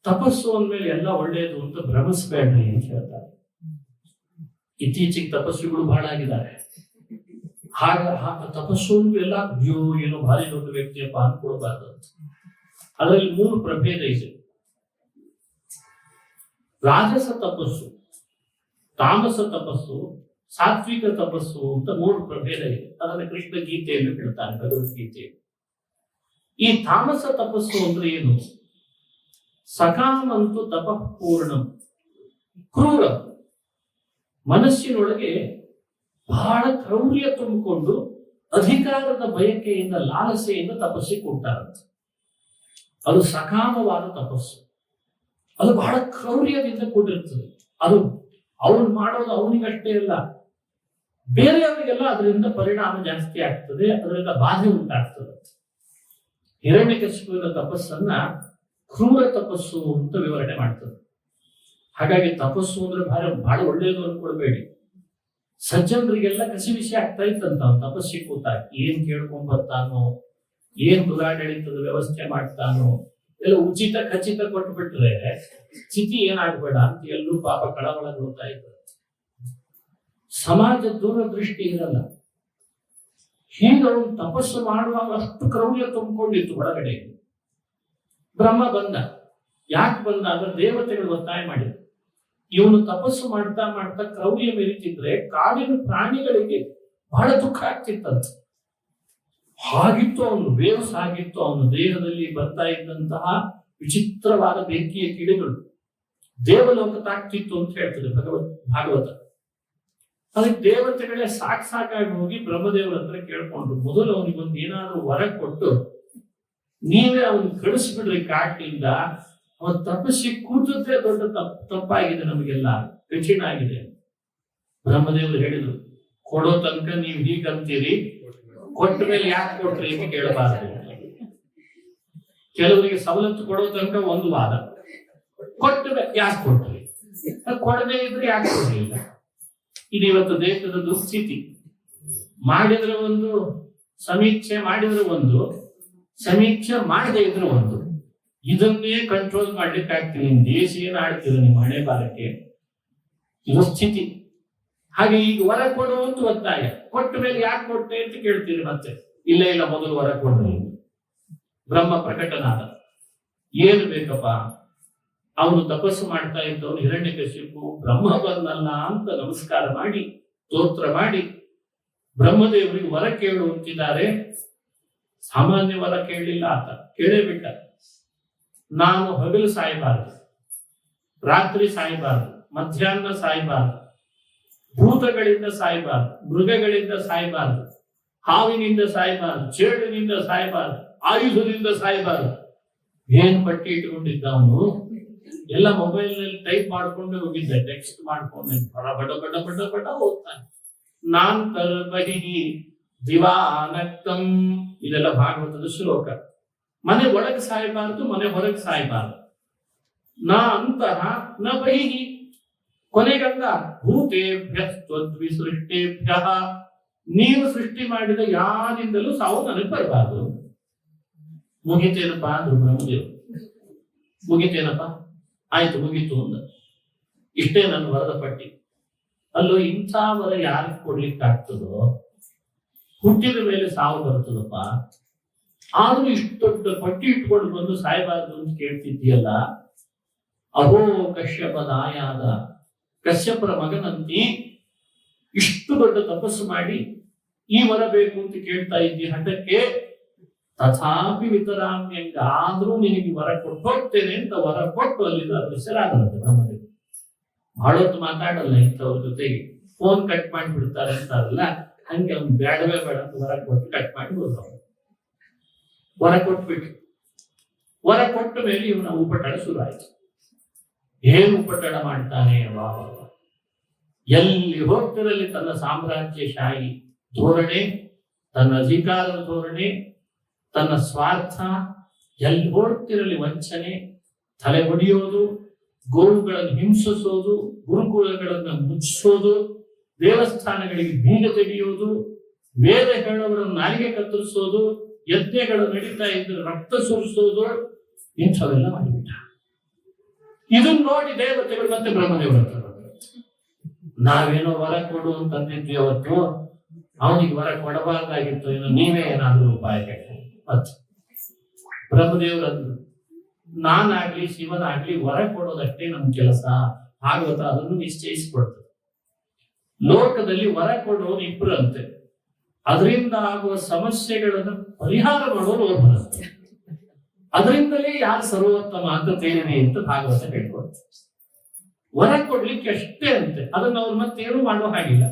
ತಪಸ್ಸು ಅಂದ್ಮೇಲೆ ಎಲ್ಲ ಒಳ್ಳೆಯದು ಅಂತ ಭ್ರಮಿಸಬೇಡ್ರಿ ಅಂತ ಹೇಳ್ತಾರೆ. ಇತ್ತೀಚೆಗೆ ತಪಸ್ಸುಗಳು ಬಹಳ ಆಗಿದ್ದಾರೆ. ತಪಸ್ಸು ಎಲ್ಲ ಅಯ್ಯೋ ಏನೋ ಭಾರಿ ದೊಡ್ಡ ವ್ಯಕ್ತಿಯಪ್ಪ ಅನ್ಕೊಳ್ಬಾರ್ದು. ಅದರಲ್ಲಿ 3 ಪ್ರಭೇದ ಇದೆ. ರಾಜಸ ತಪಸ್ಸು, ತಾಮಸ ತಪಸ್ಸು, ಸಾತ್ವಿಕ ತಪಸ್ಸು ಅಂತ 3 ಪ್ರಭೇದ ಇದೆ. ಅದನ್ನು ಕೃಷ್ಣ ಗೀತೆಯಲ್ಲಿ ಹೇಳ್ತಾನೆ, ಭಗವದ್ಗೀತೆಯಲ್ಲಿ. ಈ ತಾಮಸ ತಪಸ್ಸು ಅಂದ್ರೆ ಏನು? ಸಕಾಮಂತು ತಪಃ ಪೂರ್ಣಂ. ಕ್ರೂರ ಮನಸ್ಸಿನೊಳಗೆ ಬಹಳ ಕ್ರೌರ್ಯ ತುಂಬಿಕೊಂಡು ಅಧಿಕಾರದ ಬಯಕೆಯಿಂದ, ಲಾಲಸೆಯಿಂದ ತಪಸ್ಸಿಗೆ ಕೊಡ್ತಾರಂತೆ. ಅದು ಸಕಾಮವಾದ ತಪಸ್ಸು. ಅದು ಬಹಳ ಕ್ರೌರ್ಯದಿಂದ ಕೂಡಿರ್ತದೆ. ಅದು ಅವನು ಮಾಡೋದು ಅವನಿಗಷ್ಟೇ ಅಲ್ಲ, ಬೇರೆಯವರಿಗೆಲ್ಲ ಅದರಿಂದ ಪರಿಣಾಮ ಜಾಸ್ತಿ ಆಗ್ತದೆ, ಅದರಿಂದ ಬಾಧೆ ಉಂಟಾಗ್ತದೆ. ಹಿರಣ್ಯಕಶಿಪುವಿನ ತಪಸ್ಸನ್ನ ಕ್ರೂರ ತಪಸ್ಸು ಅಂತ ವಿವರಣೆ ಮಾಡ್ತದೆ. ಹಾಗಾಗಿ ತಪಸ್ಸು ಅಂದ್ರೆ ಬಹಳ ಒಳ್ಳೆಯದು ಅನ್ಕೊಳ್ಬೇಡಿ. ಸಜ್ಜನರಿಗೆಲ್ಲ ಕಸಿವಿಸಿ ಆಗ್ತಾ ಇತ್ತಂತ ತಪಸ್ಸಿಗೆ ಕೂತಾಗ. ಏನ್ ಕೇಳ್ಕೊಂಡ್ ಬರ್ತಾನೋ, ಏನ್ ದುರಾಡಳಿತದ ವ್ಯವಸ್ಥೆ ಮಾಡ್ತಾನೋ, ಎಲ್ಲ ಉಚಿತ ಖಚಿತ ಕೊಟ್ಬಿಟ್ರೆ ಸ್ಥಿತಿ ಏನಾಗ್ಬೇಡ ಅಂತ ಎಲ್ಲರೂ ಪಾಪ ಕಳವಳಗೊಳ್ತಾ ಇದ್ದಾರೆ. ಸಮಾಜ ದೂರದೃಷ್ಟಿ ಇರಲ್ಲ. ಹೀಗೆ ಅವನು ತಪಸ್ಸು ಮಾಡುವಾಗ ಅಷ್ಟು ಕ್ರೌರ್ಯ ತುಂಬಿಕೊಂಡಿತ್ತು ಒಳಗಡೆ. ಬ್ರಹ್ಮ ಬಂದ. ಯಾಕೆ ಬಂದ ಅಂದ್ರೆ ದೇವತೆಗಳು ಒತ್ತಾಯ ಮಾಡಿದ್ರು. ಇವನು ತಪಸ್ಸು ಮಾಡ್ತಾ ಮಾಡ್ತಾ ಕ್ರೌರ್ಯ ಮೆರಿತಿದ್ರೆ ಕಾಡಿನ ಪ್ರಾಣಿಗಳಿಗೆ ಬಹಳ ದುಃಖ ಆಗ್ತಿತ್ತಂತ. ಹಾಗಿತ್ತು ಅವನು, ಬೇವಸ್ ಆಗಿತ್ತು ಅವನ ದೇಹದಲ್ಲಿ ಬರ್ತಾ ಇದ್ದಂತಹ ವಿಚಿತ್ರವಾದ ಬೆಂಕಿಯ ಕಿಡಿಗಳು ದೇವಲೋಕ ತಾಕ್ತಿತ್ತು ಅಂತ ಹೇಳ್ತದೆ ಭಾಗವತ. ಅದಕ್ಕೆ ದೇವತೆಗಳೇ ಸಾಕಾಗಿ ಹೋಗಿ ಬ್ರಹ್ಮದೇವರ ಹತ್ರ ಕೇಳ್ಕೊಂಡ್ರು, ಮೊದಲು ಅವನಿಗೊಂದು ಏನಾದ್ರೂ ವರ ಕೊಟ್ಟು ನೀವೇ ಅವನು ಕಳಿಸ್ಬಿಡ್ರಿ ಕಾಟಿನಿಂದ, ಅವನ ತಪಸ್ಸಿ ಕೂತದ್ದೇ ದೊಡ್ಡ ತಪ್ಪಾಗಿದೆ, ನಮಗೆಲ್ಲ ಕಠಿಣ ಆಗಿದೆ. ಬ್ರಹ್ಮದೇವರು ಹೇಳಿದ್ರು, ಕೊಡೋ ತನಕ ನೀವು ಹೀಗಂತೀರಿ, ಕೊಟ್ಟ ಮೇಲೆ ಯಾಕೆ ಕೊಟ್ರಿ ಅಂತ ಕೇಳಬಾರದು. ಕೆಲವರಿಗೆ ಸವಲತ್ತು ಕೊಡೋ ತನಕ ಒಂದು ವಾದ, ಕೊಟ್ಟ ಯಾಕೆ ಕೊಟ್ರಿ, ಕೊಡದೇ ಇದ್ರೆ ಯಾಕೆ ಕೊಡ್ಲಿಲ್ಲ. ಇದು ಇವತ್ತು ದೇಶದ ದುಸ್ಥಿತಿ. ಮಾಡಿದ್ರೆ ಒಂದು, ಸಮೀಕ್ಷೆ ಮಾಡಿದ್ರೆ ಒಂದು, ಸಮೀಕ್ಷೆ ಮಾಡದೇ ಇದ್ರೆ ಒಂದು. ಇದನ್ನೇ ಕಂಟ್ರೋಲ್ ಮಾಡ್ಲಿಕ್ಕೆ ಆಗ್ತೀನಿ. ದೇಶ ಏನ್ ಆಡ್ತೀರ ನಿಮ್ಮ ಹಣೆ ಬಾರಕ್ಕೆ, ಇದು ಸ್ಥಿತಿ. ಹಾಗೆ ಈಗ ವರ ಕೊಡುವಂತ ಒತ್ತಾಯ, ಕೊಟ್ಟ ಮೇಲೆ ಯಾಕೆ ಕೊಟ್ಟೆ ಅಂತ ಕೇಳ್ತೀರಿ ಮತ್ತೆ. ಇಲ್ಲ ಮೊದಲು ವರ ಕೊಡ್ರಿ. ಬ್ರಹ್ಮ ಪ್ರಕಟನಾದ, ಏನು ಬೇಕಪ್ಪ. ಅವನು ತಪಸ್ಸು ಮಾಡ್ತಾ ಇದ್ದವನು ಹಿರಣ್ಯಕಶಿಪು ಬ್ರಹ್ಮ ಬಂದಲ್ಲ ಅಂತ ನಮಸ್ಕಾರ ಮಾಡಿ ಸ್ತೋತ್ರ ಮಾಡಿ ಬ್ರಹ್ಮದೇವರಿಗೆ ವರ ಕೇಳು ಅಂತಿದ್ದಾರೆ. ಸಾಮಾನ್ಯ ವರ ಕೇಳಲಿಲ್ಲ ಆತ, ಕೇಳೇ ಬಿಟ್ಟ. ನಾನು ಹಗಲು ಸಾಯಬಾರದು, ರಾತ್ರಿ ಸಾಯಬಾರದು, ಮಧ್ಯಾಹ್ನ ಸಾಯಬಾರದು, ಭೂತಗಳಿಂದ ಸಾಯಬಾರದು, ಮೃಗಗಳಿಂದ ಸಾಯಬಾರದು, ಹಾವಿನಿಂದ ಸಾಯಬಾರದು, ಚೇಳಿನಿಂದ ಸಾಯಬಾರದು, ಆಯುಧದಿಂದ ಸಾಯಬಾರದು. ಏನ್ ಪಟ್ಟಿ ಇಟ್ಕೊಂಡಿದ್ದ ಅವನು, ಎಲ್ಲ ಮೊಬೈಲ್ ನಲ್ಲಿ ಟೈಪ್ ಮಾಡ್ಕೊಂಡು ಹೋಗಿದ್ದೆ, ಟೆಕ್ಸ್ಟ್ ಮಾಡ್ಕೊಂಡು ಬಡ ಬಡ ಬಡ ಬಡ ಓದ್ತಾನೆ. ನಾನ್ ತರ್ಬಹಿ ದಿವಾನಕ್ತಂ, ಇದೆಲ್ಲ ಭಾಗವತದ ಶ್ಲೋಕ. ಮನೆ ಒಳಗೆ ಸಾಯಬಾರದು, ಮನೆ ಹೊರಗೆ ಸಾಯಬಾರದು. ನಾ ಅಂತಹ ನ ಬಹಿಹಿ, ಕೊನೆಗಂದ ಭೂತೇಭ್ಯ ತ್ವದ್ವಿಸೃಷ್ಟೇಭ್ಯ, ನೀವು ಸೃಷ್ಟಿ ಮಾಡಿದ ಯಾರಿಂದಲೂ ಸಾವು ನನಗೆ ಬರಬಾರದು. ಮುಗಿತೇನಪ್ಪ ಅಂದ್ರು ಬ್ರಹ್ಮದೇವರು. ಮುಗಿತೇನಪ್ಪ, ಆಯ್ತು ಮುಗೀತು ಅಂದ. ಇಷ್ಟೇ ನನ್ನ ವರದ ಪಟ್ಟಿ. ಅಲ್ಲೋ, ಇಂಥ ವರ ಯಾರಿಗೆ ಕೊಡ್ಲಿಕ್ಕೆ ಆಗ್ತದೋ, ಹುಟ್ಟಿದ ಮೇಲೆ ಸಾವು ಬರ್ತದಪ್ಪ. ಆದ್ರೂ ಇಷ್ಟು ದೊಡ್ಡ ಪಟ್ಟಿ ಇಟ್ಕೊಂಡು ಬಂದು ಸಾಯಬಾರದು ಅಂತ ಕೇಳ್ತಿದ್ದೀಯಲ್ಲ. ಅಹೋ ಕಶ್ಯಪದಾಯಾದ, ಕಶ್ಯಪರ ಮಗನಂತಿ ಇಷ್ಟು ದೊಡ್ಡ ತಪಸ್ಸು ಮಾಡಿ ಈ ವರ ಬೇಕು ಅಂತ ಕೇಳ್ತಾ ಇದ್ದಿ ಹಠಕ್ಕೆ. ತಥಾಪಿ ವಿತರಾಮ್ಯಂಗ, ಆದ್ರೂ ನಿನಗೆ ವರ ಕೊಟ್ಟು ಹೋಗ್ತೇನೆ ಅಂತ ವರ ಕೊಟ್ಟು ಅಲ್ಲಿಂದ ಹೆಸರಾಗತ್ತೆ ಬ್ರಹ್ಮದೇವ. ಬಹಳ ಹೊತ್ತು ಮಾತಾಡಲ್ಲ ಇಂಥವ್ರ ಜೊತೆಗೆ, ಫೋನ್ ಕಟ್ ಮಾಡಿ ಬಿಡ್ತಾರೆ ಅಂತಾರಲ್ಲ, ಹಂಗೆ ಅವ್ನು ಬೇಡವೇ ಬೇಡ ಅಂತ ವರ ಕೊಟ್ಟು ಕಟ್ ಮಾಡಿ ಹೋದ್ರು. ವರ ಕೊಟ್ಬಿಟ್ಟು, ವರ ಕೊಟ್ಟ ಮೇಲೆ ಇವನ ಉಪಟಳ ಶುರು ಆಯ್ತು. ಏನ್ ಉಪಟಳ ಮಾಡ್ತಾನೆ, ಎಲ್ಲಿ ಹೋಗ್ತಿರಲ್ಲಿ ತನ್ನ ಸಾಮ್ರಾಜ್ಯಶಾಹಿ ಧೋರಣೆ, ತನ್ನ ಅಧಿಕಾರದ ಧೋರಣೆ, ತನ್ನ ಸ್ವಾರ್ಥ, ಎಲ್ಲಿ ಹೋಗ್ತಿರಲಿ ವಂಚನೆ, ತಲೆ ಹೊಡೆಯೋದು, ಗೋವುಗಳನ್ನು ಹಿಂಸಿಸೋದು, ಗುರುಕುಲಗಳನ್ನು ಮುಚ್ಚಿಸೋದು, ದೇವಸ್ಥಾನಗಳಿಗೆ ಬೀಗ ತೆಗೆಯೋದು, ವೇದ ಹೇಳೋರನ್ನು ನಾಲಿಗೆ ಕತ್ತರಿಸೋದು, ಯಜ್ಞಗಳು ನಡೀತಾ ಇದ್ರೆ ರಕ್ತ ಸುರಿಸೋದು, ಇಂಥವೆಲ್ಲ ಮಾಡಿಬಿಟ್ಟ. ಇದನ್ನ ನೋಡಿ ದೇವತೆಗಳು ಮತ್ತೆ ಬ್ರಹ್ಮದೇವರ ಹತ್ರ ಬಂದರು. ನಾವೇನೋ ವರ ಕೊಡು ಅಂತಂದಿದ್ವಿ ಅವತ್ತು, ಅವನಿಗೆ ವರ ಕೊಡಬಾರ್ದಾಗಿತ್ತು, ಇನ್ನು ನೀವೇ ಏನಾದ್ರೂ ಉಪಾಯ ಹೇಳಿ. ಮತ್ತೆ ಬ್ರಹ್ಮದೇವರಂದ್ರು, ನಾನಾಗ್ಲಿ ಶಿವನಾಗ್ಲಿ ವರ ಕೊಡೋದಷ್ಟೇ ನಮ್ ಕೆಲಸ. ಭಾಗವತ ಅದನ್ನು ನಿಶ್ಚಯಿಸಿಕೊಡ್ತದೆ. ಲೋಕದಲ್ಲಿ ವರ ಕೊಡೋರು ಇಬ್ಬರಂತೆ, ಅದರಿಂದ ಆಗುವ ಸಮಸ್ಯೆಗಳನ್ನು ಪರಿಹಾರ ಮಾಡೋರು ಒಬ್ಬರಂತೆ. ಅದರಿಂದಲೇ ಯಾರು ಸರ್ವೋತ್ತಮ ಅಂತ ತೇರಿದೆ ಅಂತ ಭಾಗವತ ಹೇಳ್ಕೊಡ್ತಾರೆ. ವರ ಕೊಡ್ಲಿಕ್ಕೆ ಅಷ್ಟೇ ಅಂತೆ, ಅದನ್ನ ಅವ್ರು ಮತ್ತೇನು ಮಾಡೋ ಹಾಗಿಲ್ಲ.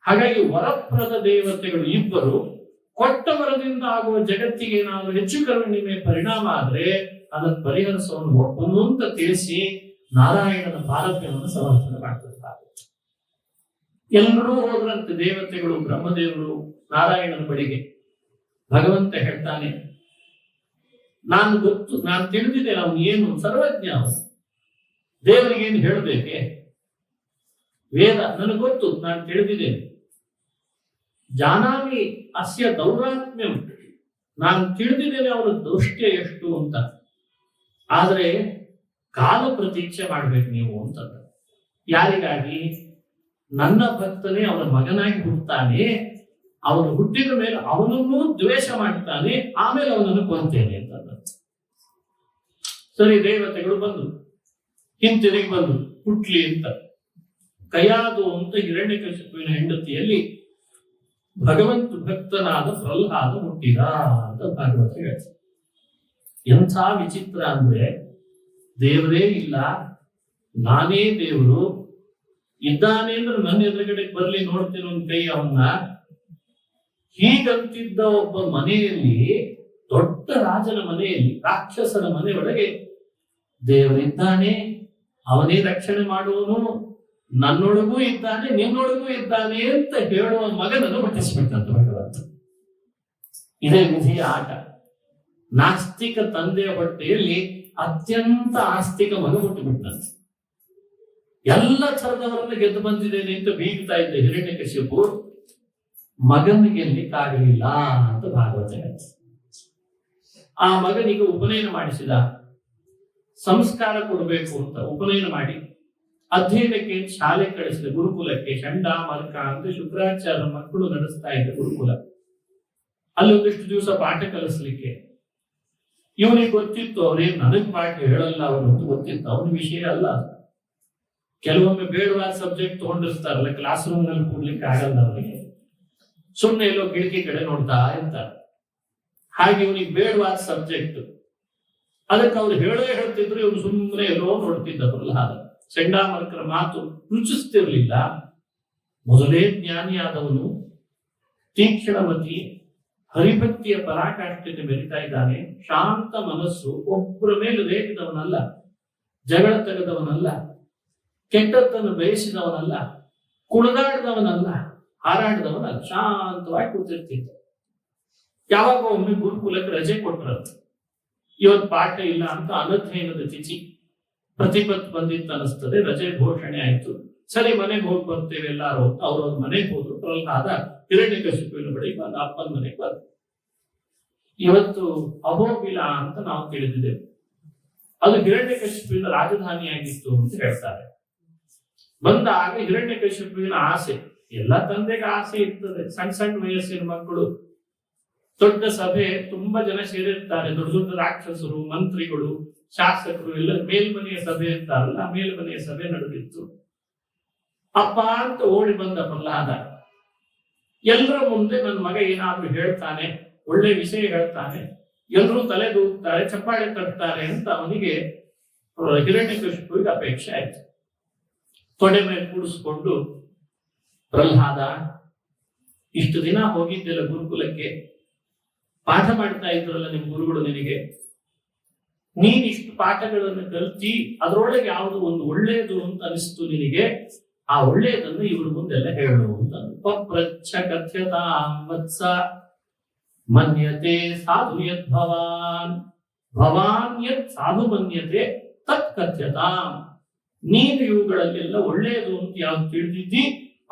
ಹಾಗಾಗಿ ವರಪ್ರದ ದೇವತೆಗಳು ಇಬ್ಬರು, ಕೊಟ್ಟ ವರದಿಂದ ಆಗುವ ಜಗತ್ತಿಗೆ ಏನಾದರೂ ಹೆಚ್ಚು ಕಡಿಮೆ ಪರಿಣಾಮ ಆದ್ರೆ ಅದನ್ನು ಪರಿಹರಿಸೋನು ಒಪ್ಪನು ಅಂತ ತಿಳಿಸಿ ನಾರಾಯಣನ ಪಾರಮ್ಯವನ್ನು ಸಮರ್ಥನೆ ಮಾಡ್ತಾರೆ. ಎಲ್ಲರೂ ಹೋದ್ರಂತೆ ದೇವತೆಗಳು, ಬ್ರಹ್ಮದೇವರು ನಾರಾಯಣನ ಬಳಿಗೆ. ಭಗವಂತ ಹೇಳ್ತಾನೆ, ನಾನು ತಿಳಿದಿದ್ದೇನೆ ಅವನು ಏನು ಸರ್ವಜ್ಞ, ಅವನು ದೇವರಿಗೇನು ಹೇಳಬೇಕೆ, ವೇದ ನನಗೆ ಗೊತ್ತು, ನಾನು ತಿಳಿದಿದ್ದೇನೆ. ಜಾನಾಮಿ ಅಸ್ಯ ದೌರಾತ್ಮ್ಯಂ, ನಾನು ತಿಳಿದಿದ್ದೇನೆ ಅವನ ದೌಷ್ಟ್ಯ ಎಷ್ಟು ಅಂತ. ಆದ್ರೆ ಕಾಲ ಪ್ರತೀಕ್ಷೆ ಮಾಡ್ಬೇಕು ನೀವು ಅಂತ. ಯಾರಿಗಾಗಿ? ನನ್ನ ಭಕ್ತನೇ ಅವನ ಮಗನಾಗಿ ಹುಟ್ಟುತ್ತಾನೆ, ಅವನು ಹುಟ್ಟಿದ ಮೇಲೆ ಅವನನ್ನು ದ್ವೇಷ ಮಾಡ್ತಾನೆ, ಆಮೇಲೆ ಅವನನ್ನು ಕೊಂತೇನೆ ಅಂತ. ಸರಿ, ದೇವತೆಗಳು ಬಂದು ಹಿಂತಿರುಗಿ ಬಂದು ಹುಟ್ಲಿ ಅಂತ. ಕಯಾದು ಅಂತ ಹಿರಣ್ಯಕಶಿಪುವಿನ ಹೆಂಡತಿಯಲ್ಲಿ ಭಗವಂತ ಭಕ್ತನಾದ ಪ್ರಹ್ಲಾದ ಹುಟ್ಟಿದ ಅಂತ ಭಾಗವತ ಹೇಳ್ತಾರೆ. ಎಂಥ ವಿಚಿತ್ರ ಅಂದ್ರೆ, ದೇವರೇ ಇಲ್ಲ, ನಾನೇ ದೇವರು, ಇದ್ದಾನೆ ಅಂದ್ರೆ ನನ್ನ ಎದುರುಗಡೆ ಬರ್ಲಿ ನೋಡ್ತೇನೆ ಒಂದ್ ಕೈ ಅವನ್ನ, ಹೀಗಂತಿದ್ದ ಒಬ್ಬ ಮನೆಯಲ್ಲಿ, ದೊಡ್ಡ ರಾಜನ ಮನೆಯಲ್ಲಿ, ರಾಕ್ಷಸನ ಮನೆಯೊಳಗೆ ದೇವರಿದ್ದಾನೆ, ಅವನೇ ರಕ್ಷಣೆ ಮಾಡುವನು, ನನ್ನೊಳಗೂ ಇದ್ದಾನೆ ನಿನ್ನೊಳಗೂ ಇದ್ದಾನೆ ಅಂತ ಹೇಳುವ ಮಗನನ್ನು ಹುಟ್ಟಿಸಿಬಿಟ್ಟಂತ ಭಗವಂತ. ಇದೇ ವಿಧಿಯ ಆಟ. ನಾಸ್ತಿಕ ತಂದೆಯ ಹೊಟ್ಟೆಯಲ್ಲಿ ಅತ್ಯಂತ ಆಸ್ತಿಕ ಮಗ ಹುಟ್ಟಿಬಿಟ್ಟಂತೆ. ಎಲ್ಲ ಥರದವರನ್ನು ಗೆದ್ದು ಬಂದಿದ್ದೇನೆ ಅಂತ ಬೀಗ್ತಾ ಇದ್ದ ಹಿರಣ್ಯಕಶಿಪು ಮಗನಿಗೆ ಗೆಲ್ಲಿಕ್ಕಾಗಲಿಲ್ಲ ಅಂತ ಭಾಗವತ ಹೇಳ್ತಾರೆ. ಆ ಮಗನಿಗೆ ಉಪನಯನ ಮಾಡಿಸಿದ, ಸಂಸ್ಕಾರ ಕೊಡಬೇಕು ಅಂತ ಉಪನಯನ ಮಾಡಿ ಅಧ್ಯಯನಕ್ಕೆ ಶಾಲೆ ಕಳಿಸಿದ, ಗುರುಕುಲಕ್ಕೆ. ಚಂಡ ಮರ್ಕ ಅಂತ ಶುಕ್ರಾಚಾರ್ಯ ಮಕ್ಕಳು ನಡೆಸ್ತಾ ಇದ್ದ ಗುರುಕುಲ. ಅಲ್ಲಿ ಒಂದಿಷ್ಟು ದಿವಸ ಪಾಠ ಕಲಿಸ್ಲಿಕ್ಕೆ ಇವನಿಗೆ ಗೊತ್ತಿತ್ತು, ಅವ್ರೇನ್ ನನಗ್ ಪಾಠ ಹೇಳಲ್ಲ ಅವರು ಅಂತ ಗೊತ್ತಿತ್ತು. ಅವನ ವಿಷಯ ಅಲ್ಲ. ಕೆಲವೊಮ್ಮೆ ಬೇಡವಾದ ಸಬ್ಜೆಕ್ಟ್ ತಗೊಂಡಿರ್ತಾರಲ್ಲ, ಕ್ಲಾಸ್ ರೂಮ್ ನಲ್ಲಿ ಕೂಡ್ಲಿಕ್ಕೆ ಆಗಲ್ಲ ಅವರಿಗೆ, ಸುಮ್ಮನೆ ಎಲ್ಲೋ ಕಿಟಕಿ ಕಡೆ ನೋಡ್ತಾ ಇರ್ತಾರೆ. ಹಾಗೆ ಇವನಿಗೆ ಬೇಡವಾದ ಸಬ್ಜೆಕ್ಟ್, ಅದಕ್ಕೆ ಅವ್ರು ಹೇಳ್ತಿದ್ರು, ಇವನು ಸುಮ್ಮನೆ ಎಲ್ಲೋ ನೋಡ್ತಿದ್ದ ಪ್ರಹ್ಲಾದ. ಚಂಡಾಮರ್ಕರ ಮಾತು ರುಚಿಸ್ತಿರ್ಲಿಲ್ಲ. ಮೊದಲೇ ಜ್ಞಾನಿಯಾದವನು, ತೀಕ್ಷ್ಣಮತಿ, ಹರಿಭಕ್ತಿಯ ಪರಾಕಾಷ್ಠತೆ ಮೆರಿತಾ ಇದ್ದಾನೆ. ಶಾಂತ ಮನಸ್ಸು, ಒಬ್ಬರ ಮೇಲೆ ರೇಗಿದವನಲ್ಲ, ಜಗಳ ತೆಗೆದವನಲ್ಲ, ಕೆಟ್ಟದ್ದನ್ನು ಬಯಸಿದವನಲ್ಲ, ಕುಣಿದಾಡಿದವನಲ್ಲ, ಹಾರಾಡಿದವನಲ್ಲ, ಶಾಂತವಾಗಿ ಕೂತಿರ್ತಿದ್ದ. ಯಾವಾಗ ಒಮ್ಮೆ ಗುರುಕುಲಕ್ಕೆ ರಜೆ ಕೊಟ್ಟರಂತೆ. ಇವತ್ತು ಪಾಠ ಇಲ್ಲ ಅಂತ ಅನಧ್ಯಯನದ ತಿಥಿ ಪ್ರತಿಪತ್ ಬಂದಿತ್ತು ಅನಿಸ್ತದೆ. ರಜೆ ಘೋಷಣೆ ಆಯ್ತು. ಸರಿ, ಮನೆಗೆ ಹೋಗಿ ಬರ್ತೇವೆ ಎಲ್ಲಾರು. ಅವ್ರವ್ರ ಮನೆಗೆ ಹೋದ್ರು. ಪ್ರಹ್ಲಾದ ಹಿರಣ್ಯಕಶಿಪುವಿನ ಬಳಿ ಬಂದ, ಅಪ್ಪನ ಮನೆಗೆ ಬಂದ. ಇವತ್ತು ಅಹೋಬಿಲ ಅಂತ ನಾವು ತಿಳಿದಿದ್ದೇವೆ. ಅದು ಹಿರಣ್ಯಕಶಿಪುವಿನ ರಾಜಧಾನಿಯಾಗಿತ್ತು ಅಂತ ಹೇಳ್ತಾರೆ. ಬಂದಾಗ ಹಿರಣ್ಯಕಶಿಪುವಿನ ಆಸೆ, ಎಲ್ಲ ತಂದೆಗೆ ಆಸೆ ಇರ್ತದೆ. ಸಣ್ಣ ಸಣ್ಣ ವಯಸ್ಸಿನ ಮಕ್ಕಳು, ದೊಡ್ಡ ಸಭೆ, ತುಂಬಾ ಜನ ಸೇರಿರ್ತಾರೆ, ದೊಡ್ಡ ದೊಡ್ಡ ರಾಕ್ಷಸರು, ಮಂತ್ರಿಗಳು, ಶಾಸಕರು, ಎಲ್ಲ ಮೇಲ್ಮನೆಯ ಸಭೆ ಇರ್ತಾರಲ್ಲ, ಮೇಲ್ಮನೆಯ ಸಭೆ ನಡೆದಿತ್ತು. ಅಪ್ಪ ಅಂತ ಓಡಿ ಬಂದ ಪ್ರಹ್ಲಾದ. ಎಲ್ಲರ ಮುಂದೆ ನನ್ನ ಮಗ ಏನಾದ್ರೂ ಹೇಳ್ತಾನೆ, ಒಳ್ಳೆ ವಿಷಯ ಹೇಳ್ತಾನೆ, ಎಲ್ಲರೂ ತಲೆ ದೂಗ್ತಾರೆ, ಚಪ್ಪಾಳೆ ತಟ್ತಾರೆ ಅಂತ ಅವನಿಗೆ ಹಿರಣ್ಯಕಶಿಪುವಿಗೆ ಅಪೇಕ್ಷೆ ಆಯ್ತು. ತೊಡೆ ಮೇಲೆ ಕೂಡಿಸ್ಕೊಂಡು, ಪ್ರಹ್ಲಾದ, ಇಷ್ಟು ದಿನ ಹೋಗಿದ್ದೆಲ್ಲ ಗುರುಕುಲಕ್ಕೆ, ಪಾಠ ಮಾಡ್ತಾ ಇದ್ರಲ್ಲ ನಿಮ್ ಗುರುಗಳು ನಿನಗೆ, ನೀನ್ ಇಷ್ಟು ಪಾಠಗಳನ್ನು ಕಲ್ತಿ ಅದರೊಳಗೆ ಯಾವುದು ಒಂದು ಒಳ್ಳೆಯದು ಅಂತ ಅನಿಸ್ತು ನಿನಗೆ, ಆ ಒಳ್ಳೆಯದನ್ನು ಇವ್ರ ಮುಂದೆಲ್ಲ ಹೇಳು ಅಂತ. ಪಪ್ರಚ್ಛ ಕಥ್ಯತಾಂ ವತ್ಸ ಮನ್ಯತೆ ಸಾಧು ಯದ್ ಭವಾನ್, ಭವಾನ್ ಯತ್ ಸಾಧು ಮನ್ಯತೆ ತತ್ ಕಥ್ಯತಾಂ. ನೀನು ಇವುಗಳಲ್ಲೆಲ್ಲ ಒಳ್ಳೆಯದು ಅಂತ ಯಾವ್ದು ತಿಳಿದಿದ್ದಿ,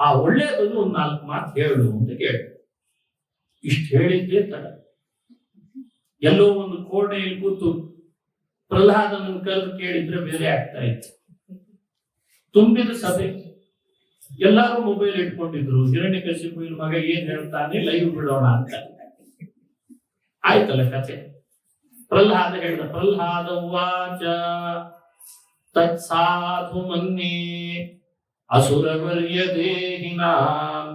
ಆ ಒಳ್ಳೆಯದನ್ನು ಒಂದು 4 ಮಾತು ಹೇಳು ಅಂತ ಕೇಳಿ. ಇಷ್ಟು ಹೇಳಿದ್ದೆ ತಡ. ಎಲ್ಲೋ ಒಂದು ಕೋಣೆಯಲ್ಲಿ ಕೂತು ಪ್ರಹ್ಲಾದನನ್ನು ಕರೆದು ಕೇಳಿದ್ರೆ ಬೇರೆ ಆಗ್ತಾ ಇತ್ತು. ತುಂಬಿದ ಸಭೆ, ಎಲ್ಲರೂ ಮೊಬೈಲ್ ಇಟ್ಕೊಂಡಿದ್ರು. ಹಿರಣ್ಯಕಶಿಪುವಿನ ಮಗ ಏನ್ ಹೇಳ್ತಾನೆ ಲೈವ್ ಬಿಡೋಣ ಅಂತ ಆಯ್ತಲ್ಲ ಕಥೆ. ಪ್ರಹ್ಲಾದ ಹೇಳ್ದ, ಪ್ರಹ್ಲಾದ ಉವಾಚ ತತ್ಸಾಧು ಮನ್ಯೇ ಅಸುರವರ್ಯ ದೇಹಿನಾಂ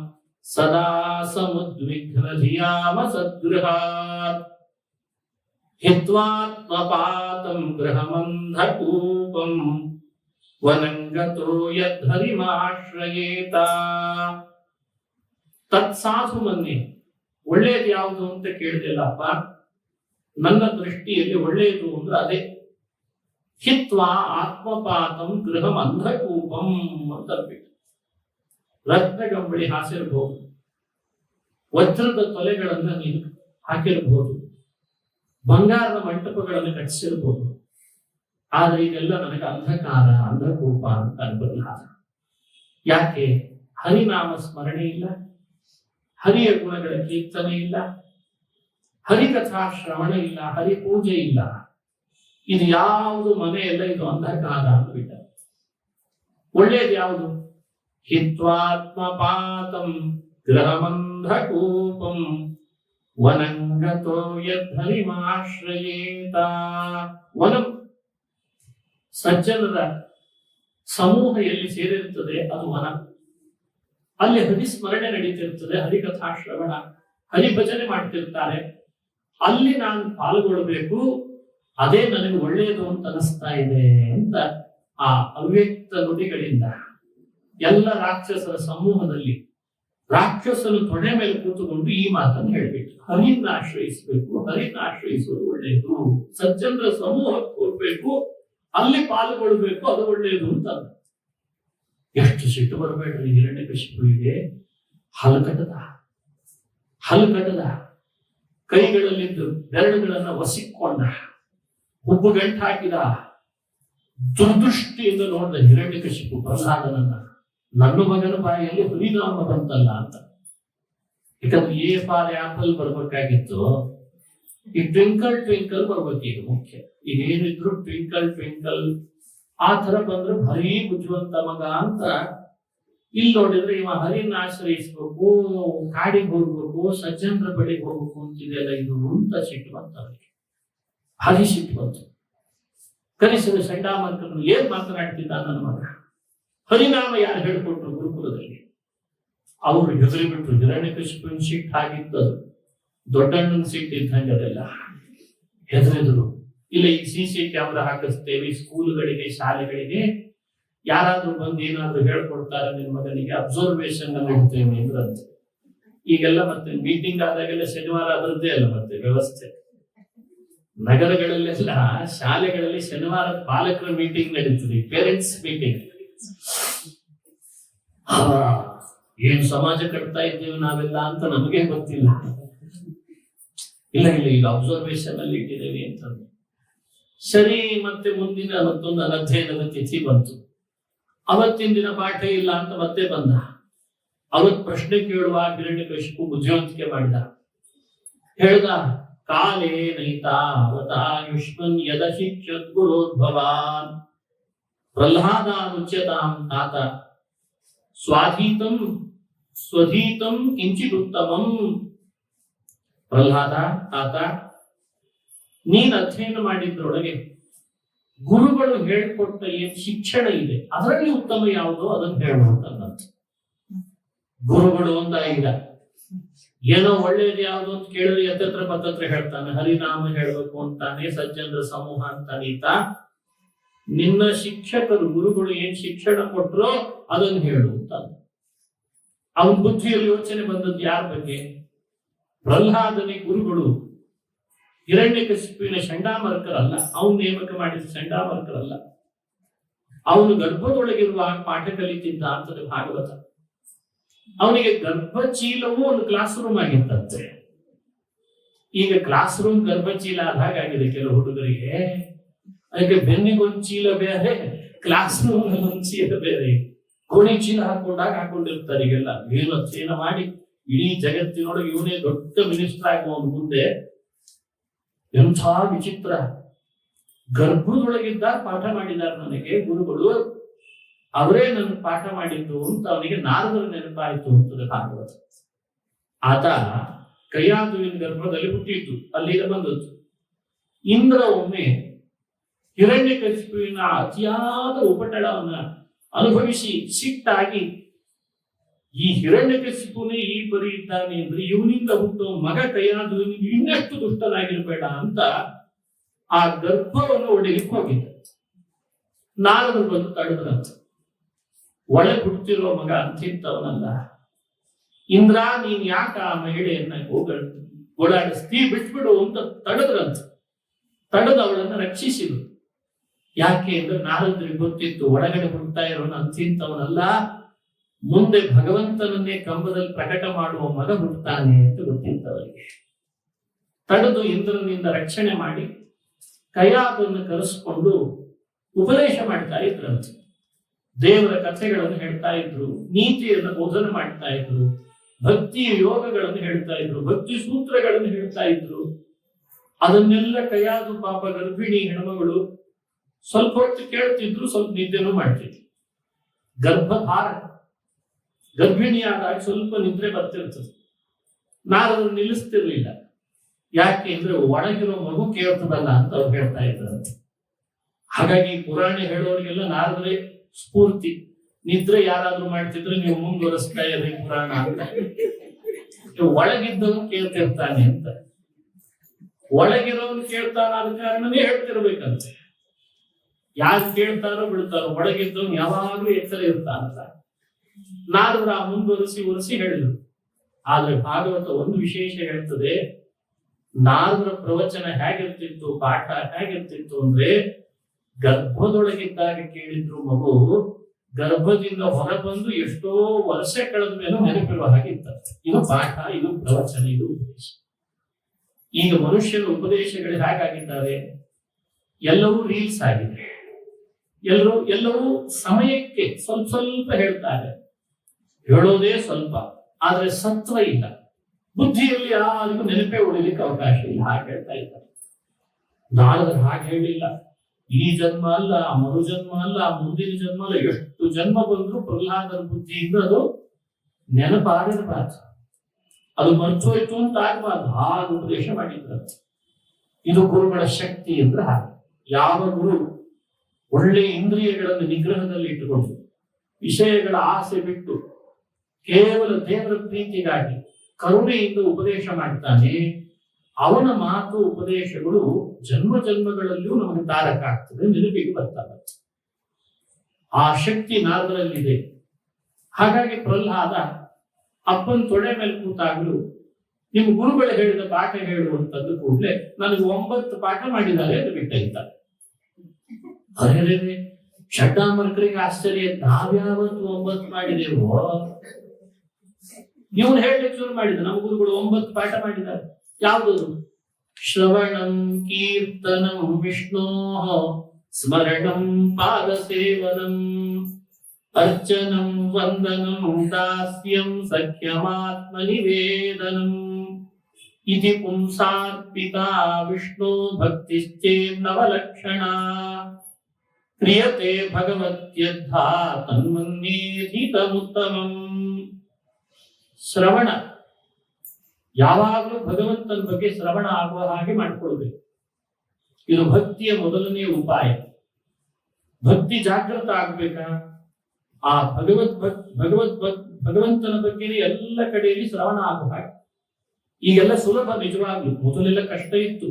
ಸದಾ ಸಮುದ್ವಿಗ್ನ ಧಿಯಾಮ ಸದ್ಗೃಹಾತ್ ಹಿತ್ವಾತ್ಮಪಾತಂ ಗೃಹಮಂಧಕೂಪಂ ವನಂಗತೋ ಯದ್ಧರಿಮಾಶ್ರಯೇತ. ತತ್ಸಾಧು ಮನ್ಯೆ, ಒಳ್ಳೆಯದು ಯಾವುದು ಅಂತ ಕೇಳಿದೆಲ್ಲಪ್ಪ. ನನ್ನ ದೃಷ್ಟಿಯಲ್ಲಿ ಒಳ್ಳೆಯದು ಅಂದ್ರೆ ಅದೇ. ಹಿತ್ವಾ ಆತ್ಮಪಾತಂ ಗೃಹಂ ಅಂಧಕೂಪಂ ಅಂತ ಅನ್ಬಿಟ್ಟು, ರತ್ನಗಂಬಳಿ ಹಾಸಿರಬಹುದು, ವಜ್ರದ ತೊಲೆಗಳನ್ನ ನೀನು ಹಾಕಿರಬಹುದು, ಬಂಗಾರದ ಮಂಟಪಗಳನ್ನು ಕಟ್ಟಿಸಿರಬಹುದು, ಆದ್ರೆ ಇದೆಲ್ಲ ನನಗೆ ಅಂಧಕಾರ, ಅಂಧಕೂಪ ಅಂತ ಅನ್ಬಲ್ಲ. ಯಾಕೆ? ಹರಿನಾಮ ಸ್ಮರಣೆ ಇಲ್ಲ, ಹರಿಯ ಗುಣಗಳ ಕೀರ್ತನೆ ಇಲ್ಲ, ಹರಿಕಥಾ ಶ್ರವಣ ಇಲ್ಲ, ಹರಿ ಪೂಜೆ ಇಲ್ಲ. ಇದು ಯಾವುದು ಮನೆಯಲ್ಲ, ಇದು ಅಂಧಕಾರ ಅಂದ್ಬಿಟ್ಟ. ಒಳ್ಳೇದು ಯಾವುದು? ಹಿತ್ವಾತ್ಮಪಾತಂ ಗೃಹಮಂಧಕೂಪಂ ವನಂಗತೋ ಯದ್ಧರಿಮಾಶ್ರಯೇತ. ವನಂ, ಸಜ್ಜನರ ಸಮೂಹ ಎಲ್ಲಿ ಸೇರಿರುತ್ತದೆ ಅದು ವನ. ಅಲ್ಲಿ ಹರಿಸ್ಮರಣೆ ನಡೀತಿರ್ತದೆ, ಹರಿಕಥಾ ಶ್ರವಣ, ಹರಿಭಜನೆ ಮಾಡ್ತಿರ್ತಾರೆ. ಅಲ್ಲಿ ನಾನು ಪಾಲ್ಗೊಳ್ಬೇಕು, ಅದೇ ನನಗೆ ಒಳ್ಳೆಯದು ಅಂತ ಅನಿಸ್ತಾ ಇದೆ ಅಂತ ಆ ಅವ್ಯಕ್ತ ನುಡಿಗಳಿಂದ ಎಲ್ಲ ರಾಕ್ಷಸರ ಸಮೂಹದಲ್ಲಿ ರಾಕ್ಷಸರು ತೊಡೆ ಮೇಲೆ ಕೂತುಕೊಂಡು ಈ ಮಾತನ್ನು ಹೇಳ್ಬಿಟ್ಟು, ಹರಿನ ಆಶ್ರಯಿಸಬೇಕು, ಹರಿನ ಆಶ್ರಯಿಸುವುದು ಒಳ್ಳೆಯದು, ಸಜ್ಜನರ ಸಮೂಹಕ್ಕೆ ಹೋಗ್ಬೇಕು, ಅಲ್ಲಿ ಪಾಲ್ಗೊಳ್ಬೇಕು, ಅದು ಒಳ್ಳೆಯದು ಅಂತ. ಎಷ್ಟು ಸಿಟ್ಟು ಬರಬೇಡ್ರಿ ಹಿರಣ್ಯಕಶಿಪುವಿಗೆ. ಹಲ್ಕಟದ ಕೈಗಳಲ್ಲಿದ್ದು ಬೆರಳುಗಳನ್ನ ಒಸಿಕೊಂಡ, ಉಬ್ಬು ಗಂಟು ಹಾಕಿದ, ದುರ್ದೃಷ್ಟಿಯಿಂದ ನೋಡಿದ ಹಿರಣ್ಯಕಶಿಪು ಪ್ರಹ್ಲಾದನನ್ನ. ನನ್ನ ಮಗನ ಬಾಯಲ್ಲಿ ಹರಿನಾಮ ಬಂತಲ್ಲ ಅಂತ. ಯಾಕಂದ್ರೆ ಎ ಫಾರ್ ಆಪಲ್ ಬರ್ಬೇಕಾಗಿತ್ತು, ಈ ಟ್ವಿಂಕಲ್ ಟ್ವಿಂಕಲ್ ಬರ್ಬೇಕೀಗ ಮುಖ್ಯ. ಈಗ ಏನಿದ್ರು ಟ್ವಿಂಕಲ್ ಟ್ವಿಂಕಲ್ ಆ ತರ ಬಂದ್ರೆ ಭಾರಿ ಬುದ್ಧಿವಂತ ಮಗ ಅಂತ. ಇಲ್ಲಿ ನೋಡಿದ್ರೆ ಇವ ಹರಿನ ಆಶ್ರಯಿಸ್ಬೇಕು, ಕಾಡಿಗೆ ಹೋಗ್ಬೇಕು, ಸಜ್ಜನರ ಬಳಿಗೆ ಹೋಗ್ಬೇಕು ಅಂತಿದೆಯಲ್ಲ ಇದು ಅಂತ ಸಿಟ್ಟು ಬಂತ ಅವರಿಗೆ. ಭಾರಿ ಸಿಟ್ಟು ಬಂತು. ಕನಿಷ್ಠ ಚಂಡಾಮರ್ಕನು ಏನ್ ಮಾತನಾಡ್ತಿದ್ದ ನನ್ನ ಮಗ, ಹರಿನಾಮ ಯಾರು ಹೇಳ್ಕೊಟ್ರು ಗುರುಕುಲದಲ್ಲಿ? ಅವರು ಹೆದರಿ ಬಿಟ್ರು. ಹಿರಣ್ಯಕಶಿಪುವಿನ ಸಿಟ್ಟು ಆಗಿದ್ದದು, ದೊಡ್ಡಣ್ಣನ ಸಿಟ್ಟು ಇದ್ದಂಗೆ ಅದೆಲ್ಲ. ಹೆದರಿದ್ರು. ಇಲ್ಲ ಈಗ CC ಕ್ಯಾಮ್ರಾ ಹಾಕಿಸ್ತೇವೆ ಸ್ಕೂಲ್ಗಳಿಗೆ, ಶಾಲೆಗಳಿಗೆ, ಯಾರಾದ್ರೂ ಬಂದು ಏನಾದ್ರೂ ಹೇಳ್ಕೊಡ್ತಾರೆ ನಿಮ್ಮ ಮಗನಿಗೆ, ಅಬ್ಸರ್ವೇಷನ್ ಅಲ್ಲಿ ಇಡ್ತೇವೆ ಅಂದ್ರಂತೆ. ಈಗೆಲ್ಲ ಮತ್ತೆ ಮೀಟಿಂಗ್ ಆದಾಗೆಲ್ಲ ಶನಿವಾರ ಅದರದ್ದೇ ಅಲ್ಲ ಮತ್ತೆ ವ್ಯವಸ್ಥೆ. ನಗರಗಳಲ್ಲೆಲ್ಲ ಶಾಲೆಗಳಲ್ಲಿ ಶನಿವಾರ ಪಾಲಕರ ಮೀಟಿಂಗ್ ನಡೀತದೆ, ಪೇರೆಂಟ್ಸ್ ಮೀಟಿಂಗ್. ಏನ್ ಸಮಾಜ ಕಟ್ತಾ ಇದ್ದೇವೆ ನಾವೆಲ್ಲ ಅಂತ ನಮಗೆ ಗೊತ್ತಿಲ್ಲ. ಇಲ್ಲ ಈಗ ಅಬ್ಸರ್ವೇಷನ್ ಅಲ್ಲಿ ಇಟ್ಟಿದ್ದೇವೆ ಅಂತಂದ್ರೆ ಸರಿ. ಮತ್ತೆ ಮುಂದಿನ ಮತ್ತೊಂದು ಅನಧ್ಯಯನದ ತಿಥಿ ಬಂತು. ಅವತ್ತಿನ ದಿನ ಪಾಠ ಇಲ್ಲ ಅಂತ ಮತ್ತೆ ಬಂದ. ಅವತ್ ಪ್ರಶ್ನೆ ಕೇಳುವ ಹಿರಣ್ಯಕಶಿಪು ಬುದ್ಧಿವಂತಿಕೆ ಮಾಡಿದ. ಹೇಳ್ದ, ಕಾಲೇ ನೈತಾ ಅವತಾಯುಷ್ಮನ್ ಯದಶಿಕ್ಷತ್ ಗುರೋದ್ಭವಾನ್ ಪ್ರಹ್ಲಾದಾನುಚ್ಯತಾಂ ತಾತ ಸ್ವಧೀತಂ ಕಿಂಚಿದುತ್ತಮಂ. ಪ್ರಹ್ಲಾದ ತಾತ, ನೀನ್ ಅಧ್ಯಯನ ಮಾಡಿದ್ರೊಳಗೆ ಗುರುಗಳು ಹೇಳ್ಕೊಟ್ಟ ಏನ್ ಶಿಕ್ಷಣ ಇದೆ ಅದರಲ್ಲಿ ಉತ್ತಮ ಯಾವುದೋ ಅದನ್ನು ಹೇಳುವಂತ. ಗುರುಗಳು ಒಂದಾಗಿಲ್ಲ, ಏನೋ ಒಳ್ಳೇದು ಯಾವುದು ಅಂತ ಕೇಳಿದ್ರೆ ಎತ್ತತ್ರ ಪತ್ತತ್ರ ಹೇಳ್ತಾನೆ, ಹರಿನಾಮ ಹೇಳ್ಬೇಕು ಅಂತಾನೆ, ಸಜ್ಜನರ ಸಮೂಹ ಅಂತಾನೀತ. ನಿನ್ನ ಶಿಕ್ಷಕರು ಗುರುಗಳು ಏನ್ ಶಿಕ್ಷಣ ಕೊಟ್ರೋ ಅದನ್ನು ಹೇಳು ಅಂತ. ಅವನ ಬುದ್ಧಿಯಲ್ಲಿ ಯೋಚನೆ ಬಂದದ್ದು ಯಾರ ಬಗ್ಗೆ? ಪ್ರಹ್ಲಾದನೇ ಗುರುಗಳು ಹಿರಣ್ಯಕಶಿಪುವಿನ ಚಂಡಾಮರ್ಕರಲ್ಲ, ಅವನು ನೇಮಕ ಮಾಡಿದ ಚಂಡಾಮರ್ಕರಲ್ಲ. ಅವನು ಗರ್ಭದೊಳಗಿರುವ ಪಾಠ ಕಲಿತಿದ್ದ ಅಂತದೆ ಭಾಗವತ. ಅವನಿಗೆ ಗರ್ಭಚೀಲವೂ ಒಂದು ಕ್ಲಾಸ್ ರೂಮ್ ಆಗಿತ್ತಂತೆ. ಈಗ ಕ್ಲಾಸ್ ರೂಮ್ ಗರ್ಭಚೀಲ ಆದ ಹಾಗಾಗಿದೆ ಕೆಲವು ಹುಡುಗರಿಗೆ. ಅದಕ್ಕೆ ಬೆನ್ನಿಗೊಂದು ಚೀಲ ಬೇರೆ, ಕ್ಲಾಸ್ ರೂಮ್ ಒಂದು ಚೀಲ ಬೇರೆ. ಕೋಣಿ ಚೀಲ ಹಾಕೊಂಡಿರ್ತಾರೆ ಈಗೆಲ್ಲ. ಏನು ಅಧ್ಯಯನ ಮಾಡಿ ಇಡೀ ಜಗತ್ತಿನೊಳಗೆ ಇವನೇ ದೊಡ್ಡ ಮಿನಿಸ್ಟರ್ ಆಗುವವನು ಮುಂದೆ. ಎಂಥ ವಿಚಿತ್ರ. ಗರ್ಭದೊಳಗಿದ್ದ ಪಾಠ ಮಾಡಿದ್ದಾರೆ ನನಗೆ ಗುರುಗಳು, ಅವರೇ ನನ್ನ ಪಾಠ ಮಾಡಿದ್ದು ಅಂತ ಅವನಿಗೆ ನಾರದರ ನೆನಪಾಯಿತು ಅಂತದೆ ಭಾಗವತ. ಆತ ಕೈಯಾದುವಿನ ಗರ್ಭದಲ್ಲಿ ಹುಟ್ಟಿದ್ದು, ಅಲ್ಲಿಗೆ ಬಂದದ್ದು. ಇಂದ್ರ ಒಮ್ಮೆ ಹಿರಣ್ಯಕಶಿಪುವಿನ ಅತಿಯಾದ ಉಪಟಳವನ್ನ ಅನುಭವಿಸಿ ಸಿಟ್ಟಾಗಿ, ಈ ಹಿರಣ್ಯಕಶಿಪುನೇ ಈ ಪರಿ ಇದ್ದಾನೆ ಅಂದ್ರೆ ಇವನಿಂದ ಹುಟ್ಟುವ ಮಗ ಕೈಯಾದುವಿನಿಗೆ ಇನ್ನೆಷ್ಟು ದುಷ್ಟನಾಗಿರ್ಬೇಡ ಅಂತ ಆ ಗರ್ಭವನ್ನು ಒಡೆಯಲಿಕ್ಕೆ ಹೋಗಿದ್ದ. ನಾರದರು ಬಂದು ತಡೆದ್ರಂತ. ಒಳೆ ಹುಡ್ತಿರೋ ಮಗ ಅಂತಿಂತವನಲ್ಲ, ಇಂದ್ರ ನೀನ್ ಯಾಕ ಆ ಮಹಿಳೆಯನ್ನ ಓಡಾಡಿಸ್ತೀ, ಬಿಟ್ಬಿಡು ಅಂತ ತಡೆದ್ರಂತ. ತಡೆದು ಅವಳನ್ನ ರಕ್ಷಿಸಿದ್ರು. ಯಾಕೆ ಅಂದ್ರೆ ನಾರದರಿಗೆ ಗೊತ್ತಿತ್ತು, ಒಳಗಡೆ ಹುಡ್ತಾ ಇರೋನು ಅಂತಿಂತವನಲ್ಲ, ಮುಂದೆ ಭಗವಂತನನ್ನೇ ಕಂಬದಲ್ಲಿ ಪ್ರಕಟ ಮಾಡುವ ಮಗ ಹುಡ್ತಾನೆ ಅಂತ ಗೊತ್ತಿತ್ತವರಿಗೆ. ತಡೆದು ಇಂದ್ರನಿಂದ ರಕ್ಷಣೆ ಮಾಡಿ ಕೈಯಾದನ್ನು ಕರೆಸ್ಕೊಂಡು ಉಪದೇಶ ಮಾಡ್ತಾ ಇದ್ರಂತೆ. ದೇವರ ಕಥೆಗಳನ್ನು ಹೇಳ್ತಾ ಇದ್ರು, ನೀತಿಯನ್ನು ಬೋಧನೆ ಮಾಡ್ತಾ ಇದ್ರು, ಭಕ್ತಿ ಯೋಗಗಳನ್ನು ಹೇಳ್ತಾ ಇದ್ರು, ಭಕ್ತಿ ಸೂತ್ರಗಳನ್ನು ಹೇಳ್ತಾ ಇದ್ರು. ಅದನ್ನೆಲ್ಲ ಕೈಯಾದು ಪಾಪ ಗರ್ಭಿಣಿ ಹೆಣ್ಮಗಳು ಸ್ವಲ್ಪ ಹೊತ್ತು ಕೇಳ್ತಿದ್ರು, ಸ್ವಲ್ಪ ನಿದ್ದೆನೂ ಮಾಡ್ತಿದ್ರು. ಗರ್ಭಧಾರ, ಗರ್ಭಿಣಿಯಾದಾಗ ಸ್ವಲ್ಪ ನಿದ್ರೆ ಬರ್ತಿರ್ತದೆ. ನಾರದನ್ನು ನಿಲ್ಲಿಸ್ತಿರ್ಲಿಲ್ಲ. ಯಾಕೆ ಅಂದ್ರೆ ಒಳಗಿರೋ ಮಗು ಕೇಳ್ತದಲ್ಲ ಅಂತ ಅವ್ರು ಹೇಳ್ತಾ ಇದ್ರಂತೆ. ಹಾಗಾಗಿ ಪುರಾಣ ಹೇಳೋರಿಗೆಲ್ಲ ನಾರದರೇ ಸ್ಫೂರ್ತಿ. ನಿದ್ರೆ ಯಾರಾದ್ರೂ ಮಾಡ್ತಿದ್ರೆ ನೀವು ಮುಂದುವರಿಸ್ತಾ ಇರಿ ಪುರಾಣ ಅಂತ. ಒಳಗಿದ್ದವನು ಕೇಳ್ತಿರ್ತಾನೆ ಅಂತ. ಒಳಗಿರೋನು ಕೇಳ್ತಾನ ಆದ ಕಾರಣನೇ ಹೇಳ್ತಿರ್ಬೇಕಂತೆ. ಯಾರು ಕೇಳ್ತಾರೋ ಬಿಡ್ತಾರೋ ಒಳಗಿದ್ದವನು ಯಾವಾಗ್ಲೂ ಎಚ್ಚರ ಇರ್ತಾನಲ್ಲ. ನಾರದ್ರ ಮುಂದುವರಿಸಿ ಹೇಳಿದ್ರು. ಆದ್ರೆ ಭಾಗವತ ಒಂದು ವಿಶೇಷ ಹೇಳ್ತದೆ. ನಾರದ್ರ ಪ್ರವಚನ ಹೇಗಿರ್ತಿತ್ತು, ಪಾಠ ಹೇಗಿರ್ತಿತ್ತು ಅಂದ್ರೆ, ಗರ್ಭದೊಳಗಿದ್ದಾಗ ಕೇಳಿದ್ರು ಮಗು ಗರ್ಭದಿಂದ ಹೊರಬಂದು ಎಷ್ಟೋ ವರ್ಷ ಕಳೆದ ಮೇಲೆ ನೆನಪಿರುವ ಹಾಗಿರ್ತದೆ. ಇದು ಪಾಠ, ಇದು ಪ್ರವಚನ, ಇದು ಉಪದೇಶ. ಈಗ ಮನುಷ್ಯನ ಉಪದೇಶಗಳು ಹೇಗಾಗಿದ್ದಾರೆ? ಎಲ್ಲವೂ ರೀಲ್ಸ್ ಆಗಿದೆ. ಎಲ್ಲವೂ ಸಮಯಕ್ಕೆ ಸ್ವಲ್ಪ ಸ್ವಲ್ಪ ಹೇಳ್ತಾರೆ. ಹೇಳೋದೇ ಸ್ವಲ್ಪ, ಆದ್ರೆ ಸತ್ವ ಇಲ್ಲ. ಬುದ್ಧಿಯಲ್ಲಿ ಯಾರಿಗೂ ನೆನಪೇ ಉಳಿಲಿಕ್ಕೆ ಅವಕಾಶ ಇಲ್ಲ. ಹಾಗೆ ಹೇಳ್ತಾ ಇದ್ದಾರೆ. ನಾರದರು ಹಾಗೆ ಹೇಳಿಲ್ಲ. ಈ ಜನ್ಮ ಅಲ್ಲ, ಮರು ಜನ್ಮ ಅಲ್ಲ, ಮುಂದಿನ ಜನ್ಮ ಅಲ್ಲ, ಎಷ್ಟು ಜನ್ಮ ಬಂದ್ರು ಪ್ರಹ್ಲಾದರ ಬುದ್ಧಿಯಿಂದ ಅದು ನೆನಪಾಗಿರಬಾರ್ದು, ಅದು ಮರ್ತೋಯ್ತು ಅಂತ ಆಗ್ಬಾರ್ದು. ಹಾಗೆ ಉಪದೇಶ ಮಾಡಿದ್ರು. ಇದು ಗುರುಗಳ ಶಕ್ತಿ ಅಂದ್ರೆ ಹಾಗೆ. ಯಾವ ಗುರು ಒಳ್ಳೆ ಇಂದ್ರಿಯಗಳನ್ನು ನಿಗ್ರಹದಲ್ಲಿ ಇಟ್ಟುಕೊಂಡು ವಿಷಯಗಳ ಆಸೆ ಬಿಟ್ಟು ಕೇವಲ ದೇವರ ಪ್ರೀತಿಗಾಗಿ ಕರುಣೆಯಿಂದ ಉಪದೇಶ ಮಾಡ್ತಾನೆ, ಅವನ ಮಾತು ಉಪದೇಶಗಳು ಜನ್ಮ ಜನ್ಮಗಳಲ್ಲಿಯೂ ನಮಗೆ ತಾರಕ ಆಗ್ತದೆ, ನೆನಪಿಗೆ ಬರ್ತಾರೆ. ಆ ಶಕ್ತಿ ನಾರದರಲ್ಲಿದೆ. ಹಾಗಾಗಿ ಪ್ರಹ್ಲಾದ ಅಪ್ಪನ ತೊಡೆ ಮೇಲೆ ಕೂತಾಗಲು ನಿಮ್ಮ ಗುರುಗಳು ಹೇಳಿದ ಪಾಠ ಹೇಳುವಂತದ್ದು ಕೂಡಲೇ ನನಗೆ 9 ಪಾಠ ಮಾಡಿದ್ದಾರೆ ಅಂತ ಬಿಟ್ಟಿದ್ದಾರೆ. ಅರೆ ಷಡ್ಡಾಮರ್ಕರಿಗೆ ಆಶ್ಚರ್ಯ, ನಾವ್ಯಾವತ್ತು 9 ಮಾಡಿದೆವೋ? ಇವನು ಹೇಳಲಿಕ್ಕೆ ಶುರು ಮಾಡಿದ, ನಮ್ಮ ಗುರುಗಳು 9 ಪಾಠ ಮಾಡಿದ್ದಾರೆ. ಯಾವುದದು? ಶ್ರವಣಂ ಕೀರ್ತನಂ ವಿಷ್ಣೋ ಸ್ಮರಣಂ ಪಾದ ಸೇವನಂ ಅರ್ಚನಂ ವಂದನಂ ದಾಸ್ಯಂ ಸಖ್ಯಮಾತ್ಮ ನಿವೇದನಂ ಇತಿ ಪುಂಸಾರ್ಪಿತಾ ವಿಷ್ಣು ಭಕ್ತಿಶ್ಚೇನ್ನವಲಕ್ಷಣ ಕ್ರಿಯತೆ ಭಗವತ್ಯದ್ಧಾ ತನ್ಮನ್ಯೇಧಿತಮುತ್ತಮಂ. ಶ್ರವಣ, ಯಾವಾಗಲೂ ಭಗವಂತನ ಬಗ್ಗೆ ಶ್ರವಣ ಆಗುವ ಹಾಗೆ ಮಾಡಿಕೊಳ್ಬೇಕು. ಇದು ಭಕ್ತಿಯ ಮೊದಲನೆಯ ಉಪಾಯ. ಭಕ್ತಿ ಜಾಗೃತ ಆಗ್ಬೇಕಾ? ಆ ಭಗವಂತನ ಬಗ್ಗೆನೇ ಎಲ್ಲ ಕಡೆಯಲ್ಲಿ ಶ್ರವಣ ಆಗುವ ಹಾಗೆ. ಈಗೆಲ್ಲ ಸುಲಭ ನಿಜವಾಗ್ಲು. ಮೊದಲೆಲ್ಲ ಕಷ್ಟ ಇತ್ತು.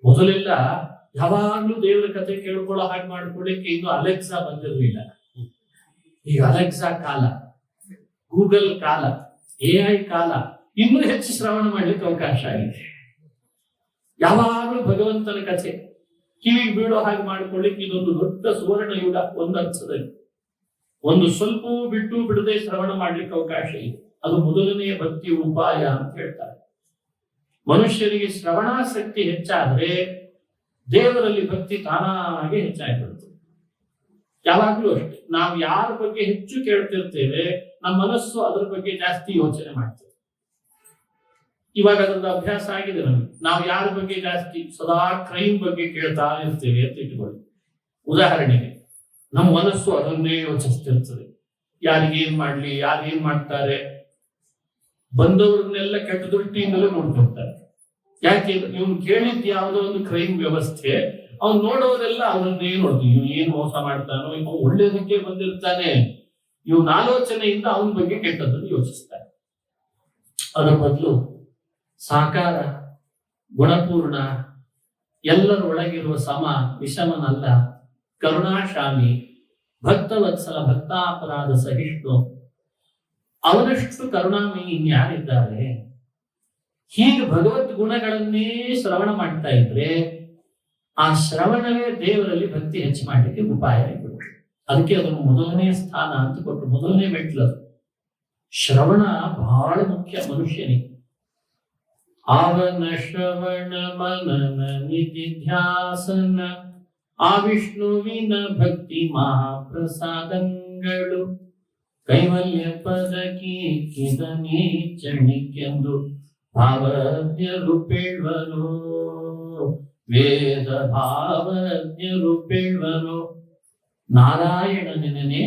ಮೊದಲೆಲ್ಲ ಯಾವಾಗ್ಲೂ ದೇವರ ಕಥೆ ಕೇಳ್ಕೊಳ್ಳೋ ಹಾಗೆ ಮಾಡ್ಕೊಳ್ಳಿಕ್ಕೆ ಇನ್ನು ಅಲೆಕ್ಸಾ ಬಂದಿರಲಿಲ್ಲ. ಈಗ ಅಲೆಕ್ಸಾ ಕಾಲ, ಗೂಗಲ್ ಕಾಲ, AI ಕಾಲ, ಇನ್ನೂ ಹೆಚ್ಚು ಶ್ರವಣ ಮಾಡ್ಲಿಕ್ಕೆ ಅವಕಾಶ ಆಗಿದೆ. ಯಾವಾಗಲೂ ಭಗವಂತನ ಕಥೆ ಕಿವಿಗೆ ಬೀಳೋ ಹಾಗೆ ಮಾಡ್ಕೊಳ್ಳಿಕ್ಕೆ ಇದೊಂದು ದೊಡ್ಡ ಸುವರ್ಣ ಯುಗ. ಒಂದರ್ಥದಲ್ಲಿ ಒಂದು ಸ್ವಲ್ಪ ಬಿಟ್ಟು ಬಿಡದೆ ಶ್ರವಣ ಮಾಡ್ಲಿಕ್ಕೆ ಅವಕಾಶ ಇದೆ. ಅದು ಮೊದಲನೆಯ ಭಕ್ತಿ ಉಪಾಯ ಅಂತ ಹೇಳ್ತಾರೆ. ಮನುಷ್ಯರಿಗೆ ಶ್ರವಣಾಸಕ್ತಿ ಹೆಚ್ಚಾದ್ರೆ ದೇವರಲ್ಲಿ ಭಕ್ತಿ ತಾನಾಗೆ ಹೆಚ್ಚಾಗಿಬಿಡುತ್ತೆ. ಯಾವಾಗ್ಲೂ ಅಷ್ಟೇ, ನಾವು ಯಾರ ಬಗ್ಗೆ ಹೆಚ್ಚು ಕೇಳ್ತಿರ್ತೇವೆ ನಮ್ಮ ಮನಸ್ಸು ಅದರ ಬಗ್ಗೆ ಜಾಸ್ತಿ ಯೋಚನೆ ಮಾಡ್ತೇವೆ. ಇವಾಗ ಅದೊಂದು ಅಭ್ಯಾಸ ಆಗಿದೆ ನಮಗೆ. ನಾವು ಯಾರ ಬಗ್ಗೆ ಜಾಸ್ತಿ ಸದಾ ಕ್ರೈಮ್ ಬಗ್ಗೆ ಕೇಳ್ತಾ ಇರ್ತೇವೆ ಅಂತ ಇಟ್ಕೊಳ್ಳಿ. ಉದಾಹರಣೆಗೆ ನಮ್ಮ ಮನಸ್ಸು ಅದನ್ನೇ ಯೋಚಿಸ್ತಿರ್ತದೆ. ಯಾರಿಗೇನ್ ಮಾಡ್ಲಿ, ಯಾರೇನ್ ಮಾಡ್ತಾರೆ, ಬಂದವ್ರನ್ನೆಲ್ಲ ಕೆಟ್ಟ ದೃಷ್ಟಿಯಿಂದಲೇ ನೋಡ್ತಿರ್ತಾರೆ. ಯಾಕೆ? ಇವ್ನು ಕೇಳಿದ್ ಯಾವುದೋ ಒಂದು ಕ್ರೈಮ್ ವ್ಯವಸ್ಥೆ, ಅವ್ನು ನೋಡೋದೆಲ್ಲ ಅವರನ್ನೇ ನೋಡ್ತೀವಿ. ಇವ್ನು ಏನ್ ಮೋಸ ಮಾಡ್ತಾನೋ, ಇವ್ ಒಳ್ಳೇದಕ್ಕೆ ಬಂದಿರ್ತಾನೆ, ಇವ್ನ ಆಲೋಚನೆಯಿಂದ ಅವನ ಬಗ್ಗೆ ಕೆಟ್ಟದ್ದನ್ನು ಯೋಚಿಸ್ತಾನೆ. ಅದರ ಬದಲು ಸಾಕಾರ, ಗುಣಪೂರ್ಣ, ಎಲ್ಲರ ಒಳಗಿರುವ ಸಮ, ವಿಷಮನಲ್ಲ, ಕರುಣಾಶಾಲಿ, ಭಕ್ತವತ್ಸಲ, ಭಕ್ತಾಪರಾಧ ಸಹಿಷ್ಣು, ಅವನಷ್ಟು ಕರುಣಾಮಯಿ ಇನ್ಯಾರಿದ್ದಾರೆ? ಹೀಗೆ ಭಗವದ್ ಗುಣಗಳನ್ನೇ ಶ್ರವಣ ಮಾಡ್ತಾ ಇದ್ರೆ ಆ ಶ್ರವಣವೇ ದೇವರಲ್ಲಿ ಭಕ್ತಿ ಹೆಚ್ಚು ಮಾಡಲಿಕ್ಕೆ ಉಪಾಯ ಆಗಿದೆ. ಅದಕ್ಕೆ ಅದನ್ನು ಮೊದಲನೇ ಸ್ಥಾನ ಅಂತ ಕೊಟ್ಟು, ಮೊದಲನೇ ಮೆಟ್ಲು. ಶ್ರವಣ ಬಹಳ ಮುಖ್ಯ ಮನುಷ್ಯನಿಗೆ. ಆವನ ಶ್ರವಣ ಮನನ ನಿಧಿಧ್ಯಾಸನ ಆ ವಿಷ್ಣುವಿನ ಭಕ್ತಿ ಮಹಾಪ್ರಸಾದಂಗಳು ಕೈವಲ್ಯ ಪದ ಕೀರ್ತಿದ ನೀಚಣಿಕೆಂದು ಭಾವಜ್ಞರು ಪೇಳ್ವರು, ವೇದ ಭಾವಜ್ಞರು ಪೇಳ್ವರು. ನಾರಾಯಣ ನೆನೆನೆ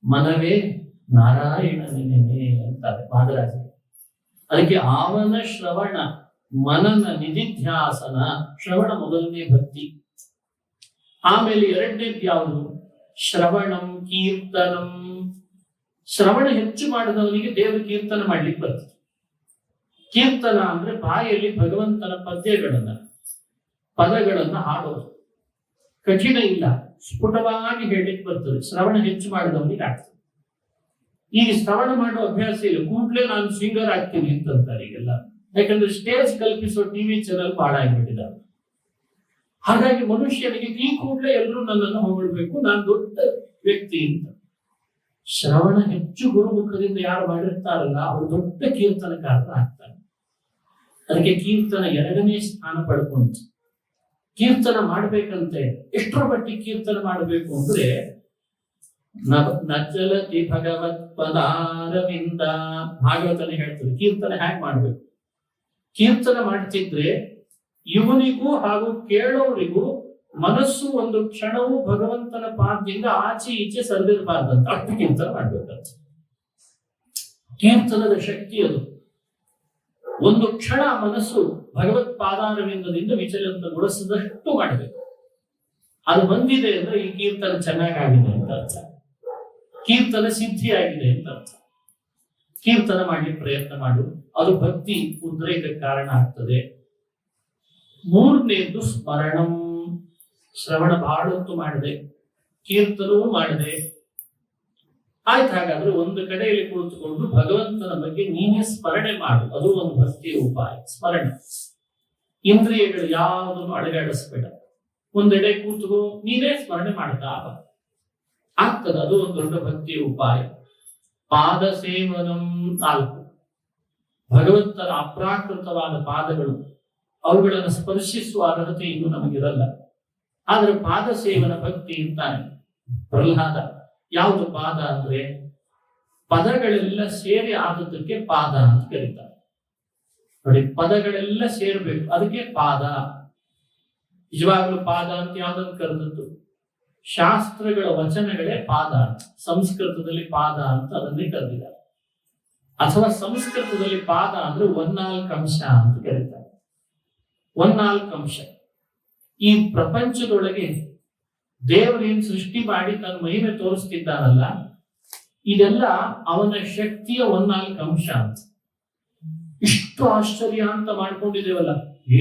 ಮನವೇ ನಾರಾಯಣ ನೆನೆನೆ ಅಂತಾರೆ ಮಹಾರಾಜ. ಅದಕ್ಕೆ ಆವನ ಶ್ರವಣ ಮನನ ನಿಧಿಧ್ಯಾಸನ. ಶ್ರವಣ ಮೊದಲನೇ ಭಕ್ತಿ. ಆಮೇಲೆ ಎರಡನೇದು ಯಾವುದು? ಶ್ರವಣಂ ಕೀರ್ತನಂ. ಶ್ರವಣ ಹೆಚ್ಚು ಮಾಡಿದವನಿಗೆ ದೇವರ ಕೀರ್ತನ ಮಾಡ್ಲಿಕ್ಕೆ ಬರ್ತದೆ. ಕೀರ್ತನ ಅಂದ್ರೆ ಬಾಯಲ್ಲಿ ಭಗವಂತನ ಪದಗಳನ್ನ ಹಾಡೋದು. ಕಠಿಣ ಇಲ್ಲ, ಸ್ಫುಟವಾಗಿ ಹೇಳಲಿಕ್ಕೆ ಬರ್ತದೆ. ಶ್ರವಣ ಹೆಚ್ಚು ಮಾಡಿದವನಿಗೆ ಆಗ್ತದೆ. ಈಗ ಶ್ರವಣ ಮಾಡೋ ಅಭ್ಯಾಸ ಇಲ್ಲ, ಕೂಡ್ಲೇ ನಾನು ಸಿಂಗರ್ ಆಗ್ತೀನಿ ಅಂತಂತಾರೆ ಈಗೆಲ್ಲ. ಯಾಕಂದ್ರೆ ಸ್ಟೇಜ್ ಕಲ್ಪಿಸೋ ಟಿವಿ ಚಾನಲ್ ಬಹಳ ಆಗಿಬಿಟ್ಟಿದ್ದಾರೆ. ಹಾಗಾಗಿ ಮನುಷ್ಯನಿಗೆ ಈ ಕೂಡಲೇ ಎಲ್ಲರೂ ನನ್ನನ್ನು ಹೊಗಳ್ಬೇಕು, ನಾನು ದೊಡ್ಡ ವ್ಯಕ್ತಿ ಅಂತ. ಶ್ರವಣ ಹೆಚ್ಚು ಗುರುಮುಖದಿಂದ ಯಾರು ಮಾಡಿರ್ತಾರಲ್ಲ ಅವರು ದೊಡ್ಡ ಕೀರ್ತನಕಾರರ ಆಗ್ತಾರೆ. ಅದಕ್ಕೆ ಕೀರ್ತನ 2ನೇ ಸ್ಥಾನ ಪಡ್ಕೊಂಡು ಕೀರ್ತನ ಮಾಡ್ಬೇಕಂತೆ. ಎಷ್ಟರ ಮಟ್ಟಿಗೆ ಕೀರ್ತನ ಮಾಡಬೇಕು ಅಂದ್ರೆ ನಚಲತಿ ಭಗವತ್ ಪದಾರವಿಂದ. ಭಾಗವತನೇ ಹೇಳ್ತಾರೆ ಕೀರ್ತನೆ ಹ್ಯಾಗ್ ಮಾಡ್ಬೇಕು. ಕೀರ್ತನ ಮಾಡ್ತಿದ್ರೆ ಇವನಿಗೂ ಹಾಗೂ ಕೇಳೋರಿಗೂ ಮನಸ್ಸು ಒಂದು ಕ್ಷಣವೂ ಭಗವಂತನ ಪಾದದಿಂದ ಆಚೆ ಈಚೆ ಸರಿದಿರಬಾರ್ದಂತ ಅಷ್ಟು ಕೀರ್ತನ ಮಾಡ್ಬೇಕಂತ. ಕೀರ್ತನದ ಶಕ್ತಿ ಅದು. ಒಂದು ಕ್ಷಣ ಮನಸ್ಸು ಭಗವತ್ ಪಾದಾರವಿಂದದಿಂದ ವಿಚಲಿತಗೊಳಿಸಿದಷ್ಟು ಮಾಡಬೇಕು. ಅದು ಬಂದಿದೆ ಅಂದ್ರೆ ಈ ಕೀರ್ತನ ಚೆನ್ನಾಗಾಗಿದೆ ಅಂತ ಅರ್ಥ, ಕೀರ್ತನ ಸಿದ್ಧಿಯಾಗಿದೆ ಅಂತ ಅರ್ಥ. ಕೀರ್ತನ ಮಾಡ್ಲಿಕ್ಕೆ ಪ್ರಯತ್ನ ಮಾಡು, ಅದು ಭಕ್ತಿ ಉದ್ರೇಕಕ್ಕೆ ಕಾರಣ ಆಗ್ತದೆ. 3ನೇದ್ದು ಸ್ಮರಣಂ. ಶ್ರವಣ ಬಹಳ ಹೊತ್ತು ಮಾಡಿದೆ, ಕೀರ್ತನವೂ ಮಾಡಿದೆ, ಆಯ್ತು. ಹಾಗಾದ್ರೆ ಒಂದು ಕಡೆಯಲ್ಲಿ ಕುಳಿತುಕೊಂಡು ಭಗವಂತನ ಬಗ್ಗೆ ನೀನೇ ಸ್ಮರಣೆ ಮಾಡು, ಅದು ಒಂದು ಭಕ್ತಿಯ ಉಪಾಯ. ಸ್ಮರಣೆ, ಇಂದ್ರಿಯಗಳು ಯಾವುದನ್ನು ಅಡಗಾಡಿಸ್ಬೇಡ, ಒಂದೆಡೆ ಕೂತು ನೀನೇ ಸ್ಮರಣೆ ಮಾಡ್ತಾ ಆಗ್ತದೆ. ಅದು ಒಂದು ದೊಡ್ಡ ಭಕ್ತಿಯ ಉಪಾಯ. ಪಾದ ಸೇವನಂ 4. ಭಗವಂತನ ಅಪ್ರಾಕೃತವಾದ ಪಾದಗಳು, ಅವುಗಳನ್ನು ಸ್ಪರ್ಶಿಸುವ ಅರ್ಹತೆ ಇನ್ನೂ ನಮಗಿರಲ್ಲ. ಆದ್ರೆ ಪಾದ ಸೇವನ ಭಕ್ತಿ ಅಂತಾನೆ ಪ್ರಹ್ಲಾದ. ಯಾವುದು ಪಾದ ಅಂದ್ರೆ ಪದಗಳೆಲ್ಲ ಸೇರಿ ಆದದ್ದಕ್ಕೆ ಪಾದ ಅಂತ ಕರೀತಾರೆ. ನೋಡಿ, ಪದಗಳೆಲ್ಲ ಸೇರ್ಬೇಕು, ಅದಕ್ಕೆ ಪಾದ. ನಿಜವಾಗ್ಲೂ ಪಾದ ಅಂತ ಯಾವ್ದನ್ನು ಕರೆದದ್ದು? ಶಾಸ್ತ್ರಗಳ ವಚನಗಳೇ ಪಾದ. ಸಂಸ್ಕೃತದಲ್ಲಿ ಪಾದ ಅಂತ ಅದನ್ನೇ ಕರೆದಿದ್ದಾರೆ. ಅಥವಾ ಸಂಸ್ಕೃತದಲ್ಲಿ ಪಾದ ಅಂದ್ರೆ 14 ಅಂಶ ಅಂತ ಕರೀತಾರೆ. 14 ಅಂಶ. ಈ ಪ್ರಪಂಚದೊಳಗೆ ದೇವರೇನು ಸೃಷ್ಟಿ ಮಾಡಿ ತನ್ನ ಮಹಿಮೆ ತೋರಿಸ್ತಿದ್ದಾನಲ್ಲ, ಇದೆಲ್ಲ ಅವನ ಶಕ್ತಿಯ 14 ಅಂಶ ಅಂತ. ಇಷ್ಟು ಆಶ್ಚರ್ಯ ಅಂತ ಮಾಡ್ಕೊಂಡಿದ್ದೇವಲ್ಲ,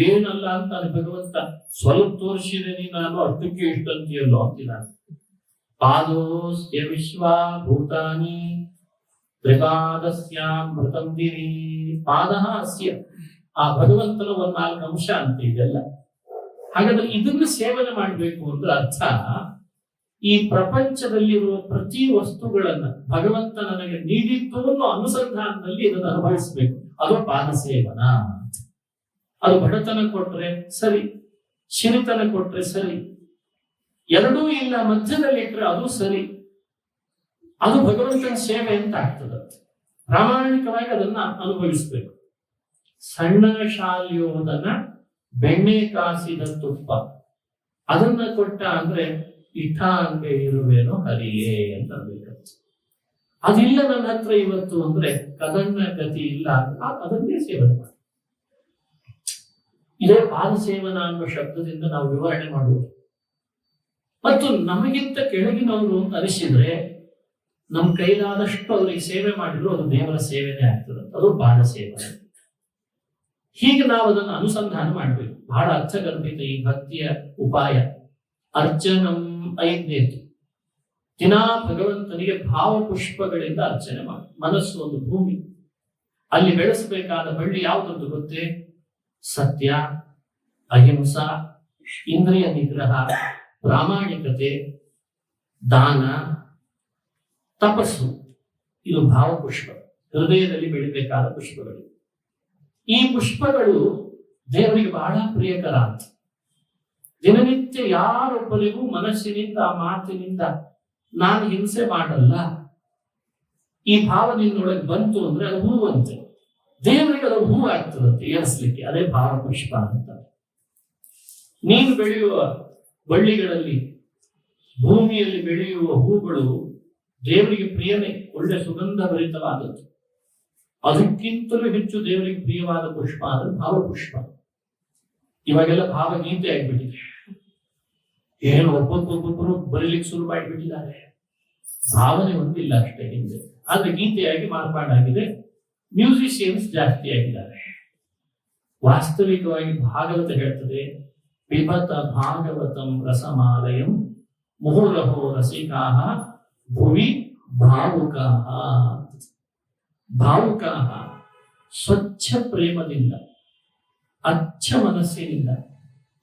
ಏನಲ್ಲ ಅಂತ ಭಗವಂತ ಸ್ವಲ್ಪ ತೋರಿಸಿದೇನಿ ನಾನು, ಅಷ್ಟಕ್ಕೆ ಇಷ್ಟಂತೀಯಲ್ಲೋ ಅಂತಿಲ್ಲ. ಪಾದೋಸ್ಯ ವಿಶ್ವಭೂತಾನಿ ತ್ರಿಪಾದಸ್ಯಾಮೃತಂ ದಿವಿ. ಪಾದ ಅಸ್ಯ, ಆ ಭಗವಂತನ 14 ಅಂಶ ಅಂತ ಇದೆಲ್ಲ. ಹಾಗಾದ್ರೆ ಇದನ್ನು ಸೇವನೆ ಮಾಡಬೇಕು ಅಂದ್ರೆ ಅರ್ಥ, ಈ ಪ್ರಪಂಚದಲ್ಲಿರುವ ಪ್ರತಿ ವಸ್ತುಗಳನ್ನ ಭಗವಂತ ನನಗೆ ನೀಡಿದ್ದು ಅನ್ನೋ ಅನುಸಂಧಾನದಲ್ಲಿ ಇದನ್ನು ಅನುಭವಿಸಬೇಕು. ಅದು ಪಾದ ಸೇವನ. ಅದು ಬಡತನ ಕೊಟ್ರೆ ಸರಿ, ಸಿರಿತನ ಕೊಟ್ರೆ ಸರಿ, ಎರಡೂ ಇಲ್ಲ ಮಧ್ಯದಲ್ಲಿ ಇಟ್ರೆ ಅದು ಸರಿ. ಅದು ಭಗವಂತನ ಸೇವೆ ಅಂತ ಆಗ್ತದೆ. ಪ್ರಾಮಾಣಿಕವಾಗಿ ಅದನ್ನ ಅನುಭವಿಸ್ಬೇಕು. ಸಣ್ಣ ಶಾಲಿಯೋದನ್ನ ಬೆಣ್ಣೆ ಕಾಸಿದ ತುಪ್ಪ ಅದನ್ನ ಕೊಟ್ಟ ಅಂದ್ರೆ ಇಠ ಹಂಗೆ ಇರುವೇನೋ ಹರಿಯೇ ಅಂತ ಅನ್ಬೇಕಂತ. ಅದಿಲ್ಲ ನನ್ನ ಹತ್ರ ಇವತ್ತು ಅಂದ್ರೆ ಕದನ್ನ ಗತಿ ಇಲ್ಲ, ಅದನ್ನೇ ಸೇವನೆ ಮಾಡಿ. ಇದೇ ಪಾದ ಸೇವನ ಅನ್ನೋ ಶಬ್ದದಿಂದ ನಾವು ವಿವರಣೆ ಮಾಡುವುದು. ಮತ್ತು ನಮಗಿಂತ ಕೆಳಗಿನವರು ಅಂತ ಅನಿಸಿದ್ರೆ ನಮ್ಮ ಕೈಲಾದಷ್ಟು ಅವರಿಗೆ ಸೇವೆ ಮಾಡಿದ್ರು ಅದು ದೇವರ ಸೇವೆನೇ ಆಗ್ತದೆ. ಅದು ಪಾದ ಸೇವನೆ. ಹೀಗೆ ನಾವು ಅದನ್ನು ಅನುಸಂಧಾನ ಮಾಡಬೇಕು. ಬಹಳ ಅರ್ಥಗರ್ಭಿತ ಈ ಭಕ್ತಿಯ ಉಪಾಯ. ಅರ್ಚನಂ 5ನೇದು. ದಿನಾ ಭಗವಂತನಿಗೆ ಭಾವಪುಷ್ಪಗಳಿಂದ ಅರ್ಚನೆ ಮಾಡಿ. ಮನಸ್ಸು ಒಂದು ಭೂಮಿ, ಅಲ್ಲಿ ಬೆಳೆಸಬೇಕಾದ ಬಳ್ಳಿ ಯಾವುದೊಂದು ಗೊತ್ತೇ? ಸತ್ಯ, ಅಹಿಂಸಾ, ಇಂದ್ರಿಯ ನಿಗ್ರಹ, ಪ್ರಾಮಾಣಿಕತೆ, ದಾನ, ತಪಸ್ಸು. ಇದು ಭಾವಪುಷ್ಪ, ಹೃದಯದಲ್ಲಿ ಬೆಳಿಬೇಕಾದ ಪುಷ್ಪಗಳು. ಈ ಪುಷ್ಪಗಳು ದೇವರಿಗೆ ಬಹಳ ಪ್ರಿಯಕರ ಅಂತ. ದಿನನಿತ್ಯ ಯಾರೊಬ್ಬರಿಗೂ ಮನಸ್ಸಿನಿಂದ ಮಾತಿನಿಂದ ನಾನು ಹಿಂಸೆ ಮಾಡಲ್ಲ, ಈ ಭಾವ ನಿನ್ನೊಳಗೆ ಬಂತು ಅಂದ್ರೆ ಅದು ಹೂವಂತೆ. ದೇವರಿಗೆ ಅದು ಹೂ ಆಗ್ತದಂತೆ ಏರಿಸ್ಲಿಕ್ಕೆ. ಅದೇ ಭಾವಪುಷ್ಪ ಅಂತ. ನೀನು ಬೆಳೆಯುವ ಬಳ್ಳಿಗಳಲ್ಲಿ, ಭೂಮಿಯಲ್ಲಿ ಬೆಳೆಯುವ ಹೂಗಳು ದೇವರಿಗೆ ಪ್ರಿಯನೇ, ಒಳ್ಳೆ ಸುಗಂಧ ಭರಿತವಾದದ್ದು. ಅದಕ್ಕಿಂತಲೂ ಹೆಚ್ಚು ದೇವರಿಗೆ ಪ್ರಿಯವಾದ ಪುಷ್ಪ ಅಂದ್ರೆ ಭಾವಪುಷ್ಪ. ಇವಾಗೆಲ್ಲ ಭಾವಗೀತೆ ಆಗ್ಬಿಟ್ಟಿದೆ. ಏನು ಒಬ್ಬೊಬ್ಬರು ಬರೀಲಿಕ್ಕೆ ಶುರು ಮಾಡಿಬಿಟ್ಟಿದ್ದಾರೆ. ಭಾವನೆ ಒಂದಿಲ್ಲ ಅಷ್ಟೇ ಹಿಂದೆ. ಆದ್ರೆ ಗೀತೆಯಾಗಿ ಮಾರ್ಪಾಡಾಗಿದೆ. ಮ್ಯೂಸಿಷಿಯನ್ಸ್ ಜಾಸ್ತಿ ಆಗಿದ್ದಾರೆ. ವಾಸ್ತವಿಕವಾಗಿ ಭಾಗವತ ಹೇಳ್ತದೆ, ಪಿಬತ ಭಾಗವತಂ ರಸಮಾಲಯಂ ಮುಹುರಹೋ ರಸಿಕಾಹ ಭುವಿ ಭಾವುಕಾಹ. ಭಾವುಕಾಹ ಸ್ವಚ್ಛ ಪ್ರೇಮದಿಂದ, ಅಚ್ಚ ಮನಸ್ಸಿನಿಂದ,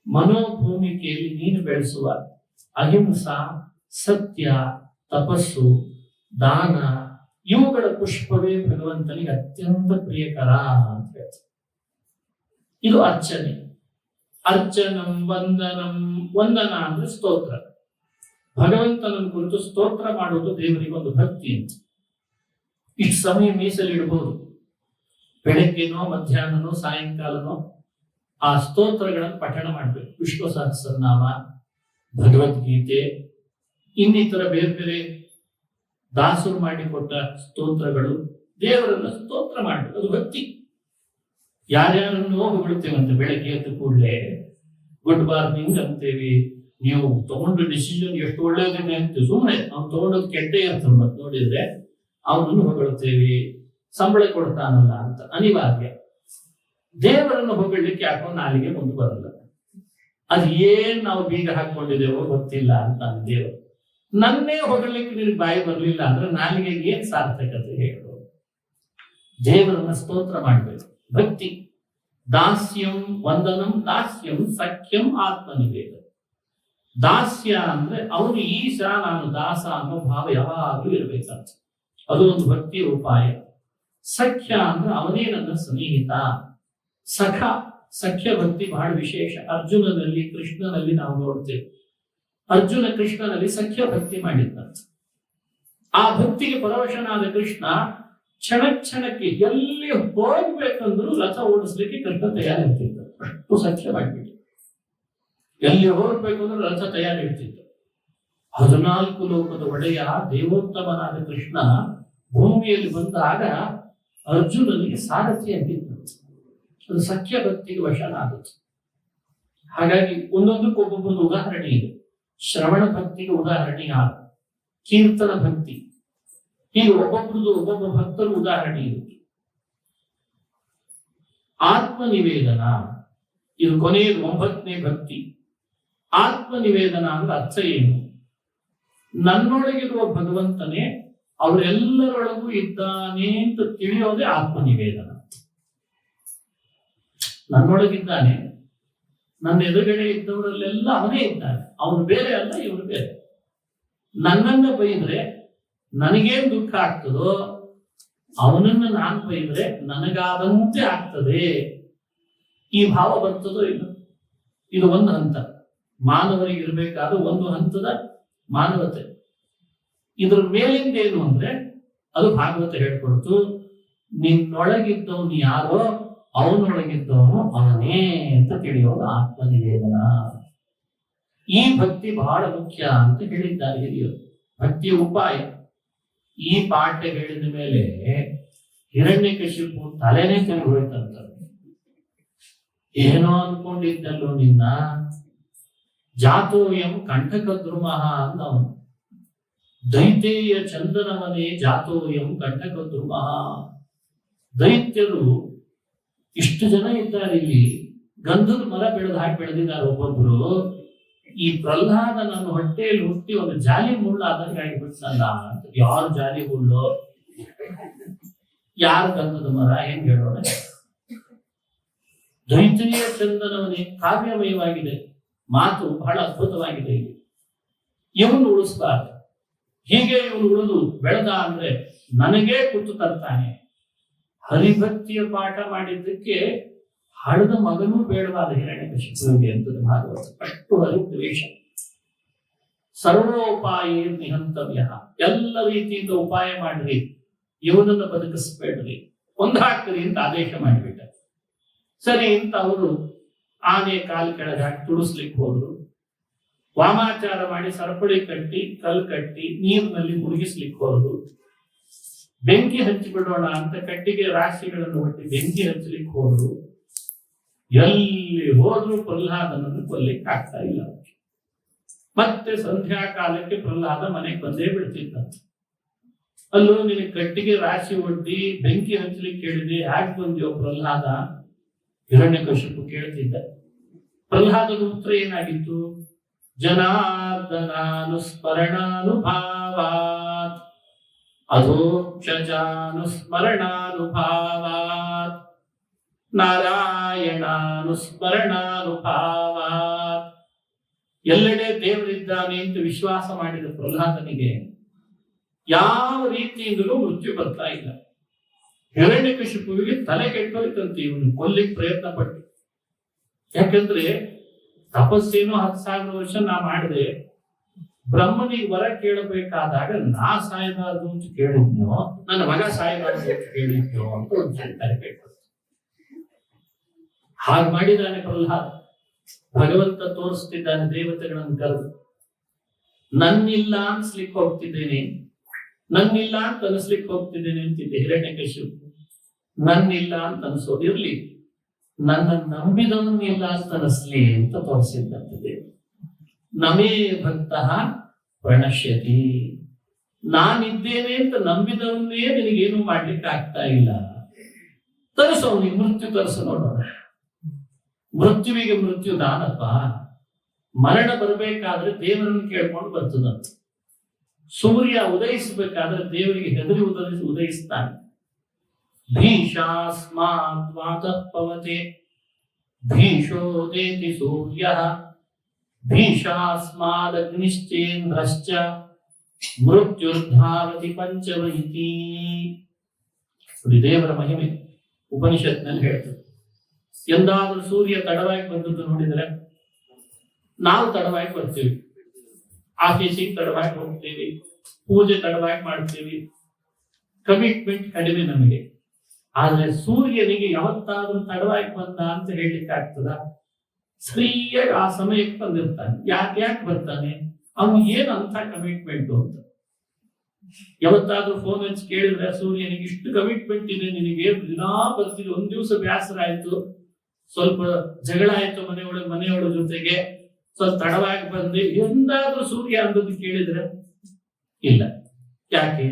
ಮನೋಭೂಮಿಕೆಯಲ್ಲಿ ನೀನು ಬೆಳೆಸುವ ಅಹಿಂಸಾ, ಸತ್ಯ, ತಪಸ್ಸು, ದಾನ ಇವುಗಳ ಪುಷ್ಪವೇ ಭಗವಂತನಿಗೆ ಅತ್ಯಂತ ಪ್ರಿಯಕರ ಅಂತ ಹೇಳ್ತಾರೆ. ಇದು ಅರ್ಚನೆ. ಅರ್ಚನಂ ವಂದನಂ. ವಂದನ ಅಂದ್ರೆ ಸ್ತೋತ್ರ. ಭಗವಂತನನ್ನು ಕುರಿತು ಸ್ತೋತ್ರ ಮಾಡುವುದು ದೇವರಿಗೆ ಒಂದು ಭಕ್ತಿ ಅಂತ. ಇಷ್ಟು ಸಮಯ ಮೀಸಲಿಡಬಹುದು. ಬೆಳಗ್ಗೆನೋ ಮಧ್ಯಾಹ್ನನೋ ಸಾಯಂಕಾಲನೋ ಆ ಸ್ತೋತ್ರಗಳನ್ನು ಪಠಣ ಮಾಡಬೇಕು. ವಿಷ್ಣು ಸಹಸ್ರನಾಮ, ಭಗವದ್ಗೀತೆ, ಇನ್ನಿತರ ಬೇರೆ ಬೇರೆ ದಾಸರು ಮಾಡಿಕೊಟ್ಟ ಸ್ತೋತ್ರಗಳು, ದೇವರನ್ನ ಸ್ತೋತ್ರ ಮಾಡಬೇಕು. ಅದು ಭಕ್ತಿ. ಯಾರ್ಯಾರನ್ನೋ ಹೊಗಳ್ತೇವಂತೆ ಬೆಳಗ್ಗೆ ಎದ್ದ ಕೂಡಲೇ ಗುಡ್ ಮಾರ್ನಿಂಗ್ ಅಂತೇವಿ. ನೀವು ತಗೊಂಡ ಡಿಸಿಷನ್ ಎಷ್ಟು ಒಳ್ಳೇದಿದೆ ಅಂತ ಸುಮ್ಮನೆ ಅವ್ನು ತಗೊಂಡೋದು ಕೆಟ್ಟ ಇರ್ತದೆ. ಮತ್ತೆ ನೋಡಿದ್ರೆ ಅವನನ್ನು ಹೊಗಳ್ತೇವಿ, ಸಂಬಳ ಕೊಡ್ತಾನಲ್ಲ ಅಂತ ಅನಿವಾರ್ಯ. ದೇವರನ್ನು ಹೊಗಳಲಿಕ್ಕೆ ಯಾಕೋ ನಾಲಿಗೆ ಮುಂದೆ ಬರಲ್ಲ. ಅದು ಏನ್ ನಾವು ಬೀಗ ಹಾಕೊಂಡಿದ್ದೇವೋ ಗೊತ್ತಿಲ್ಲ ಅಂತ ದೇವರು. ನನ್ನೇ ಹೊಗಳಲಿಕ್ಕೆ ನಿನಗೆ ಬಾಯಿ ಬರಲಿಲ್ಲ ಅಂದ್ರೆ ನಾಲಿಗೆಗೆ ಏನ್ ಸಾರ್ಥಕತೆ ಹೇಳೋದು? ದೇವರನ್ನ ಸ್ತೋತ್ರ ಮಾಡಬೇಕು. ಭಕ್ತಿ. ದಾಸ್ಯಂ ವಂದನಂ. ದಾಸ್ಯಂ ಸಖ್ಯಂ ಆತ್ಮನಿವೇದ. ದಾಸ್ಯ ಅಂದ್ರೆ ಅವನು ಈಶ, ನಾನು ದಾಸ ಅನ್ನೋ ಭಾವ ಯಾವಾಗಲೂ ಇರಬೇಕಂತ. ಅದು ಒಂದು ಭಕ್ತಿಯ ಉಪಾಯ. ಸಖ್ಯ ಅಂದ್ರೆ ಅವನೇ ನನ್ನ ಸ್ನೇಹಿತ. ಸಖ. ಸಖ್ಯ ಭಕ್ತಿ ಬಹಳ ವಿಶೇಷ. ಅರ್ಜುನನಲ್ಲಿ, ಕೃಷ್ಣನಲ್ಲಿ ನಾವು ನೋಡ್ತೇವೆ. ಅರ್ಜುನ ಕೃಷ್ಣನಲ್ಲಿ ಸಖ್ಯ ಭಕ್ತಿ ಮಾಡಿದ್ದಂತ. ಆ ಭಕ್ತಿಗೆ ಪರವಶನಾದ ಕೃಷ್ಣ ಕ್ಷಣಕ್ಕೆ ಎಲ್ಲಿ ಹೋಗ್ಬೇಕಂದ್ರೂ ರಥ ಓಡಿಸ್ಲಿಕ್ಕೆ ಕೃಷ್ಣ ತಯಾರಿರ್ತಿದ್ದ. ಅಷ್ಟು ಸಖ್ಯ ಮಾಡಿಬಿಟ್ಟು ಎಲ್ಲಿ ಹೋಗ್ಬೇಕಂದ್ರೂ ರಥ ತಯಾರಿರ್ತಿದ್ದ. 14 ಲೋಕದ ಒಡೆಯ ದೇವೋತ್ತಮನಾದ ಕೃಷ್ಣ ಭೂಮಿಯಲ್ಲಿ ಬಂದಾಗ ಅರ್ಜುನನಿಗೆ ಸಾರಥಿಯಾಗಿದ್ದ. ಅದು ಸಖ್ಯ ಭಕ್ತಿಗೆ ವಶನಾಗುತ್ತೆ. ಹಾಗಾಗಿ ಒಂದೊಂದಕ್ಕೆ ಒಬ್ಬೊಬ್ಬರದ್ದು ಉದಾಹರಣೆ ಇದೆ. ಶ್ರವಣ ಭಕ್ತಿಗೆ ಉದಾಹರಣೆ ಯಾರು? ಕೀರ್ತನ ಭಕ್ತಿ. ಹೀಗೆ ಒಬ್ಬೊಬ್ಬರದು ಒಬ್ಬೊಬ್ಬ ಭಕ್ತರು ಉದಾಹರಣೆ ಇರುತ್ತೆ. ಆತ್ಮನಿವೇದನ ಇದು ಕೊನೆಯದು 9ನೇ ಭಕ್ತಿ. ಆತ್ಮನಿವೇದನ ಅಂದ್ರೆ ಅರ್ಥ ಏನು? ನನ್ನೊಳಗಿರುವ ಭಗವಂತನೇ ಅವರೆಲ್ಲರೊಳಗೂ ಇದ್ದಾನೆ ಅಂತ ತಿಳಿಯೋದೇ ಆತ್ಮನಿವೇದನ. ನನ್ನೊಳಗಿದ್ದಾನೆ, ನನ್ನ ಎದುರುಗಡೆ ಇದ್ದವರಲ್ಲೆಲ್ಲ ಅವನೇ ಇದ್ದಾನೆ. ಅವನು ಬೇರೆ ಅಲ್ಲ, ಇವನು ಬೇರೆ. ನನ್ನನ್ನ ಬೈದ್ರೆ ನನಗೇನ್ ದುಃಖ ಆಗ್ತದೋ ಅವನನ್ನ ನಾನು ಬೈದ್ರೆ ನನಗಾದಂತೆ ಆಗ್ತದೆ. ಈ ಭಾವ ಬರ್ತದೋ ಇಲ್ಲ? ಇದು ಒಂದು ಹಂತ. ಮಾನವರಿಗೆ ಇರಬೇಕಾದ ಒಂದು ಹಂತದ ಮಾನವತೆ. ಇದ್ರ ಮೇಲಿಂದ ಏನು ಅಂದ್ರೆ ಅದು ಭಾಗವತ ಹೇಳ್ಕೊಡ್ತು. ನಿನ್ನೊಳಗಿದ್ದವನು ಯಾರೋ ಅವನೊಳಗಿದ್ದವನು ಅವನೇ ಅಂತ ತಿಳಿಯೋದು ಆತ್ಮನಿವೇದನ. ಈ ಭಕ್ತಿ ಬಹಳ ಮುಖ್ಯ ಅಂತ ಹೇಳಿದ್ದಾರೆ ಹಿರಿಯರು. ಭಕ್ತಿಯ ಉಪಾಯ. ಈ ಪಾಠ ಹೇಳಿದ ಮೇಲೆ ಹಿರಣ್ಯಕಶಿಪು ತಲೆನೇ ತಿರುಗಿ ಹೋಯ್ತಂತ. ಏನೋ ಅನ್ಕೊಂಡಿದ್ದಲ್ಲೋ ನಿನ್ನ. ಜಾತೋಯಂ ಕಂಠಕ ದ್ರುಮಃ ಅಂತ ಅವನು. ದೈತ್ಯೇಯ ಚಂದನವನೇ ಜಾತೋಯಂ ಕಂಠಕ ದ್ರುಮಃ. ದೈತ್ಯರು ಇಷ್ಟು ಜನ ಇದ್ದಾರೆ ಇಲ್ಲಿ. ಗಂಧದ ಮರ ಬೆಳೆದಿದ್ದಾರೆ ಒಬ್ಬೊಬ್ರು. ಈ ಪ್ರಹ್ಲಾದ ನನ್ನ ಹೊಟ್ಟೆಯಲ್ಲಿ ಹುಟ್ಟಿ ಒಂದು ಜಾಲಿ ಮುಳ್ಳಾದಂಗೆ ಆಗಿಬಿಡ್ತಲ್ಲ ಅಂತ. ಯಾರು ಜಾಲಿ ಮುಳ್ಳು, ಯಾರು ಗಂಧದ ಮರ, ಹೆಂಗ್ ಹೇಳೋಣ? ದೈತ್ಯೇಯ ಚಂದನವನೇ ಕಾವ್ಯಮಯವಾಗಿದೆ. ಮಾತು ಬಹಳ ಅದ್ಭುತವಾಗಿದೆ. ಇಲ್ಲಿ ಇವನು ಉಳಿಸ್ಬಾರ್ದು. ಹೀಗೆ ಇವನು ಉಳಿದು ಬೆಳೆದ ಅಂದ್ರೆ ನನಗೇ ಕುತ್ತು ತರ್ತಾನೆ. ಹರಿಭಕ್ತಿಯ ಪಾಠ ಮಾಡಿದ್ದಕ್ಕೆ ಹಡದ ಮಗನೂ ಬೇಡವಾದ ಹಿರಣ್ಯಕಶಿಪುವಿಗೆ ಅಂತದ್ದು ಭಾಗವತ. ಅಷ್ಟು ಹರಿದ್ವೇಷ. ಸರ್ವೋಪಾಯ ನಿಹಂತವ್ಯ. ಎಲ್ಲ ರೀತಿಯಿಂದ ಉಪಾಯ ಮಾಡ್ರಿ, ಇವನನ್ನು ಬದುಕಿಸ್ಬೇಡ್ರಿ, ಕೊಂದಾಕ್ರಿ ಅಂತ ಆದೇಶ ಮಾಡಿಬಿಟ್ಟ. ಸರಿ ಅಂತ ಅವರು ಆನೆ ಕಾಲು ಕೆಳಗೆ ಹಾಕಿ ತುಳಿಸ್ಲಿಕ್ಕೆ ಹೋದ್ರು. ವಾಮಾಚಾರ ಮಾಡಿ ಸರಪಳಿ ಕಟ್ಟಿ ಕಲ್ಲು ಕಟ್ಟಿ ನೀರಿನಲ್ಲಿ ಮುಳುಗಿಸ್ಲಿಕ್ಕೆ ಹೋದ್ರು. ಬೆಂಕಿ ಹಚ್ಚಿ ಬಿಡೋಣ ಅಂತ ಕಟ್ಟಿಗೆ ರಾಶಿಗಳನ್ನು ಒಟ್ಟಿ ಬೆಂಕಿ ಹಚ್ಚಲಿಕ್ಕೆ ಹೋದ್ರು. ಎಲ್ಲಿ ಹೋದ್ರು ಪ್ರಹ್ಲಾದನನ್ನು ಕೊಲ್ಲಿಕ್ಕೆ ಆಗ್ತಾ ಇಲ್ಲ. ಮತ್ತೆ ಸಂಧ್ಯಾ ಕಾಲಕ್ಕೆ ಪ್ರಹ್ಲಾದ ಮನೆಗೆ ಬಂದೇ ಬಿಡ್ತಿದ್ದಂತೆ. ಅಲ್ಲೂ ನಿನಗೆ ಕಟ್ಟಿಗೆ ರಾಶಿ ಒಡ್ಡಿ ಬೆಂಕಿ ಹಚ್ಚಲಿಕ್ಕೆ ಕೇಳಿದೆ, ಯಾಕೆ ಬಂದ್ಯೋ ಪ್ರಹ್ಲಾದ? ಹಿರಣ್ಯಕಶಿಪು ಕೇಳ್ತಿದ್ದ. ಪ್ರಹ್ಲಾದದ ಉತ್ತರ ಏನಾಗಿತ್ತು? ಜನಾರ್ದನಾನುಸ್ಮರಣಾನುಭಾವಾತ್ ಅಧೋಕ್ಷಜಾನುಸ್ಮರಣಾನುಭಾವಾತ್ ನಾರಾಯಣಾನುಸ್ಮರಣಾನುಭಾವಾತ್. ಎಲ್ಲೆಡೆ ದೇವರಿದ್ದಾನೆ ಅಂತ ವಿಶ್ವಾಸ ಮಾಡಿದ ಪ್ರಹ್ಲಾದನಿಗೆ ಯಾವ ರೀತಿಯಿಂದಲೂ ಮೃತ್ಯು ಬರ್ತಾ ಇಲ್ಲ. ಹಿರಣ್ಯಕಶಿಪುವಿಗೆ ತಲೆ ಕೆಟ್ಟೋಯ್ತಂತೆ ಇವನು ಕೊಲ್ಲಿಕ್ಕೆ ಪ್ರಯತ್ನ ಪಟ್ಟು. ಯಾಕಂದ್ರೆ ತಪಸ್ಸೇನು 10,000 ವರ್ಷ ನಾ ಮಾಡಿದೆ, ಬ್ರಹ್ಮನಿಗೆ ವರ ಕೇಳಬೇಕಾದಾಗ ನಾ ಸಾಯಬಾರದು ಅಂತ ಕೇಳಿದ್ನೋ, ನನ್ನ ಮಗ ಸಾಯಬಾರದು ಅಂತ ಕೇಳಿದ್ನೋ ಅಂತ ಒಂದು ತಲೆ ಕೆಟ್ಟು. ಹಾಗೆ ಮಾಡಿದ್ದಾನೆ ಪ್ರಹ್ಲಾದ. ಭಗವಂತ ತೋರಿಸ್ತಿದ್ದಾನೆ ದೇವತೆಗಳನ್ನು ಕರೆದು, ನನ್ನಿಲ್ಲ ಅನ್ಸ್ಲಿಕ್ಕೆ ಹೋಗ್ತಿದ್ದೇನೆ, ನನ್ನಿಲ್ಲ ಅಂತ ಅನಿಸ್ಲಿಕ್ಕೆ ಹೋಗ್ತಿದ್ದೇನೆ ಅಂತಿದ್ದೆ ಹಿರಣ್ಯಕಶಿಪು. ನನ್ನಿಲ್ಲ ಅಂತ ಅನಿಸೋದಿರ್ಲಿ, ನನ್ನ ನಂಬಿದವನ್ನಿಲ್ಲ ಅಂತ ಅನಿಸ್ಲಿ ಅಂತ ತೋರಿಸಿದ್ದಂತೆ ದೇವರು. ನಮೇ ಭಕ್ತ ಪ್ರಣಶ್ಯತಿ. ನಾನಿದ್ದೇನೆ ಅಂತ ನಂಬಿದವನ್ನೇ ನಿನಗೇನು ಮಾಡ್ಲಿಕ್ಕೆ ಆಗ್ತಾ ಇಲ್ಲ. ತರಿಸೋ, ಅವನಿಗೆ ಮೃತ್ಯು ತರಿಸ ನೋಡೋಣ. ಮೃತ್ಯುವಿಗೆ ಮೃತ್ಯು ದಾನಪ್ಪ. ಮರಣ ಬರಬೇಕಾದ್ರೆ ದೇವರನ್ನು ಕೇಳ್ಕೊಂಡು ಬರ್ತದಂತ. ಸೂರ್ಯ ಉದಯಿಸಬೇಕಾದ್ರೆ ದೇವರಿಗೆ ಹೆದರಿ ಉದಯಿಸ್ತಾನೆ. ಭೀಷಾಸ್ಮಾತ್ ವಾತಃ ಪವತೆ ಭೀಷೋದೇತಿ ಸೂರ್ಯಃ ಭೀಷಾಸ್ಮಾದಗ್ನಿಶ್ಚೇಂದ್ರಶ್ಚ ಮೃತ್ಯುರ್ಧಾವತಿ ಪಂಚಮಹಿತಿ. ದೇವರ ಮಹಿಮೆ ಉಪನಿಷತ್ನಲ್ಲಿ ಹೇಳ್ತದೆ. ಎಂದಾದ್ರೂ ಸೂರ್ಯ ತಡವಾಗಿ ಬಂದದ್ದು ನೋಡಿದ್ರೆ ನಾವು ತಡವಾಗಿ ಬರ್ತೀವಿ, ಆಫೀಸಿಗೆ ತಡವಾಗಿ ಹೋಗ್ತೀವಿ, ಪೂಜೆ ತಡವಾಗಿ ಮಾಡ್ತೀವಿ, ಕಮಿಟ್ಮೆಂಟ್ ಕಡಿಮೆ ನಮಗೆ. ಆದ್ರೆ ಸೂರ್ಯನಿಗೆ ಯಾವತ್ತಾದ್ರೂ ತಡವಾಗಿ ಬಂದ ಅಂತ ಹೇಳಲಿಕ್ಕೆ ಆಗ್ತದ? ಸರಿಯಾಗಿ ಆ ಸಮಯಕ್ಕೆ ಬಂದಿರ್ತಾನೆ. ಯಾಕೆ ಬರ್ತಾನೆ? ಅವ್ನಿಗೆ ಏನು ಅಂತ ಕಮಿಟ್ಮೆಂಟ್ ಅಂತ. ಯಾವತ್ತಾದ್ರೂ ಫೋನ್ ಹಚ್ಚಿ ಕೇಳಿದ್ರೆ ಸೂರ್ಯನಿಗೆ ಇಷ್ಟು ಕಮಿಟ್ಮೆಂಟ್ ಇದೆ ನಿನಗೆ, ದಿನಾ ಬರ್ತೀವಿ, ಒಂದ್ ದಿವಸ ಬೇಸರ ಆಯ್ತು, ಸ್ವಲ್ಪ ಜಗಳ ಆಯ್ತು ಮನೆಯೊಳ ಜೊತೆಗೆ, ಸ್ವಲ್ಪ ತಡವಾಗಿ ಬಂದು ಎಂದಾದ್ರೂ ಸೂರ್ಯ ಅಂದದ್ದು ಕೇಳಿದ್ರೆ ಇಲ್ಲ. ಯಾಕೆ?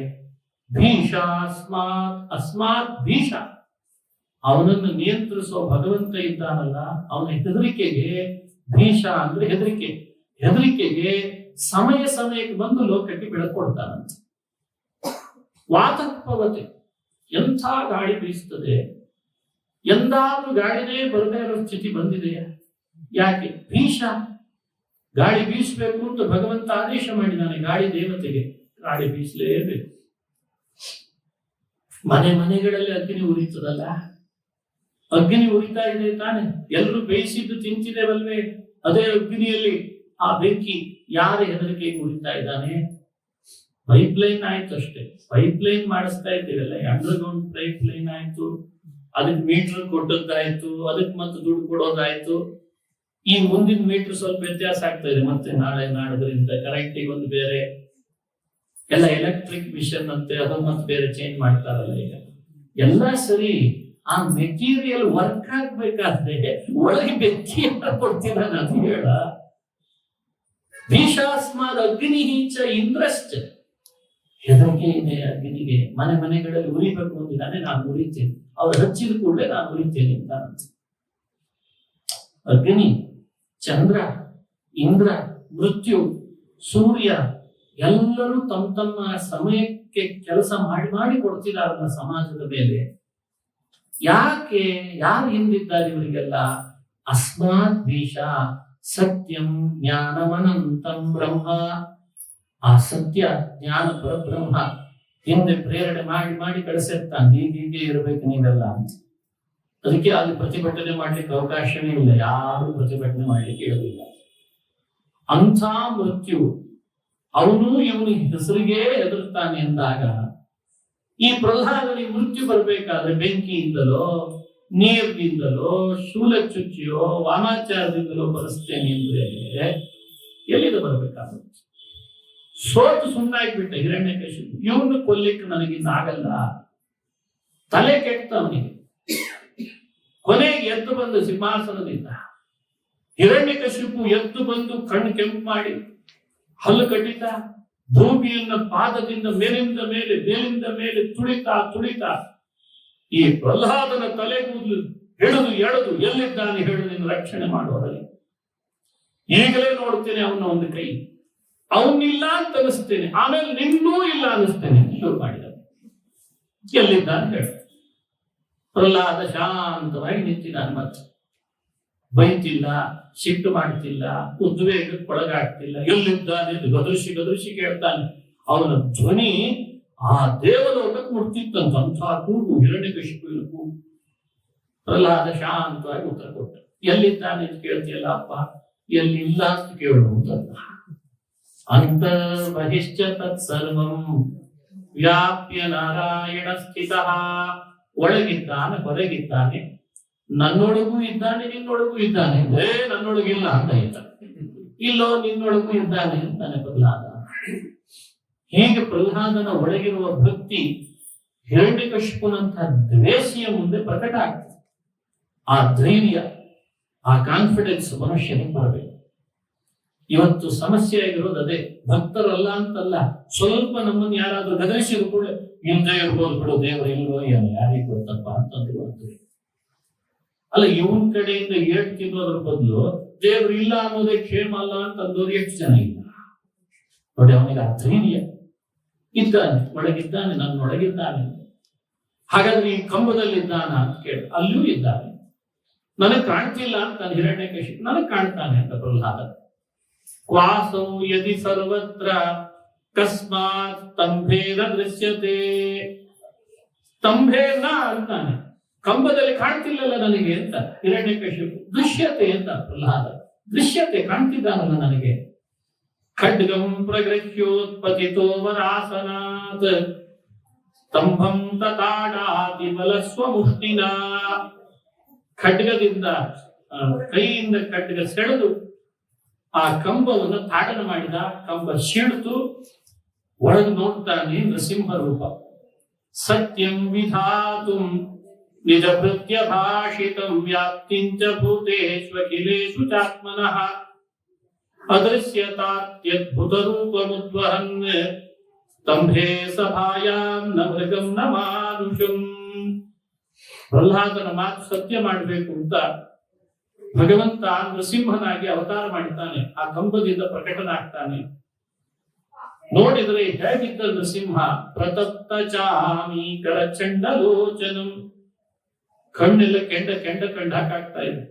ಭೀಷ ಅಸ್ಮಾತ್ ಭೀಷ. ಅವನನ್ನು ನಿಯಂತ್ರಿಸೋ ಭಗವಂತ ಇದ್ದಾನಲ್ಲ, ಅವನ ಹೆದರಿಕೆಗೆ ಭೀಷ ಅಂದ್ರೆ ಹೆದರಿಕೆಗೆ ಸಮಯಕ್ಕೆ ಬಂದು ಲೋಕಕ್ಕೆ ಬೆಳಕೊಡ್ತಾನಂತ. ವಾತತ್ವತೆ, ಎಂಥ ಗಾಳಿ ಬೀಸ್ತದೆ, ಎಂದಾದ್ರೂ ಗಾಳಿನೇ ಬರದೇ ಇರೋ ಸ್ಥಿತಿ ಬಂದಿದೆಯಾ? ಯಾಕೆ? ಭೀಷ. ಗಾಳಿ ಬೀಸಬೇಕು ಅಂತ ಭಗವಂತ ಆದೇಶ ಮಾಡಿದ್ದಾನೆ. ಗಾಳಿ ದೇವತೆಗೆ ಗಾಳಿ ಬೀಸಲೇಬೇಕು. ಮನೆಗಳಲ್ಲಿ ಅಗ್ನಿ ಉರಿತದಲ್ಲ, ಅಗ್ನಿ ಉರಿತಾ ಇದೆ ತಾನೆ, ಎಲ್ಲರೂ ಬೇಯಿಸಿದ್ದು ತಿಂತಿದ್ದೇವಲ್ವೇ, ಅದೇ ಅಗ್ನಿಯಲ್ಲಿ ಆ ಬೆಂಕಿ ಯಾರ ಹೆದರಿಕೆಗೆ ಉರಿತಾ ಇದ್ದಾನೆ? ಪೈಪ್ಲೈನ್ ಆಯ್ತು ಅಷ್ಟೇ, ಪೈಪ್ಲೈನ್ ಮಾಡಿಸ್ತಾ ಇದ್ದೀವಲ್ಲ, ಅಂಡರ್ಗ್ರೌಂಡ್ ಪೈಪ್ಲೈನ್ ಆಯ್ತು, ಅದಕ್ಕೆ ಮೀಟರ್ ಕೊಟ್ಟದ್ದಾಯ್ತು, ಅದಕ್ಕೆ ಮತ್ತೆ ದುಡ್ಡು ಕೊಡೋದಾಯ್ತು. ಈ ಮುಂದಿನ ಮೀಟರ್ ಸ್ವಲ್ಪ ವ್ಯತ್ಯಾಸ ಆಗ್ತಾ ಇದೆ, ಮತ್ತೆ ನಾಡದ್ರಿಂದ ಕರೆಂಟಿಗೆ ಒಂದು ಬೇರೆ, ಎಲ್ಲ ಎಲೆಕ್ಟ್ರಿಕ್ ಮಿಷನ್ ಅಂತೆ, ಅದು ಮತ್ತೆ ಬೇರೆ ಚೇಂಜ್ ಮಾಡ್ತಾರಲ್ಲ ಈಗ. ಎಲ್ಲ ಸರಿ, ಆ ಮೆಟೀರಿಯಲ್ ವರ್ಕ್ ಆಗ್ಬೇಕಾದ್ರೆ ಒಳಗೆ ಬೆಂಕಿ ಕೊಡ್ತೀರ ನಾನು ಹೇಳ. ಭೀಷಾಸ್ಮಾದ್ ಅಗ್ನಿ ಚ ಇಂದ್ರಶ್ಚ. ಹೆದರಿಕೆ ಇದೆ ಅಗ್ನಿಗೆ. ಮನೆಗಳಲ್ಲಿ ಉರಿಬೇಕು ಅಂತಿದ್ದಾನೆ, ನಾನು ಉರಿತೇನೆ, ಅವ್ರು ಹಚ್ಚಿದ ಕೂಡಲೇ ನಾನು ಉರಿತೇನೆ ಅಂತ. ಅಗ್ನಿ, ಚಂದ್ರ, ಇಂದ್ರ, ಮೃತ್ಯು, ಸೂರ್ಯ ಎಲ್ಲರೂ ತಮ್ಮ ಸಮಯಕ್ಕೆ ಕೆಲಸ ಮಾಡಿ ಕೊಡ್ತಿದಾರಲ್ಲ ಸಮಾಜದ ಮೇಲೆ. ಯಾಕೆ? ಯಾರು ಹಿಂದಿದ್ದಾರೆ ಇವರಿಗೆಲ್ಲ? ಅಸ್ಮಾತ್ ಭೀಷ ಸತ್ಯಂ ಜ್ಞಾನಮನಂತಂ ಬ್ರಹ್ಮ. ಆ ಸತ್ಯ ಜ್ಞಾನ ಪರಬ್ರಹ್ಮ ಹಿಂದೆ ಪ್ರೇರಣೆ ಮಾಡಿ ಕಳಿಸಿರ್ತಾನೆ, ಹೀಗೆ ಇರಬೇಕು ನೀವೆಲ್ಲ ಅಂತ. ಅದಕ್ಕೆ ಅಲ್ಲಿ ಪ್ರತಿಭಟನೆ ಮಾಡ್ಲಿಕ್ಕೆ ಅವಕಾಶವೇ ಇಲ್ಲ, ಯಾರು ಪ್ರತಿಭಟನೆ ಮಾಡ್ಲಿಕ್ಕೆ ಇರೋದಿಲ್ಲ. ಅಂಥ ಮೃತ್ಯು ಅವನು ಇವನು ಹೆಸರಿಗೆ ಹೆದರ್ತಾನೆ ಎಂದಾಗ, ಈ ಪ್ರಹ್ಲಾದನಿಗೆ ಮೃತ್ಯು ಬರಬೇಕಾದ್ರೆ ಬೆಂಕಿಯಿಂದಲೋ, ನೀರಿನಿಂದಲೋ, ಶೂಲಚುಚ್ಚಿಯೋ, ವಾಮಾಚಾರದಿಂದಲೋ ಬರೆಸ್ತೇನೆ ಅಂದ್ರೆ ಎಲ್ಲಿಂದ ಬರಬೇಕಾಗುತ್ತೆ? ಸೋತು ಸುಮ್ಮನಾಗ್ಬಿಟ್ಟ ಹಿರಣ್ಯಕಶಿಪು. ಇವನು ಕೊಲ್ಲಿಕ್ಕೆ ನನಗಿನ್ನ ಆಗಲ್ಲ, ತಲೆ ಕೆಟ್ಟವನಿಗೆ. ಕೊನೆಗೆ ಎದ್ದು ಬಂದು ಸಿಂಹಾಸನದಿಂದ ಹಿರಣ್ಯಕಶಿಪು ಎದ್ದು ಬಂದು ಕಣ್ಣು ಕೆಂಪು ಮಾಡಿ ಹಲ್ಲು ಕಟ್ಟಿತ ಭೂಮಿಯನ್ನ ಪಾದದಿಂದ ಮೇಲಿಂದ ಮೇಲೆ ತುಳಿತಾ ಈ ಪ್ರಹ್ಲಾದನ ತಲೆಗೂದಲು ಹಿಡಿದು ಎಳೆದು ಎಲ್ಲಿದ್ದಾನೆ ಹೇಳು ನಿನ್ನ ರಕ್ಷಣೆ ಮಾಡುವವರಲ್ಲಿ. ಈಗಲೇ ನೋಡ್ತೇನೆ ಅವನ ಒಂದು ಕೈ, ಅವನಿಲ್ಲ ಅಂತ ಅನಿಸ್ತೇನೆ, ಆಮೇಲೆ ನಿನ್ನೂ ಇಲ್ಲ ಅನಿಸ್ತೇನೆ ಶುರು ಮಾಡಿದ. ಎಲ್ಲಿದ್ದಾನೆ ಹೇಳು. ಪ್ರಹ್ಲಾದ ಶಾಂತವಾಗಿ ನಿಂತಿದ್ದಾನೆ. ಮತ್ತೆ ಬೈತಿಲ್ಲ, ಸಿಟ್ಟು ಮಾಡ್ತಿಲ್ಲ, ಉದ್ವೇಗಕ್ಕೆ ಒಳಗಾಗ್ತಿಲ್ಲ. ಎಲ್ಲಿದ್ದಾನೆ ಗದರಿಸಿ ಕೇಳ್ತಾನೆ. ಅವನ ಧ್ವನಿ ಆ ದೇವಲೋಕಕ್ಕೆ ಮುಟ್ತಿತ್ತಂತ. ಅಂಥ ಕೂಗು, ಹಿರಣ್ಯಕಶಿಪುವಿನ ಕೂಗು. ಪ್ರಹ್ಲಾದ ಶಾಂತವಾಗಿ ಉತ್ತರ ಕೊಟ್ಟ. ಎಲ್ಲಿದ್ದಾನೆ ಅಂತ ಕೇಳ್ತಿಯಲ್ಲ ಅಪ್ಪ, ಎಲ್ಲಿಲ್ಲ ಅಂತ ಕೇಳುವುದಲ್ಲ. ಅಂತರ್ಬಹಿಶ್ಚ ತತ್ಸರ್ವಂ ವ್ಯಾಪ್ಯ ನಾರಾಯಣ ಸ್ಥಿತಃ. ಒಳಗಿದ್ದಾನೆ, ಹೊರಗಿದ್ದಾನೆ, ನನ್ನೊಳಗೂ ಇದ್ದಾನೆ, ನಿನ್ನೊಳಗೂ ಇದ್ದಾನೆ. ನನ್ನೊಳಗಿಲ್ಲ ಅಂತ ಇದ್ದ, ಇಲ್ಲೋ ನಿನ್ನೊಳಗೂ ಇದ್ದಾನೆ ಅಂತಾನೆ ಪ್ರಹ್ಲಾದ. ಹೀಗೆ ಪ್ರಹ್ಲಾದನ ಒಳಗಿರುವ ಭಕ್ತಿ ಹಿರಣ್ಯಕಶಿಪುನಂತಹ ದ್ವೇಷಿಯ ಮುಂದೆ ಪ್ರಕಟ ಆಗ್ತದೆ. ಆ ಧೈರ್ಯ, ಆ ಕಾನ್ಫಿಡೆನ್ಸ್ ಮನುಷ್ಯನಿಗೆ ಬರಬೇಕು. ಇವತ್ತು ಸಮಸ್ಯೆ ಆಗಿರೋದು ಅದೇ. ಭಕ್ತರಲ್ಲ ಅಂತಲ್ಲ, ಸ್ವಲ್ಪ ನಮ್ಮನ್ನು ಯಾರಾದ್ರೂ ಗದರಿಸಿದ್ರು ಕೂಡ ಹಿಂದೆ ಇರ್ಬೋದು ಬಿಡು, ದೇವರು ಇಲ್ವೋ ಏನು ಯಾರಿಗೆ ಗೊತ್ತಪ್ಪ ಅಂತಂದ್ರು ಅಂತೀವಿ. ಅಲ್ಲ, ಇವನ್ ಕಡೆಯಿಂದ ಏಟ್ ತಿನ್ನೋದ್ರ ಬದಲು ದೇವ್ರು ಇಲ್ಲ ಅನ್ನೋದೇ ಕ್ಷೇಮ ಅಲ್ಲ ಅಂತಂದವ್ರು ಎಷ್ಟು ಜನ ಇಲ್ಲ ನೋಡಿ. ಅವನಿಗೆ ಆ ಧೈರ್ಯ ಇದ್ದಾನೆ, ಒಳಗಿದ್ದಾನೆ, ನನ್ನೊಳಗಿದ್ದಾನೆ. ಹಾಗಾದ್ರೆ ಈ ಕಂಬದಲ್ಲಿದ್ದಾನ ಅಂತ ಕೇಳಿ, ಅಲ್ಲೂ ಇದ್ದಾನೆ. ನನಗೆ ಕಾಣ್ತಿಲ್ಲ ಅಂತ ಹಿರಣ್ಯಕಶಿಪು, ನನಗೆ ಕಾಣ್ತಾನೆ ಅಂತ ಪ್ರಹ್ಲಾದ. ಕ್ವಾಸೌ ಯದಿ ಸರ್ವತ್ರ ಕಸ್ಮಾತ್ ಸ್ತಂಭೇನ ದೃಶ್ಯತೆ. ಸ್ತಂಭೇನ ಅಂತಾನೆ, ಕಂಬದಲ್ಲಿ ಕಾಣ್ತಿಲ್ಲಲ್ಲ ನನಗೆ ಅಂತ ಹಿರಣ್ಯಕಶಿಪು. ದೃಶ್ಯತೆ ಅಂತ ಪ್ರಹ್ಲಾದ, ದೃಶ್ಯತೆ ಕಾಣ್ತಿದ್ದಾನಲ್ಲ ನನಗೆ. ಖಡ್ಗಂ ಪ್ರಗೃಹ್ಯೋತ್ಪತಿತೋ ವರಾಸನಾತ್ ಸ್ತಂಭಂ ತತಾಡಾತಿ ಬಲಸ್ವಮುಷ್ಟಿನ. ಖಡ್ಗದಿಂದ, ಕೈಯಿಂದ ಖಡ್ಗ ಸೆಳೆದು ಆ ಕಂಬವನ್ನು ತಾಡನ ಮಾಡಿದ. ಕಂಬ ಸೀಳ್ತು, ಒಳಗೆ ನೋಡ್ತಾನೆ ನೃಸಿಂಹ ರೂಪ. ಸತ್ಯಂ ವಿಧಾತುಂ ನಿಜ ಭೃತ್ಯ ಭಾಷಿತಂ ವ್ಯಾಪ್ತಿಂಚ ಭೂತೇಷ್ವಖಿಲೇಷು ಚಾತ್ಮನಃ ಅದೃಶ್ಯತಾತ್ಯದ್ಭುತ ರೂಪಮುದ್ವಹನ್ ಸ್ತಂಭೇ ಸಭಾಯಾಂ ನ ಮೃಗಂ ನ ಮಾನುಷಂ. ಪ್ರಹ್ಲಾದನ ಮಾತು ಸತ್ಯ ಮಾಡಬೇಕು ಅಂತ ಭಗವಂತ ನೃಸಿಂಹನಾಗಿ ಅವತಾರ ಮಾಡಿದ್ದಾನೆ. ಆ ಕಂಬದಿಂದ ಪ್ರಕಟನಾಗ್ತಾನೆ. ನೋಡಿದ್ರೆ ಹೇಗಿದ್ದ ನೃಸಿಂಹ, ಪ್ರತಪ್ತ ಚಾಮೀಕರ ಚಂಡಲೋಚನಂ. ಕಣ್ಣೆಲ್ಲ ಕೆಂಡ ಹಾಕಾಗ್ತಾ ಇದೆ.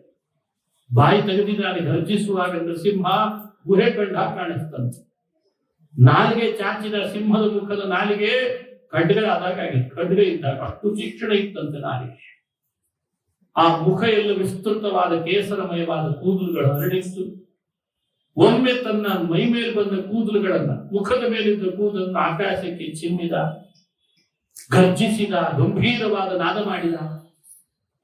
ಬಾಯಿ ತೆಗೆದಿದ್ದಾನೆ ಗರ್ಜಿಸುವಾಗ ನೃಸಿಂಹ, ಗುಹೆ ಕಂಡು ಕಾಣಿಸ್ತಂತೆ. ನಾಲಿಗೆ ಚಾಚಿದ ಸಿಂಹದ ಮುಖದ ನಾಲಿಗೆ ಖಡ್ಗರಾದಾಗ ಆಗಿತ್ತು. ಖಡ್ಗ ಇದ್ದಾಗ ಅಷ್ಟು ತೀಕ್ಷ್ಣ ಇತ್ತಂತೆ ನಾಲಿಗೆ. ಆ ಮುಖ ಎಲ್ಲ ವಿಸ್ತೃತವಾದ ಕೇಸರಮಯವಾದ ಕೂದಲುಗಳು ಹರಡಿತ್ತು. ಒಮ್ಮೆ ತನ್ನ ಮೈ ಮೇಲೆ ಬಂದ ಕೂದಲುಗಳನ್ನ, ಮುಖದ ಮೇಲಿದ್ದ ಕೂದಲನ್ನು ಆಕಾಶಕ್ಕೆ ಚಿಮ್ಮಿದ, ಗರ್ಜಿಸಿದ, ಗಂಭೀರವಾದ ನಾದ ಮಾಡಿದ.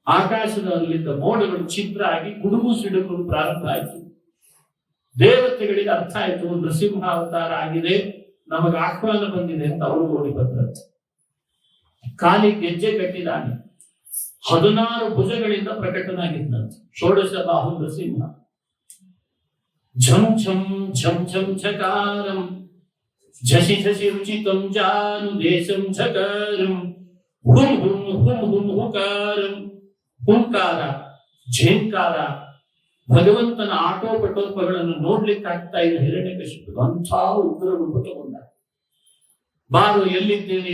ಆಕಾಶದಲ್ಲಿದ್ದ ಮೋಡಗಳು ಛಿದ್ರ ಆಗಿ ಗುಡುಗು ಸಿಡುಗಲು ಪ್ರಾರಂಭ ಆಯಿತು. ದೇವತೆಗಳಿಗೆ ಅರ್ಥ ಆಯಿತು, ನೃಸಿಂಹ ಅವತಾರ ಆಗಿದೆ, ನಮಗೆ ಆಹ್ವಾನ ಬಂದಿದೆ ಅಂತ ಅವರು ಓಡಿ ಬಂದ್ರಂತೆ. ಕಾಲಿ ಗೆಜ್ಜೆ ಕಟ್ಟಿದಾನೆ, 16 ಭುಜಗಳಿಂದ ಪ್ರಕಟನಾಗಿದ್ದಂತೆ. ಷೋಡಶ ಬಾಹು ನೃಸಿಂಹ. ಝಂ ಝಂ ಝಂ ಝಂ ಝಕಾರಂ ಝಸಿ ಝಸಿ ರುಚಿತಂ ಜಾನು ದೇಶಂ ಝಕಾರಂ ಹುಂ ಹುಂ ಹುಂ ಹುಂ ಹುಕಾರಂ. ಹುಂಕಾರ, ಝೇಂಕಾರ, ಭಗವಂತನ ಆಟೋಪಟೋಪಗಳನ್ನು ನೋಡ್ಲಿಕ್ಕೆ ಆಗ್ತಾ ಇಲ್ಲ ಹಿರಣ್ಯಕಶಿಪು. ಅಂಥ ಉಗ್ರ ರೂಪ ತಗೊಂಡ. ಬಾರು ಎಲ್ಲಿದ್ದೇನೆ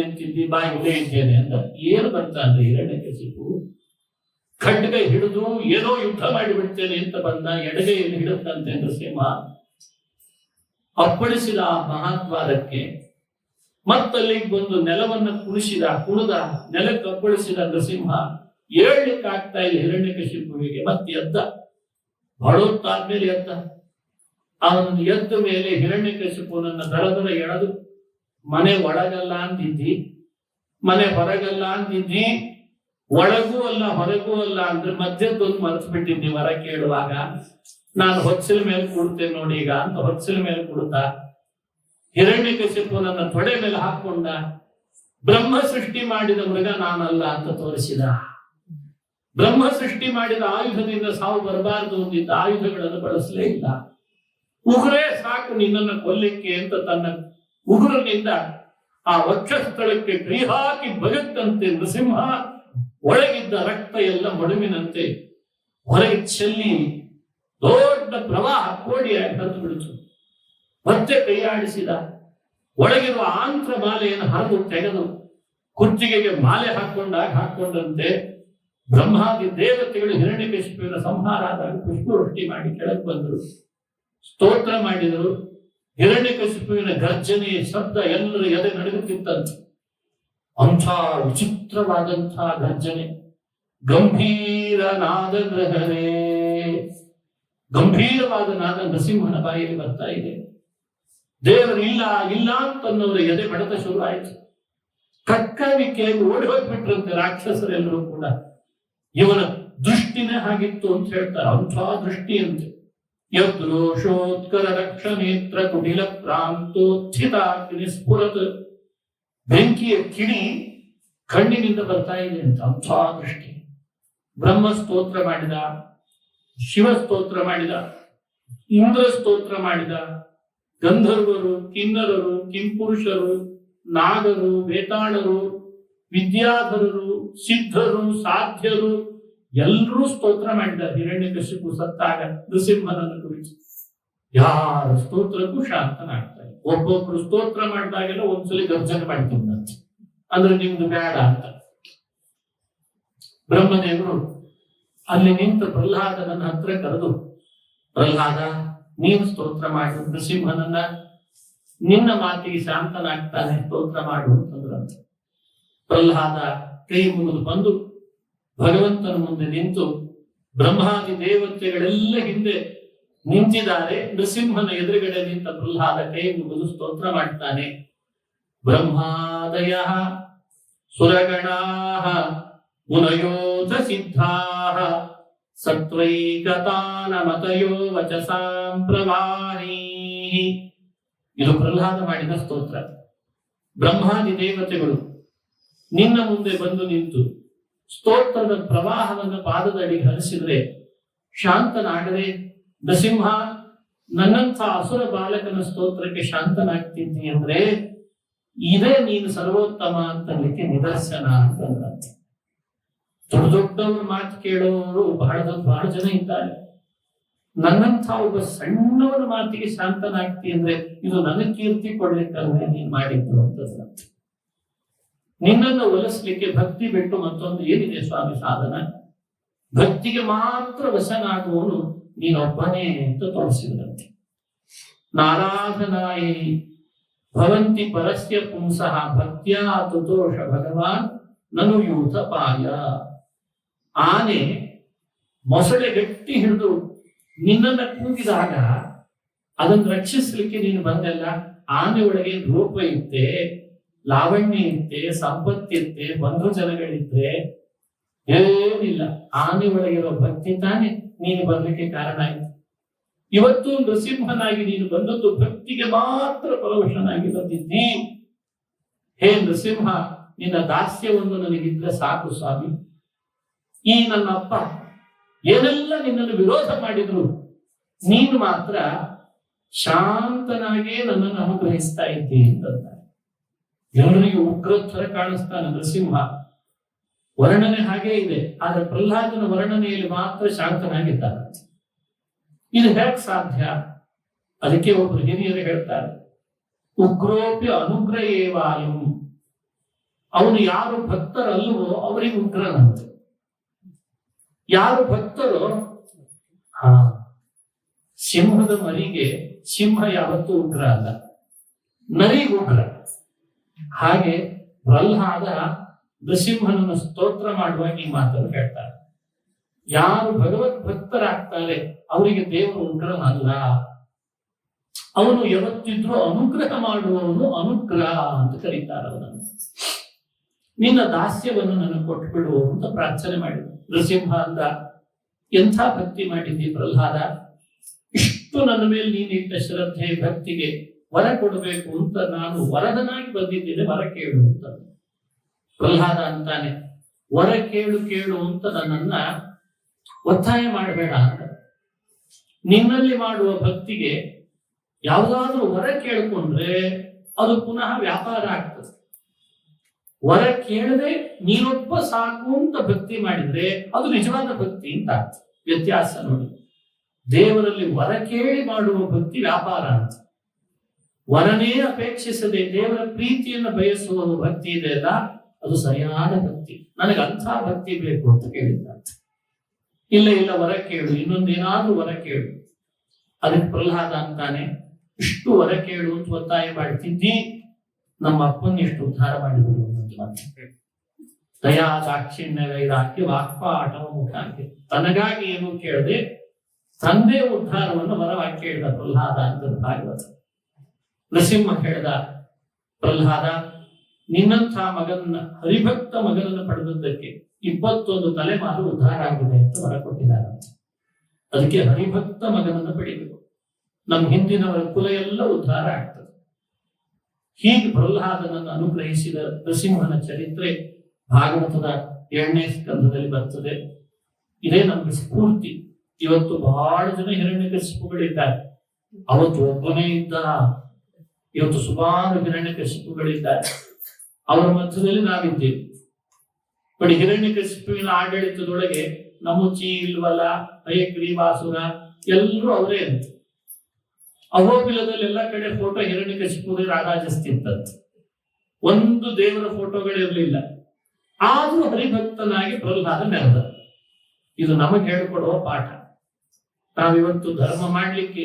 ಅಂತಿದ್ದಿ, ಬಾ ಇಲ್ಲೇ ಇದ್ದೇನೆ ಅಂತ. ಏನು ಬರ್ತಾನೆ ಹಿರಣ್ಯಕಶಿಪು? ಖಡ್ಗ ಹಿಡಿದು ಏನೋ ಯುದ್ಧ ಮಾಡಿಬಿಡ್ತೇನೆ ಅಂತ ಬಂದ. ಎಡಗೈಯಲ್ಲಿ ಹಿಡುತ್ತಂತೆ ನೃಸಿಂಹ. ಅಪ್ಪಳಿಸಿದ ಆ ಮಹಾದ್ವಾರಕ್ಕೆ. ಮತ್ತಲ್ಲಿಗೆ ಬಂದು ನೆಲವನ್ನ ಕುಣಿದ ನೆಲಕ್ಕೆ ಅಪ್ಪಳಿಸಿದ ನೃಸಿಂಹ. ಏಳ್ಲಿಕ್ಕೆ ಆಗ್ತಾ ಇಲ್ಲ ಹಿರಣ್ಯಕಶಿಪುವಿಗೆ. ಮತ್ತೆ ಎದ್ದ, ಹೊಳೋತ್ತಾದ್ಮೇಲೆ ಎದ್ದ. ಅವನನ್ನು ಎದ್ದ ಮೇಲೆ ಹಿರಣ್ಯಕಶಿಪುನನ್ನ ದರದರ ಎಳೆದು, ಮನೆ ಒಳಗಲ್ಲ ಅಂದಿದ್ದಿ, ಮನೆ ಹೊರಗಲ್ಲ ಅಂದಿದ್ದಿ, ಒಳಗೂ ಅಲ್ಲ ಹೊರಗೂ ಅಲ್ಲ ಅಂದ್ರೆ ಮಧ್ಯದೊಂದು ಮರೆತು ಬಿಟ್ಟಿದ್ದಿ ವರ ಕೇಳುವಾಗ. ನಾನು ಹೊಚ್ಚಲ ಮೇಲೆ ಕೂಡ್ತೇನೆ ನೋಡಿ ಈಗ ಅಂತ ಹೊಚ್ಚಲ ಮೇಲೆ ಕೂಡ್ತಾ ಹಿರಣ್ಯಕಶಿಪುನನ್ನ ತೊಡೆ ಮೇಲೆ ಹಾಕೊಂಡ. ಬ್ರಹ್ಮ ಸೃಷ್ಟಿ ಮಾಡಿದ ಮೃಗ ನಾನಲ್ಲ ಅಂತ ತೋರಿಸಿದ. ಬ್ರಹ್ಮ ಸೃಷ್ಟಿ ಮಾಡಿದ ಆಯುಧದಿಂದ ಸಾವು ಬರಬಾರದು ಅಂದಿದ್ದ ಆಯುಧಗಳನ್ನು ಬಳಸಲೇ ಇಲ್ಲ. ಉಗುರೇ ಸಾಕು ನಿನ್ನನ್ನು ಕೊಲ್ಲಿಕ್ಕೆ ಅಂತ ತನ್ನ ಉಗುರಿನಿಂದ ಆ ವಕ್ಷಸ್ಥಳಕ್ಕೆ ಕೈ ಹಾಕಿ ಬಗತ್ತಂತೆ ನೃಸಿಂಹ ಒಳಗಿದ್ದ ರಕ್ತ ಎಲ್ಲ ಮಡುವಿನಂತೆ ಹೊರಗೆ ಚೆಲ್ಲಿ ದೊಡ್ಡ ಪ್ರವಾಹ ಕೋಡಿಯಾಗಿ ಹರಿದು ಬಿಡಿತು. ಮತ್ತೆ ಕೈಯಾಡಿಸಿದ. ಒಳಗಿರುವ ಆಂತ್ರ ಮಾಲೆಯನ್ನು ಹರಿದು ತೆಗೆದು ಕುತ್ತಿಗೆಗೆ ಮಾಲೆ ಹಾಕೊಂಡಂತೆ ಬ್ರಹ್ಮಾದಿ ದೇವತೆಗಳು ಹಿರಣ್ಯಕಶಿಪುವಿನ ಸಂಹಾರ ಆದಾಗ ಪುಷ್ಪವೃಷ್ಟಿ ಮಾಡಿ ಕೆಳಗೆ ಬಂದರು, ಸ್ತೋತ್ರ ಮಾಡಿದರು. ಹಿರಣ್ಯಕಶಿಪುವಿನ ಗರ್ಜನೆಯ ಶಬ್ದ ಎಲ್ಲರ ಎದೆ ನಡೆಯುತ್ತಿತ್ತಂತೆ. ಅಂಥ ವಿಚಿತ್ರವಾದಂಥ ಗರ್ಜನೆ, ಗಂಭೀರ ನಾದ ಗ್ರಹಣೆ, ಗಂಭೀರವಾದ ನಾದ ನರಸಿಂಹನ ಬಾಯಲ್ಲಿ ಬರ್ತಾ ಇದೆ. ದೇವರು ಇಲ್ಲ ಇಲ್ಲ ಅಂತನ್ನೋರ ಎದೆ ಬಡತ ಶುರು ಆಯಿತು. ಕಕ್ಕವಿಕೆಯಾಗಿ ಓಡಿ ಹೋಗ್ಬಿಟ್ರಂತೆ ರಾಕ್ಷಸರೆಲ್ಲರೂ ಕೂಡ. ಇವನ ದೃಷ್ಟಿನೇ ಹಾಗಿತ್ತು ಅಂತ ಹೇಳ್ತಾರೆ. ಅಂಥ ದೃಷ್ಟಿ ಅಂತೆ. ಯದ್ರೋಷೋತ್ಕರ ರಕ್ಷ ನೇತ್ರ ಕುಟಿಲ ಪ್ರಾಂತೋತ್ಥಿತಾಗ್ನಿ ಸ್ಫುರತ್. ಬೆಂಕಿಯ ಕಿಡಿ ಕಣ್ಣಿನಿಂದ ಬರ್ತಾ ಇದೆ ಅಂತ ಅಂಥ ದೃಷ್ಟಿ. ಬ್ರಹ್ಮ ಸ್ತೋತ್ರ ಮಾಡಿದ, ಶಿವ ಸ್ತೋತ್ರ ಮಾಡಿದ, ಇಂದ್ರ ಸ್ತೋತ್ರ ಮಾಡಿದ, ಗಂಧರ್ವರು, ಕಿನ್ನರರು, ಕಿಂಪುರುಷರು, ನಾಗರು, ವೇತಾಳರು, ವಿದ್ಯಾಧರರು, ಸಿದ್ಧರು, ಸಾಧ್ಯರು ಎಲ್ಲರೂ ಸ್ತೋತ್ರ ಮಾಡಿದ್ದಾರೆ. ಹಿರಣ್ಯಕಶಿಪು ಸತ್ತಾಗ ನೃಸಿಂಹನನ್ನು ಕುರಿತು ಯಾರ ಸ್ತೋತ್ರಕ್ಕೂ ಶಾಂತನಾಗ್ತಾರೆ. ಒಬ್ಬೊಬ್ರು ಸ್ತೋತ್ರ ಮಾಡಿದಾಗೆಲ್ಲ ಒಂದ್ಸಲಿ ಗರ್ಜನೆ ಮಾಡ್ತಿದ್ದಂತೆ, ಅಂದ್ರೆ ನಿಮ್ದು ಬೇಡ ಅಂತ. ಬ್ರಹ್ಮದೇವರು ಅಲ್ಲಿ ನಿಂತ ಪ್ರಹ್ಲಾದನನ್ನ ಹತ್ರ ಕರೆದು, ಪ್ರಹ್ಲಾದ ನೀನು ಸ್ತೋತ್ರ ಮಾಡು ನೃಸಿಂಹನನ್ನ, ನಿನ್ನ ಮಾತಿಗೆ ಶಾಂತನಾಗ್ತಾನೆ, ಸ್ತೋತ್ರ ಮಾಡು ಅಂತಂದ್ರಂತ. ಪ್ರಹ್ಲಾದ ಕೈ ಮುಗಿದು ಬಂದು ಭಗವಂತನ ಮುಂದೆ ನಿಂತು, ಬ್ರಹ್ಮಾದಿ ದೇವತೆಗಳೆಲ್ಲ ಹಿಂದೆ ನಿಂತಿದ್ದಾರೆ. ನೃಸಿಂಹನ ಎದುರುಗಡೆ ನಿಂತ ಪ್ರಹ್ಲಾದ ಕೈ ಮುಗಿದು ಸ್ತೋತ್ರ ಮಾಡ್ತಾನೆ. ಬ್ರಹ್ಮಾದಯ ಸುರಗಣಾ ಮುನಯೋಧ ಸಿದ್ಧಾ ಸತ್ವೈಕತಾನ ಮತಯೋ ವಚಸಾಂ ಪ್ರವಾಹೀ. ಇದು ಪ್ರಹ್ಲಾದ ಮಾಡಿದ ಸ್ತೋತ್ರ. ಬ್ರಹ್ಮಾದಿ ದೇವತೆಗಳು ನಿನ್ನ ಮುಂದೆ ಬಂದು ನಿಂತು ಸ್ತೋತ್ರದ ಪ್ರವಾಹವನ್ನು ಪಾದದಡಿ ಹರಿಸಿದ್ರೆ ಶಾಂತನಾಗದೆ, ನರಸಿಂಹ ನನ್ನಂಥ ಅಸುರ ಬಾಲಕನ ಸ್ತೋತ್ರಕ್ಕೆ ಶಾಂತನಾಗ್ತಿದ್ದಿ ಅಂದ್ರೆ ಇದೇ ನೀನು ಸರ್ವೋತ್ತಮ ಅಂತಲಿಕ್ಕೆ ನಿದರ್ಶನ ಅಂತಂದ್ರಂತೆ. ದೊಡ್ಡ ದೊಡ್ಡವ್ರ ಮಾತು ಕೇಳೋರು ಬಹಳ ಜನ ಇದ್ದಾರೆ. ನನ್ನಂಥ ಒಬ್ಬ ಸಣ್ಣವನ ಮಾತಿಗೆ ಶಾಂತನಾಗ್ತಿ ಅಂದ್ರೆ ಇದು ನನ್ನ ಕೀರ್ತಿ ಕೊಡ್ಲಿಕ್ಕಲ್ವೇ ನೀನ್ ಮಾಡಿದ್ದು ಅಂತಂದ್ರಂತೆ. ನಿನ್ನನ್ನು ಒಲಿಸ್ಲಿಕ್ಕೆ ಭಕ್ತಿ ಬಿಟ್ಟು ಮತ್ತೊಂದು ಏನಿದೆ ಸ್ವಾಮಿ ಸಾಧನ? ಭಕ್ತಿಗೆ ಮಾತ್ರ ವಶನಾಗುವವನು ನೀನೊಬ್ಬನೇ ಅಂತ ತೋರಿಸಿದಂತೆ. ನಾರಾಧನಾಯಿ ಭವಂತಿ ಪರಸ್ಯ ಪುಂಸಃ ಭಕ್ತ್ಯಾ ತುತೋಷ ಭಗವಾನ್ ನನು ಯೂಥಪಾಯ. ಆನೆ ಮೊಸಳೆ ಗಟ್ಟಿ ಹಿಡಿದು ನಿನ್ನನ್ನ ಕೂಗಿದಾಗ ಅದನ್ನು ರಕ್ಷಿಸ್ಲಿಕ್ಕೆ ನೀನು ಬಂದಲ್ಲ. ಆನೆ ಒಳಗೆ ರೂಪ ಇತ್ತೆ, ಲಾವಣ್ಯ ಇತ್ತೆ, ಸಂಪತ್ತಿತ್ತೆ, ಬಂಧು ಜನಗಳಿದ್ರೆ ಏನಿಲ್ಲ. ಆನೆ ಒಳಗಿರೋ ಭಕ್ತಿ ತಾನೇ ನೀನು ಬರ್ಲಿಕ್ಕೆ ಕಾರಣ ಆಯ್ತು. ಇವತ್ತು ನೃಸಿಂಹನಾಗಿ ನೀನು ಬಂದದ್ದು ಭಕ್ತಿಗೆ ಮಾತ್ರ ಪರವಶನಾಗಿ ಬಂದಿದ್ದಿ. ಹೇ ನೃಸಿಂಹ, ನಿನ್ನ ದಾಸ್ಯವನ್ನು ನನಗಿದ್ರೆ ಸಾಕು ಸ್ವಾಮಿ. ಈ ನನ್ನ ಅಪ್ಪ ಏನೆಲ್ಲ ನಿನ್ನನ್ನು ವಿರೋಧ ಮಾಡಿದ್ರು, ನೀನು ಮಾತ್ರ ಶಾಂತನಾಗೇ ನನ್ನನ್ನು ಅನುಗ್ರಹಿಸ್ತಾ ಇದ್ದಿ ಅಂತಂದ. ಎಲ್ಲರಿಗೂ ಉಗ್ರತ್ತರ ಕಾಣಿಸ್ತಾನೆ ನರಸಿಂಹ. ವರ್ಣನೆ ಹಾಗೇ ಇದೆ, ಆದ್ರೆ ಪ್ರಹ್ಲಾದನ ವರ್ಣನೆಯಲ್ಲಿ ಮಾತ್ರ ಶಾಂತನಾಗಿದ್ದಾನೆ. ಇದು ಹೇಗೆ ಸಾಧ್ಯ? ಅದಕ್ಕೆ ಒಬ್ರು ಹಿರಿಯರು ಹೇಳ್ತಾರೆ, ಉಗ್ರೋಪಿ ಅನುಗ್ರಹೇವಾಯಂ. ಅವನು ಯಾರು ಭಕ್ತರಲ್ವೋ ಅವರಿಗೆ ಉಗ್ರನಂತೆ. ಯಾರು ಭಕ್ತರೋ ಸಿಂಹದ ಮರಿಗೆ ಸಿಂಹ ಯಾವತ್ತೂ ಉಗ್ರ ಅಲ್ಲ, ನರಿಗೆ ಉಗ್ರ. ಹಾಗೆ ಪ್ರಹ್ಲಾದ ನೃಸಿಂಹನನ್ನು ಸ್ತೋತ್ರ ಮಾಡುವಾಗ ಈ ಮಾತನ್ನು ಹೇಳ್ತಾರೆ. ಯಾರು ಭಗವದ್ ಭಕ್ತರಾಗ್ತಾರೆ ಅವರಿಗೆ ದೇವರು ಉಗ್ರನಲ್ಲ. ಅವನು ಯಾವತ್ತಿದ್ರೂ ಅನುಗ್ರಹ ಮಾಡುವವನು ಅನುಗ್ರಹ ಅಂತ ಕರೀತಾರೆ ಅವನನ್ನು. ನಿನ್ನ ದಾಸ್ಯವನ್ನು ನನಗೆ ಕೊಟ್ಟು ಬಿಡು ಅಂತ ಪ್ರಾರ್ಥನೆ ಮಾಡಿದ ನೃಸಿಂಹ ಅಂದ. ಎಂಥ ಭಕ್ತಿ ಮಾಡಿದ್ದಿ ಪ್ರಹ್ಲಾದ, ಇಷ್ಟು ನನ್ನ ಮೇಲೆ ನೀನಿಟ್ಟ ಶ್ರದ್ಧೆ ಭಕ್ತಿಗೆ ವರ ಕೊಡಬೇಕು ಅಂತ ನಾನು ವರದನಾಗಿ ಬಂದಿದ್ದೇನೆ, ವರ ಕೇಳು ಅಂತ. ಪ್ರಹ್ಲಾದ ಅಂತಾನೆ, ವರ ಕೇಳು ಕೇಳು ಅಂತ ನನ್ನನ್ನ ಒತ್ತಾಯ ಮಾಡಬೇಡ ಅಂತ. ನಿನ್ನಲ್ಲಿ ಮಾಡುವ ಭಕ್ತಿಗೆ ಯಾವುದಾದ್ರೂ ವರ ಕೇಳ್ಕೊಂಡ್ರೆ ಅದು ಪುನಃ ವ್ಯಾಪಾರ ಆಗ್ತದೆ. ವರ ಕೇಳದೆ ನೀನೊಬ್ಬ ಸಾಕು ಅಂತ ಭಕ್ತಿ ಮಾಡಿದ್ರೆ ಅದು ನಿಜವಾದ ಭಕ್ತಿ ಅಂತ ಆಗ್ತದೆ. ವ್ಯತ್ಯಾಸ ನೋಡಿ, ದೇವರಲ್ಲಿ ವರ ಕೇಳಿ ಮಾಡುವ ಭಕ್ತಿ ವ್ಯಾಪಾರ ಅಂತ. ವರನೇ ಅಪೇಕ್ಷಿಸದೆ ದೇವರ ಪ್ರೀತಿಯನ್ನು ಬಯಸುವ ಭಕ್ತಿ ಇದೆ ಅಲ್ಲ, ಅದು ಸರಿಯಾದ ಭಕ್ತಿ. ನನಗೆ ಅಂಥ ಭಕ್ತಿ ಬೇಕು ಅಂತ ಕೇಳಿದ್ದಂತೆ. ಇಲ್ಲ ವರ ಕೇಳು, ಇನ್ನೊಂದೇನಾದ್ರೂ ವರ ಕೇಳು. ಅದಕ್ಕೆ ಪ್ರಹ್ಲಾದ ಅಂತಾನೆ, ಇಷ್ಟು ವರ ಕೇಳು ಅಂತ ಒತ್ತಾಯ ಮಾಡ್ತಿದ್ದಿ, ನಮ್ಮ ಅಪ್ಪನ ಎಷ್ಟು ಉದ್ಧಾರ ಮಾಡಿದ್ರು ಅಂತ. ದಯಾ ದಾಕ್ಷಿಣ್ಯ ವೈರಾಗ್ಯ ವಾಕ್ಪಾಟವ ಮುಖಾಂತಿ, ತನಗಾಗಿ ಏನು ಕೇಳದೆ ತಂದೆ ಉದ್ಧಾರವನ್ನು ವರವಾಗಿ ಕೇಳಿದ ಪ್ರಹ್ಲಾದ ಅಂತ ಭಾಗವತ. ನರಸಿಂಹ ಹೇಳಿದ, ಪ್ರಹ್ಲಾದ ನಿನ್ನಂಥ ಮಗನ ಹರಿಭಕ್ತ ಮಗನನ್ನು ಪಡೆದದ್ದಕ್ಕೆ 21 ತಲೆಮಾರು ಉದ್ಧಾರ ಆಗಿದೆ ಅಂತ ವರ ಕೊಟ್ಟಿದ್ದಾರೆ. ಅದಕ್ಕೆ ಹರಿಭಕ್ತ ಮಗನನ್ನು ಪಡೆಯಬೇಕು, ನಮ್ಮ ಹಿಂದಿನವರ ಕುಲ ಎಲ್ಲ ಉದ್ಧಾರ ಆಗ್ತದೆ. ಹೀಗೆ ಪ್ರಹ್ಲಾದನನ್ನು ಅನುಗ್ರಹಿಸಿದ ನರಸಿಂಹನ ಚರಿತ್ರೆ ಭಾಗವತದ 7ನೇ ಸ್ಕಂದದಲ್ಲಿ ಬರ್ತದೆ. ಇದೇ ನಮ್ಗೆ ಸ್ಫೂರ್ತಿ. ಇವತ್ತು ಬಹಳ ಜನ ಹಿರಣ್ಯಕಶಿಪುಗಳಿದ್ದಾರೆ, ಅವತ್ತು ಒಬ್ಬನೇ ಇದ್ದ. ಇವತ್ತು ಸುಮಾರು ಹಿರಣ್ಯಕಶಿಪುಗಳಿದ್ದಾರೆ, ಅವರ ಮಧ್ಯದಲ್ಲಿ ನಾವಿದ್ದೇವೆ. ಬಟ್ ಹಿರಣ್ಯಕಶಿಪುವಿನ ಆಡಳಿತದೊಳಗೆ ನಮುಚಿ, ಇಲ್ವಲ, ಹಯಗ್ರೀವಾಸುರ ಎಲ್ಲರೂ ಅವರೇ ಅಂತ. ಅಹೋಬಿಲದಲ್ಲಿ ಎಲ್ಲ ಕಡೆ ಫೋಟೋ ಹಿರಣ್ಯಕಶಿಪುಗೆ ರಾರಾಜಿಸ್ತಿತ್ತಂತೆ. ಒಂದು ದೇವರ ಫೋಟೋಗಳಿರಲಿಲ್ಲ. ಆದ್ರೂ ಹರಿಭಕ್ತನಾಗಿ ಪ್ರಹ್ಲಾದ ಮೆರೆದ. ಇದು ನಮಗೆ ಹೇಳಿಕೊಡುವ ಪಾಠ. ನಾವಿವತ್ತು ಧರ್ಮ ಮಾಡ್ಲಿಕ್ಕೆ,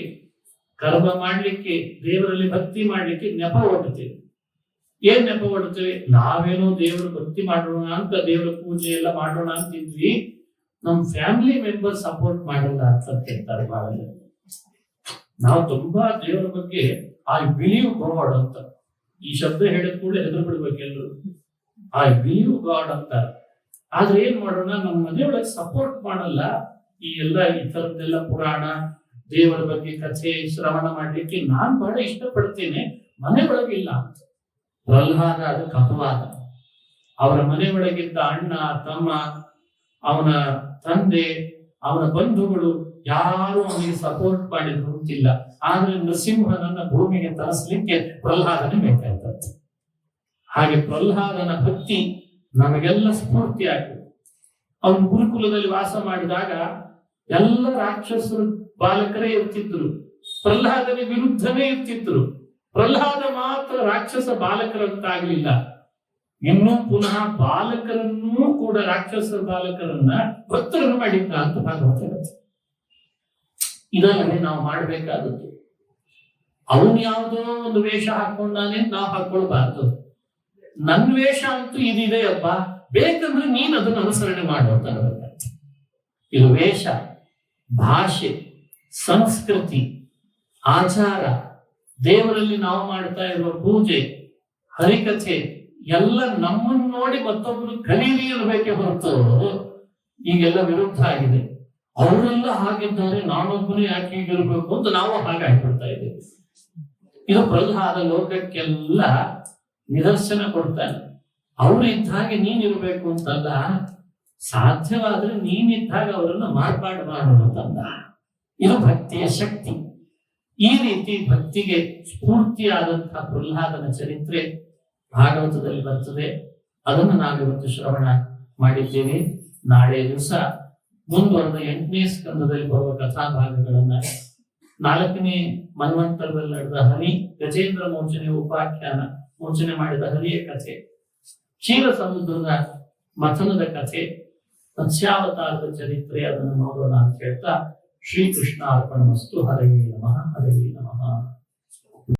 ಕರ್ಮ ಮಾಡ್ಲಿಕ್ಕೆ, ದೇವರಲ್ಲಿ ಭಕ್ತಿ ಮಾಡ್ಲಿಕ್ಕೆ ನೆಪ ಹೊಡ್ತೇವೆ. ಏನ್ ನೆಪ ಹೊಡ್ತೇವೆ? ನಾವೇನೋ ದೇವರ ಭಕ್ತಿ ಮಾಡೋಣ ಅಂತ, ದೇವರ ಪೂಜೆ ಎಲ್ಲ ಮಾಡೋಣ ಅಂತಿದ್ವಿ, ನಮ್ ಫ್ಯಾಮಿಲಿ ಮೆಂಬರ್ ಸಪೋರ್ಟ್ ಮಾಡಲ್ಲ ಅಂತ ಕೇಳ್ತಾರೆ ಬಹಳ ಜನ. ನಾವು ತುಂಬಾ ದೇವರ ಬಗ್ಗೆ ಐ ಬಿಲೀವ್ ಗಾಡ್ ಅಂತ, ಈ ಶಬ್ದ ಹೇಳಿದ ಕೂಡ ಹೆದರು ಬಿಡ್ಬೇಕು ಎಲ್ಲರೂ. ಐ ಬಿಲೀವ್ ಗಾಡ್ ಅಂತ. ಆದ್ರೆ ಏನ್ ಮಾಡೋಣ, ನಮ್ಮ ಮನೆಯೊಳಗೆ ಸಪೋರ್ಟ್ ಮಾಡಲ್ಲ. ಈ ಎಲ್ಲ ಈ ತರದ್ದೆಲ್ಲ ಪುರಾಣ, ದೇವರ ಬಗ್ಗೆ ಕಥೆ ಶ್ರವಣ ಮಾಡ್ಲಿಕ್ಕೆ ನಾನ್ ಬಹಳ ಇಷ್ಟಪಡ್ತೇನೆ, ಮನೆ ಒಳಗಿಲ್ಲ ಅಂತ. ಪ್ರಹ್ಲಾದ ಅದಕ್ಕೆ ಅಪವಾದ. ಅವರ ಮನೆ ಒಳಗಿದ್ದ ಅಣ್ಣ, ತಮ್ಮ, ಅವನ ತಂದೆ, ಅವನ ಬಂಧುಗಳು ಯಾರು ಅವನಿಗೆ ಸಪೋರ್ಟ್ ಮಾಡಿದ್ರು ಅಂತಿಲ್ಲ. ಆದ್ರೆ ನರಸಿಂಹನನ್ನ ಭೂಮಿಗೆ ತರಿಸಲಿಕ್ಕೆ ಪ್ರಹ್ಲಾದನೇ ಬೇಕಾಯ್ತಂತೆ. ಹಾಗೆ ಪ್ರಹ್ಲಾದನ ಭಕ್ತಿ ನಮಗೆಲ್ಲ ಸ್ಫೂರ್ತಿ ಆಗಿದೆ. ಅವನು ಗುರುಕುಲದಲ್ಲಿ ವಾಸ ಮಾಡಿದಾಗ ಎಲ್ಲ ರಾಕ್ಷಸರು ಬಾಲಕರೇ ಇರ್ತಿದ್ರು, ಪ್ರಹ್ಲಾದನ ವಿರುದ್ಧನೇ ಇರ್ತಿದ್ರು. ಪ್ರಹ್ಲಾದ ಮಾತ್ರ ರಾಕ್ಷಸ ಬಾಲಕರಂತಾಗ್ಲಿಲ್ಲ. ಇನ್ನೂ ಪುನಃ ಬಾಲಕರನ್ನೂ ಕೂಡ, ರಾಕ್ಷಸ ಬಾಲಕರನ್ನ ಭಕ್ತರನ್ನು ಮಾಡಿದ್ದ ಅಂತ ಭಾಗವತ ಹೇಳುತ್ತೆ. ಇದಲ್ಲದೆ ನಾವು ಮಾಡಬೇಕಾದದ್ದು, ಅವನು ಯಾವುದೋ ಒಂದು ವೇಷ ಹಾಕೊಂಡಾನೆ ನಾವು ಹಾಕೊಳ್ಬಾರ್ದು. ನನ್ ವೇಷ ಅಂತೂ ಇದಿದೆ ಅಪ್ಪ, ಬೇಕಂದ್ರೆ ನೀನ್ ಅದನ್ನು ಅನುಸರಣೆ ಮಾಡುವಂತ. ಇದು ವೇಷ, ಭಾಷೆ, ಸಂಸ್ಕೃತಿ, ಆಚಾರ, ದೇವರಲ್ಲಿ ನಾವು ಮಾಡ್ತಾ ಇರುವ ಪೂಜೆ, ಹರಿಕಥೆ ಎಲ್ಲ ನಮ್ಮನ್ನು ನೋಡಿ ಮತ್ತೊಬ್ಬರು ಕಲೀಲಿ ಇರಬೇಕೆ ಹೊರತು ಈಗೆಲ್ಲ ವಿರುದ್ಧ ಆಗಿದೆ. ಅವರೆಲ್ಲ ಹಾಗಿದ್ದಾರೆ, ನಾನೊಬ್ಬನೇ ಯಾಕೆ ಹೀಗಿರ್ಬೇಕು ಅಂತ ನಾವು ಹಾಗಾಗ್ಬಿಡ್ತಾ ಇದ್ದೇವೆ. ಇದು ಪ್ರಹ್ಲಾದ ಲೋಕಕ್ಕೆಲ್ಲ ನಿದರ್ಶನ ಕೊಡ್ತಾನೆ. ಅವರಿದ್ದ ಹಾಗೆ ನೀನಿರ್ಬೇಕು ಅಂತಲ್ಲ, ಸಾಧ್ಯವಾದ್ರೆ ನೀನಿದ್ದಾಗ ಅವರನ್ನು ಮಾರ್ಪಾಡು ಅಂತಂದ. ಇದು ಭಕ್ತಿಯ ಶಕ್ತಿ. ಈ ರೀತಿ ಭಕ್ತಿಗೆ ಸ್ಫೂರ್ತಿಯಾದಂತಹ ಪ್ರಹ್ಲಾದನ ಚರಿತ್ರೆ ಭಾಗವತದಲ್ಲಿ ಬರ್ತದೆ. ಅದನ್ನು ನಾವಿವತ್ತು ಶ್ರವಣ ಮಾಡಿದ್ದೇವೆ. ನಾಳೆ ದಿವಸ ಮುಂದುವರೆದ 8ನೇ ಸ್ಕಂದದಲ್ಲಿ ಬರುವ ಕಥಾಭಾಗಗಳನ್ನ, 4ನೇ ಮನ್ವಂತರದಲ್ಲಿ ನಡೆದ ಹರಿ ಗಜೇಂದ್ರ ಮೋಚನೆ ಉಪಾಖ್ಯಾನ, ಮೋಚನೆ ಮಾಡಿದ ಹರಿಯ ಕಥೆ, ಕ್ಷೀರ ಸಮುದ್ರದ ಮಥನದ ಕಥೆ, ಮತ್ಸ್ಯಾವತಾರದ ಚರಿತ್ರೆ, ಅದನ್ನು ನೋಡೋಣ ಅಂತ ಹೇಳ್ತಾ ಶ್ರೀಕೃಷ್ಣ ಅರ್ಪಣಮಸ್ತು. ಹರಯೇ ನಮಃ, ಹರಯೇ ನಮಃ.